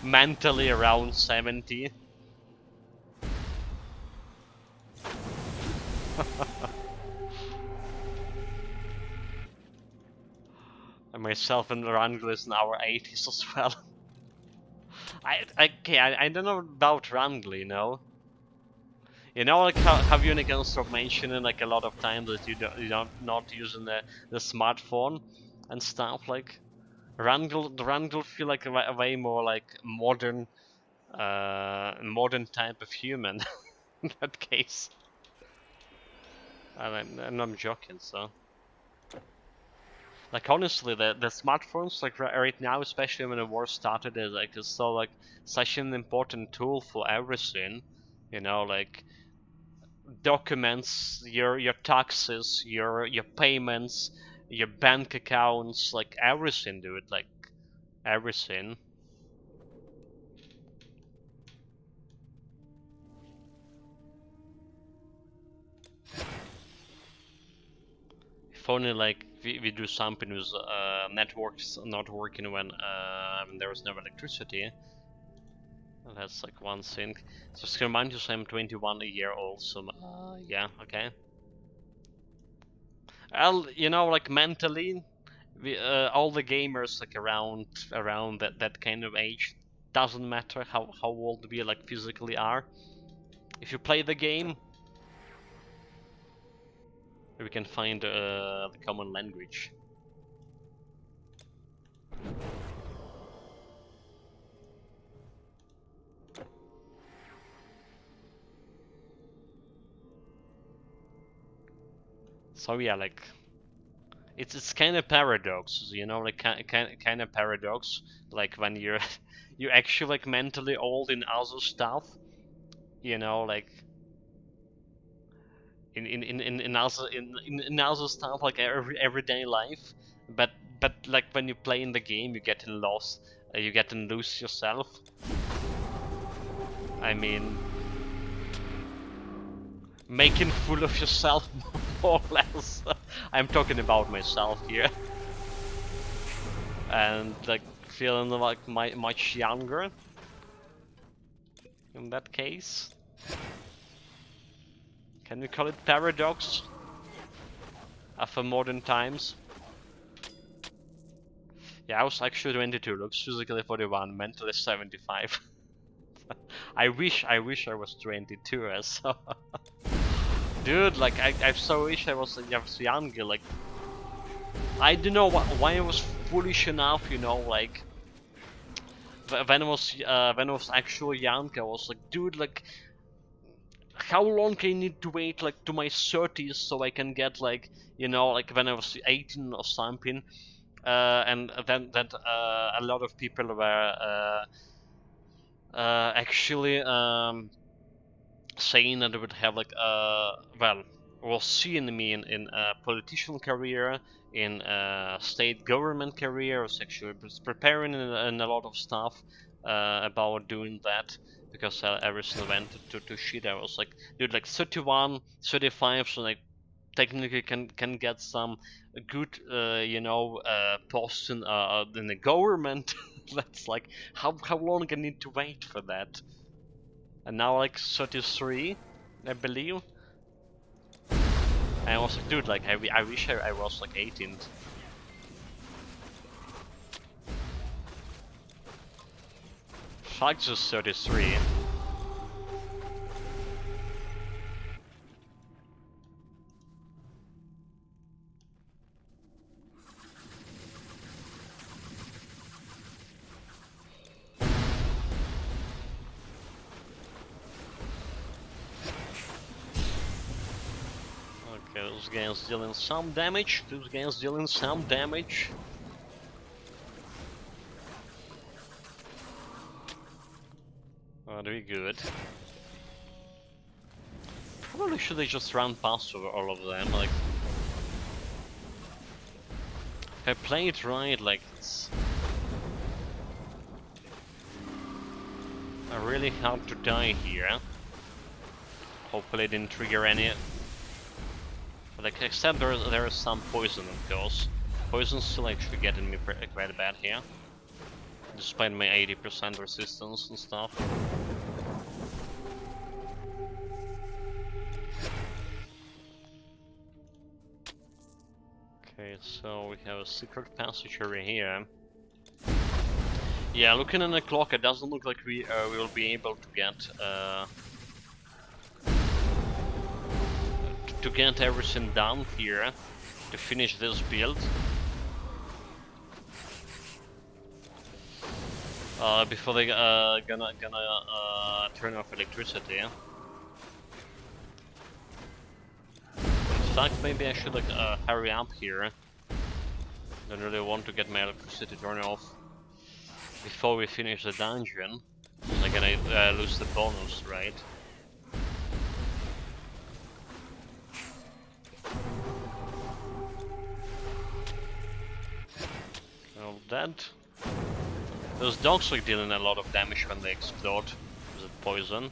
[SPEAKER 1] mentally around 70. And myself and Rangel is in our 80s as well. I don't know about Rangel, you know. You know, like how you can stop mentioning like a lot of times that you don't not using the smartphone and stuff. Like Rangel feel like a way more like modern type of human in that case. And I'm joking, so. Like honestly, the smartphones like right now, especially when the war started, is like it's so like such an important tool for everything. You know, like documents, your taxes, your payments, your bank accounts, like everything, dude. Like everything. If only like we do something with networks not working when there is no electricity. That's like one thing. Just to remind you, so I'm 21 a year old, so yeah, okay. Well, you know, like mentally, we all the gamers like around that kind of age, doesn't matter how old we like physically are. If you play the game, we can find the common language. So yeah, like it's kind of paradox, you know, like kind of paradox. Like when you're you're actually like mentally old in other stuff, you know, like in other stuff like everyday life, but like when you play in the game, you get lost, you get to lose yourself. I mean, making fool of yourself more or less. I'm talking about myself here, and like feeling like much younger in that case. Can we call it paradox of modern times? Yeah, I was actually 22, looks physically 41, mentally 75. I wish I was 22 so. Dude, like I so wish I was younger. Like I don't know why I was foolish enough, you know, like when I was actually young, I was like, dude, like how long can I need to wait like to my 30s so I can get like, you know, like when I was 18 or something. And then that a lot of people were actually saying that they would have like well, was seeing me in a politician career, in a state government career, was actually preparing in a lot of stuff about doing that, because everything went to shit. I was like, dude, like 31, 35, so like technically can get some good you know posts in the government. That's like how long I need to wait for that? And now like 33, I believe. And I was like, dude, like I wish I was like 18. Fuck just 33. Okay, those guys dealing some damage. Those guys dealing some damage. Very good. Probably should I just run past over all of them, like... If I play it right, like it's... really hard to die here. Hopefully it didn't trigger any... Like, except there is some poison, of course. Poison's still actually getting me quite bad here. Despite my 80% resistance and stuff. Okay, so we have a secret passage over here. Yeah, looking at the clock, it doesn't look like we will be able to get everything done here to finish this build. Before they gonna turn off electricity. In fact, maybe I should like hurry up here. Don't really want to get my electricity turned off before we finish the dungeon. I'm gonna lose the bonus, right? Well, that. Those dogs are dealing a lot of damage when they explode with poison.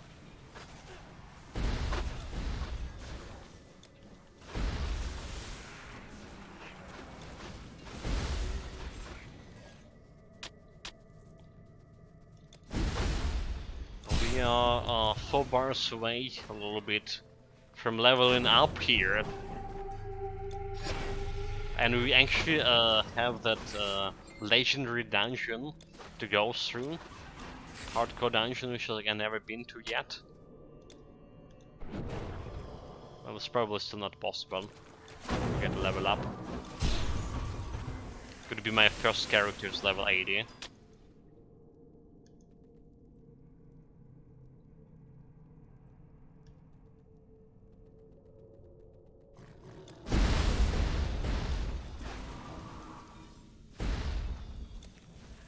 [SPEAKER 1] We are 4 bars away, a little bit, from leveling up here. And we actually have that legendary dungeon to go through. Hardcore dungeon, which like, I've never been to yet. Well, it's probably still not possible to get a level up. Could be my first character's level 80.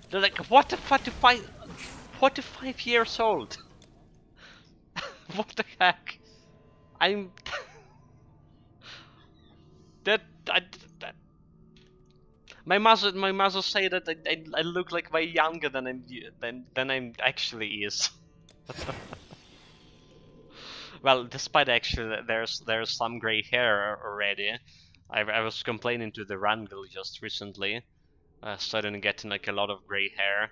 [SPEAKER 1] They're like, what the 45 years old? What the heck? I'm that my mother say that I look like way younger than I'm actually is. Well, despite actually there's some gray hair already. I was complaining to the Randall just recently, starting getting like a lot of gray hair.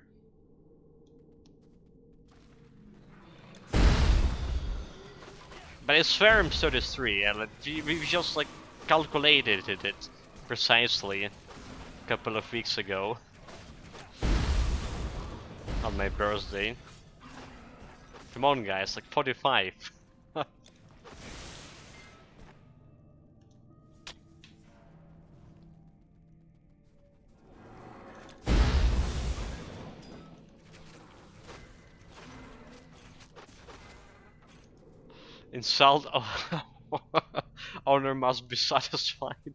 [SPEAKER 1] But I swear I'm 33, and like, we just like calculated it precisely a couple of weeks ago on my birthday. Come on, guys, like 45. Insult. Oh, honor must be satisfied.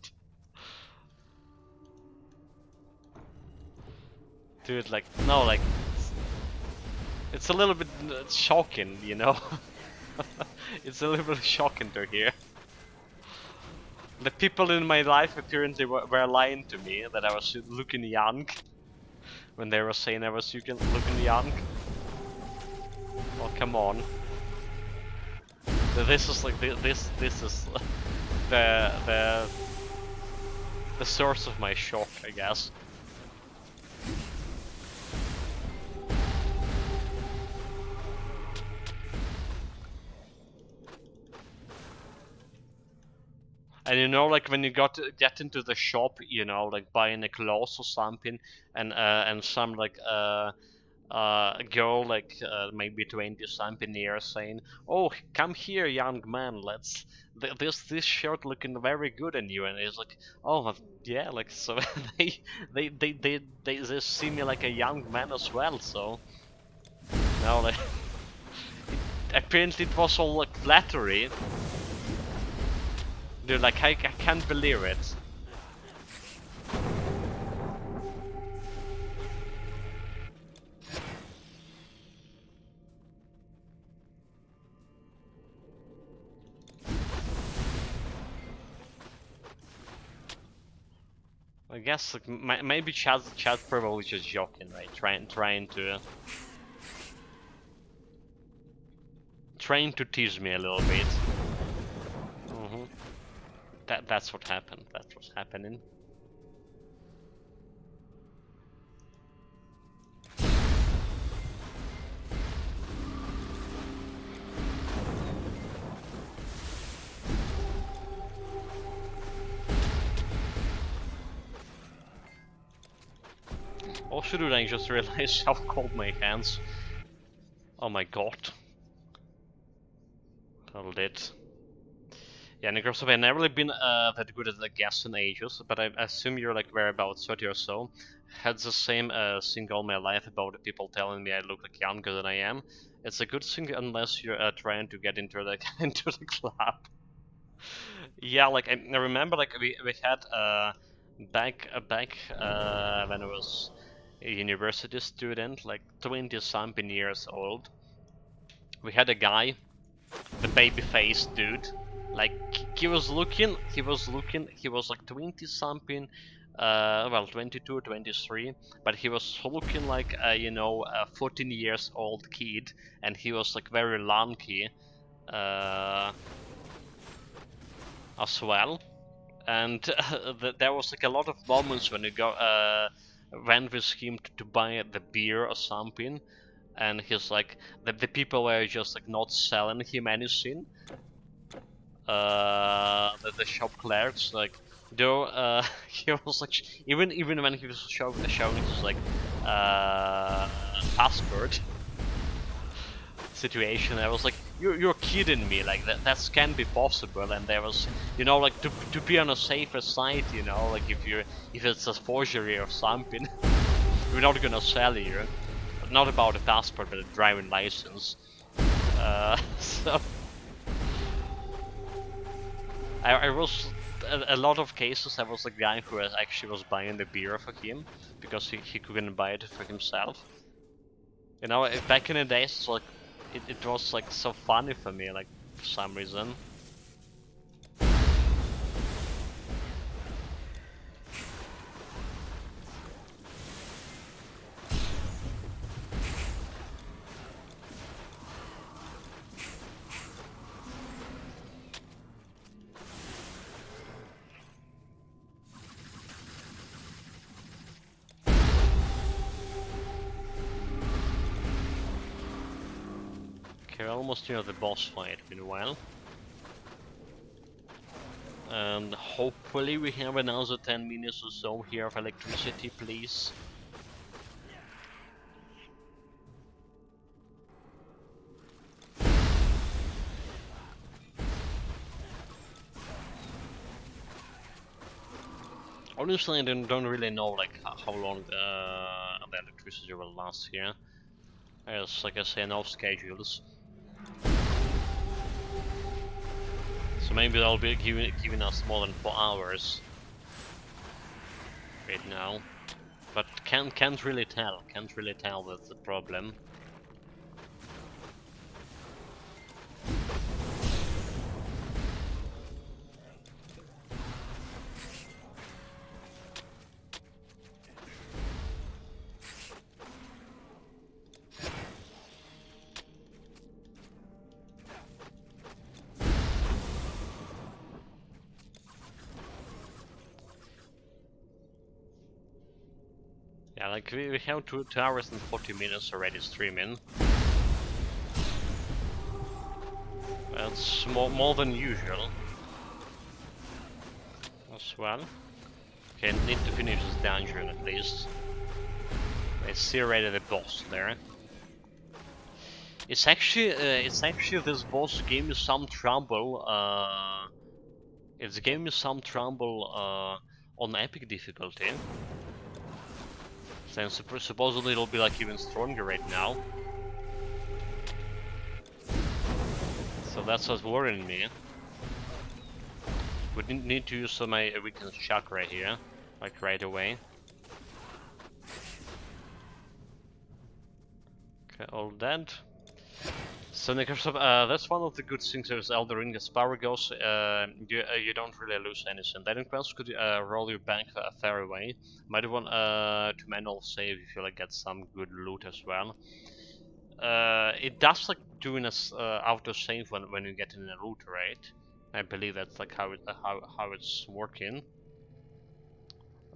[SPEAKER 1] Dude, like, no, like, it's a little bit shocking, you know? It's a little bit shocking to hear. The people in my life apparently were lying to me that I was looking young. When they were saying I was looking young. Oh, come on. This is like, this is the source of my shock, I guess. And you know, like when you get into the shop, you know, like buying a clothes or something, and some like a girl like maybe 20 something years saying, "Oh, come here, young man. Let's this shirt looking very good on you." And it's like, "Oh, yeah." Like so, they see me like a young man as well. So no, like apparently it was all like flattery. Dude, like I can't believe it. I guess like maybe Chad's probably just joking, right? Trying to tease me a little bit. That's what happened. That's what's happening. Also, dude, I just realized how cold my hands. Oh my god. Hold it. Yeah, Necrosoft, I've never really been that good at the gas in ages, but I assume you're like very about 30 or so. Had the same thing all my life about the people telling me I look like younger than I am. It's a good thing unless you're trying to get into the into the club. Yeah, like I remember, like we had back when I was a university student, like 20 something years old. We had a guy, the baby faced dude. Like he was like 20 something, well 22 or 23, but he was looking like a 14 years old kid, and he was like very lanky as well. And there was like a lot of moments when you went with him to buy the beer or something, and he's like the people were just like not selling him anything. The shop clerks, like, though he was like even when he was showing his like passport situation, I was like, you're kidding me, like that can't be possible. And there was, like to be on a safer side, like if it's a forgery or something, we're not gonna sell you. Not about a passport, but a driving license. So I was a lot of cases. I was the guy who actually was buying the beer for him because he couldn't buy it for himself. Back in the days, it's like it was like so funny for me, like for some reason. Okay, we're almost near the boss fight meanwhile. And hopefully we have another 10 minutes or so here of electricity, please. Honestly, I don't really know like how long the electricity will last here. As like I say, no schedules. So maybe they'll be giving us more than 4 hours right now, but can't really tell. Can't really tell. That's the problem. Yeah, like we have 2 hours and 40 minutes already streaming. That's more than usual as well. Okay, need to finish this dungeon at least. I see already the boss there. It's actually this boss gave me some trouble. It gave me some trouble on epic difficulty. Then supposedly it'll be like even stronger right now. So that's what's worrying me. We need to use some weakness shock right here, like right away. Okay, all dead. So that's one of the good things with Elden Ring. As power goes, you don't really lose anything. That quest could roll you back a fair way. Might want to manual save if you like get some good loot as well. It does like doing a auto save when you get in a loot, right? I believe that's like how it's working.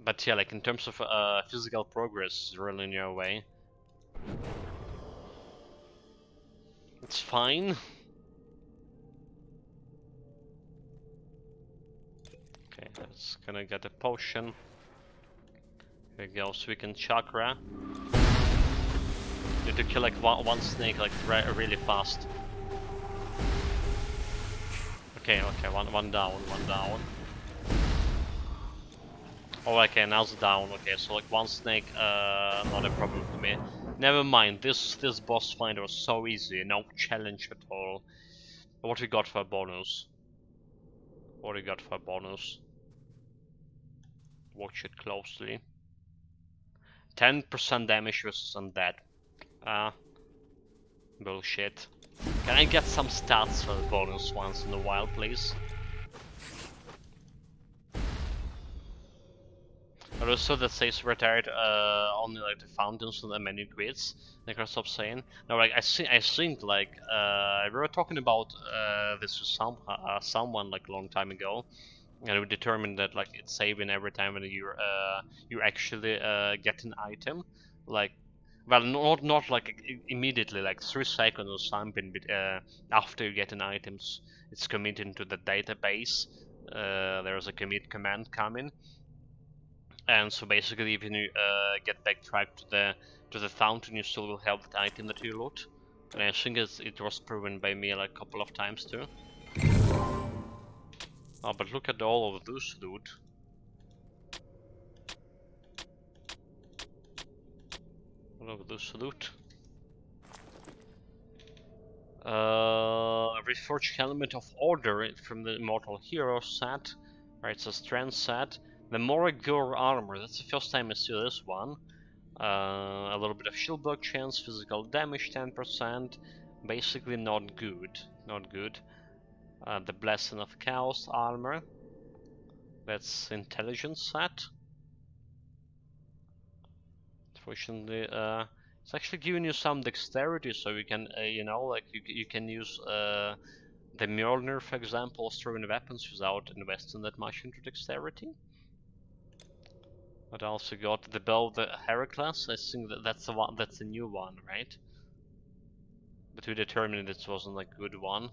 [SPEAKER 1] But yeah, like in terms of physical progress, it's really in your way. It's fine. Okay, that's gonna get a potion. Here we go, Weakened Chakra. Need to kill like one snake like really fast. Okay, one down. Oh, okay, now it's down. Okay, so like one snake, not a problem for me. Never mind, this boss fight was so easy, no challenge at all. What we got for a bonus? What we got for a bonus? Watch it closely. 10% damage versus undead. Bullshit. Can I get some stats for the bonus once in a while, please? But also that says retired only like the fountains and the menu grids. Like I stop saying. No, like I think like we were talking about this with someone like a long time ago, and we determined that like it's saving every time when you actually get an item, like. Well, not like immediately, like 3 seconds or something. After you get an item, it's committed to the database. There's a commit command coming, and so basically, if you get backtracked to the fountain, you still will have that item that you loot. And I think it was proven by me like a couple of times too. Oh, but look at all of this loot. All of this loot. Reforged Helmet of Order from the Immortal Hero set. Right, it's a strength set. The Moragor armor. That's the first time I see this one. A little bit of shield block chance, physical damage 10%. Basically not good. Not good. The Blessing of Chaos armor. That's intelligence set. Fortunately, it's actually giving you some dexterity, so you can, you know, like you can use the Mjolnir, for example, throwing weapons without investing that much into dexterity. But I also got the bow, the Heracles. I think that's the one. That's a new one, right? But we determined it wasn't a good one.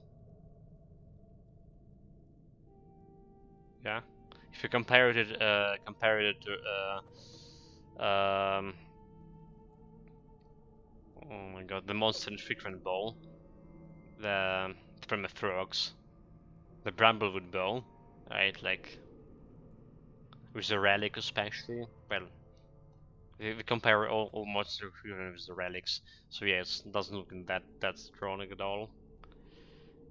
[SPEAKER 1] Yeah. If you compare it to oh my god, the Monster Infrequent bow, the from the frogs, the Bramblewood bow, right? Like with the relic especially. Well, we compare all Monster Infrequent with the relics, so yeah, it doesn't look that strong at all.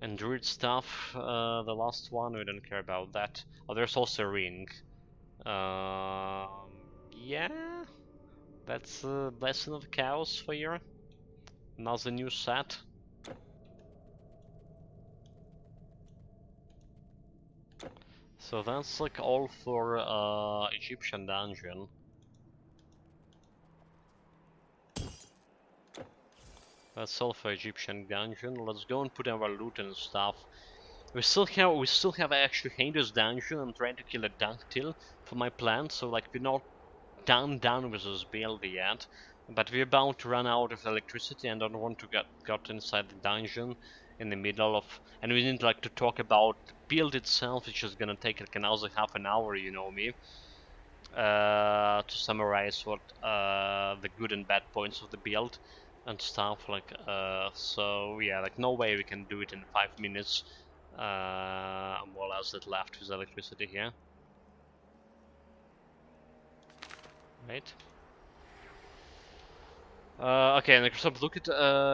[SPEAKER 1] And druid stuff, the last one, we don't care about that. Oh, there's also a ring. Yeah, that's Blessing of Chaos for you. Another new set. So that's like all for Egyptian dungeon. That's all for Egyptian dungeon. Let's go and put our loot and stuff. We still have actually Hades dungeon. I'm trying to kill a ductile for my plan. So like we're not done with this build yet, but we're about to run out of electricity and don't want to get inside the dungeon in the middle of, and we need like to talk about the build itself, which is gonna take like another half an hour, you know me, to summarize what the good and bad points of the build and stuff like so yeah, like no way we can do it in 5 minutes. More or less that left with electricity here. Right. Okay, and Microsoft, look at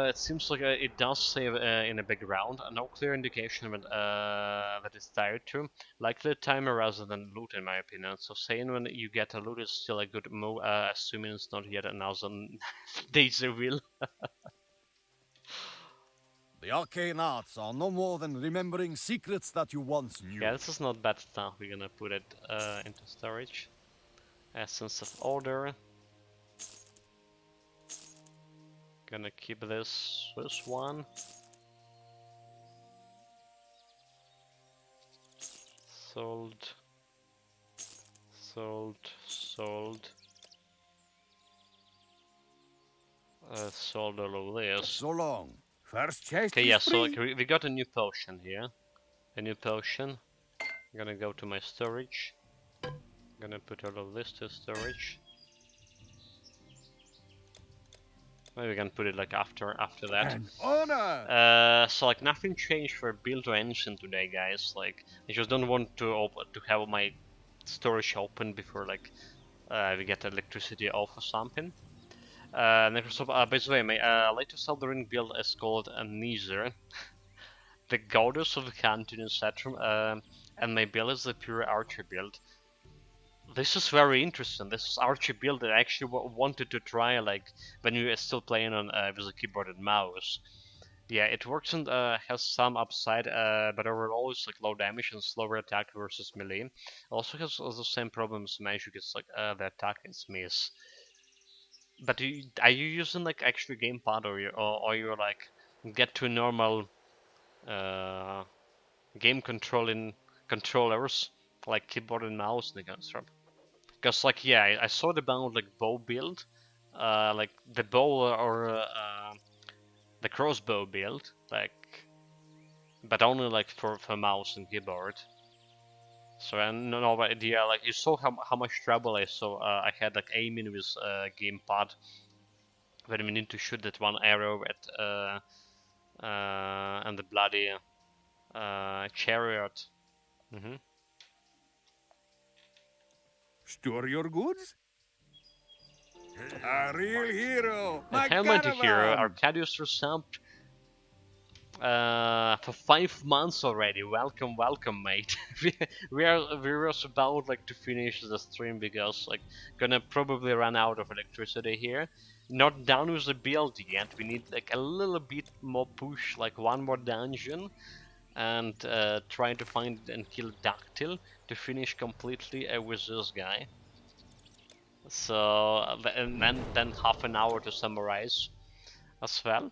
[SPEAKER 1] it seems like it does save in the background. No clear indication that it's tied to. Likely a timer rather than loot, in my opinion. So saying when you get a loot is still a good move, assuming it's not yet another Daisy wheel.
[SPEAKER 10] The arcane arts are no more than remembering secrets that you once knew.
[SPEAKER 1] Yeah, this is not bad stuff. We're gonna put it into storage. Essence of Order. Gonna keep this one. Sold. Sold. Sold. Sold all of this.
[SPEAKER 10] So long.
[SPEAKER 6] First chest
[SPEAKER 1] Okay,
[SPEAKER 6] is
[SPEAKER 1] yeah, so like,
[SPEAKER 6] free.
[SPEAKER 1] we got a new potion here. A new potion. I'm gonna go to my storage. I'm gonna put all of this to storage. Maybe we can put it like after that.
[SPEAKER 6] An honor.
[SPEAKER 1] So like nothing changed for build or engine today, guys. Like I just don't want to have my storage open before like we get electricity off or something. By the way, my latest Elden Ring build is called Amnesia, the goddess of the hunting, etc. And my build is the pure archer build. This is very interesting. This is archer build that I actually wanted to try, like when you are still playing on with a keyboard and mouse. Yeah, it works and has some upside, but overall it's like low damage and slower attack versus melee. Also has the same problems magic. It's like the attack is miss. But are you using like actual gamepad or you like get to normal uh, game controlling controllers like keyboard and mouse and kind of stuff? Because like yeah, I saw the bound like bow build, like the bow or the crossbow build, like, but only like for mouse and keyboard. So I don't know what idea. Like you saw how much trouble I saw. I had like aiming with gamepad when we need to shoot that one arrow at and the bloody chariot. Mm-hmm.
[SPEAKER 6] Store your goods. A real hero. My
[SPEAKER 1] Helmet Hero,
[SPEAKER 6] caravan.
[SPEAKER 1] Arcadius resubbed for 5 months already. Welcome, welcome, mate. we were about like to finish the stream because like gonna probably run out of electricity here. Not done with the build yet. We need like a little bit more push, like one more dungeon, and trying to find and kill Dactyl to finish completely with this guy. So and then half an hour to summarize as well.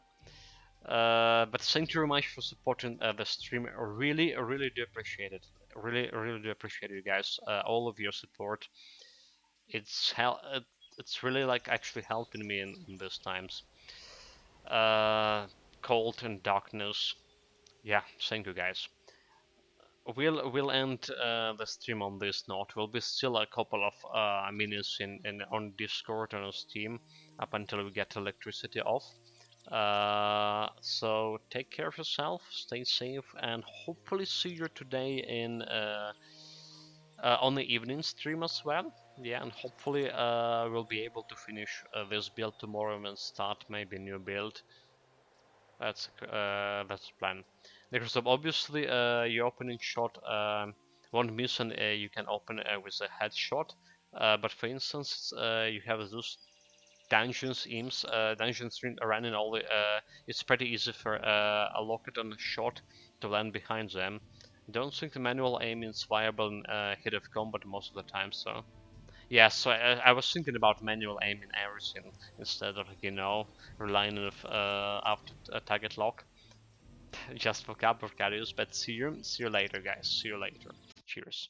[SPEAKER 1] But thank you very much for supporting the stream. Really do appreciate it. Really do appreciate you guys. All of your support. It's really like actually helping me in these times. Cold and darkness. Yeah, thank you guys. We'll end the stream on this note. Will be still a couple of minutes in on Discord and on Steam up until we get electricity off. So take care of yourself, stay safe, and hopefully see you today in on the evening stream as well. Yeah, and hopefully we'll be able to finish this build tomorrow and start maybe a new build. That's the plan. Because obviously your opening shot won't miss, and you can open with a headshot. But for instance, you have those dungeons imps, dungeons running all the. It's pretty easy for a locket on a shot to land behind them. Don't think the manual aim is viable in hit of combat most of the time. So yeah, so I was thinking about manual aim in everything instead of relying on after a target lock. Just for couple of carriers, but see you later, guys. See you later. Cheers.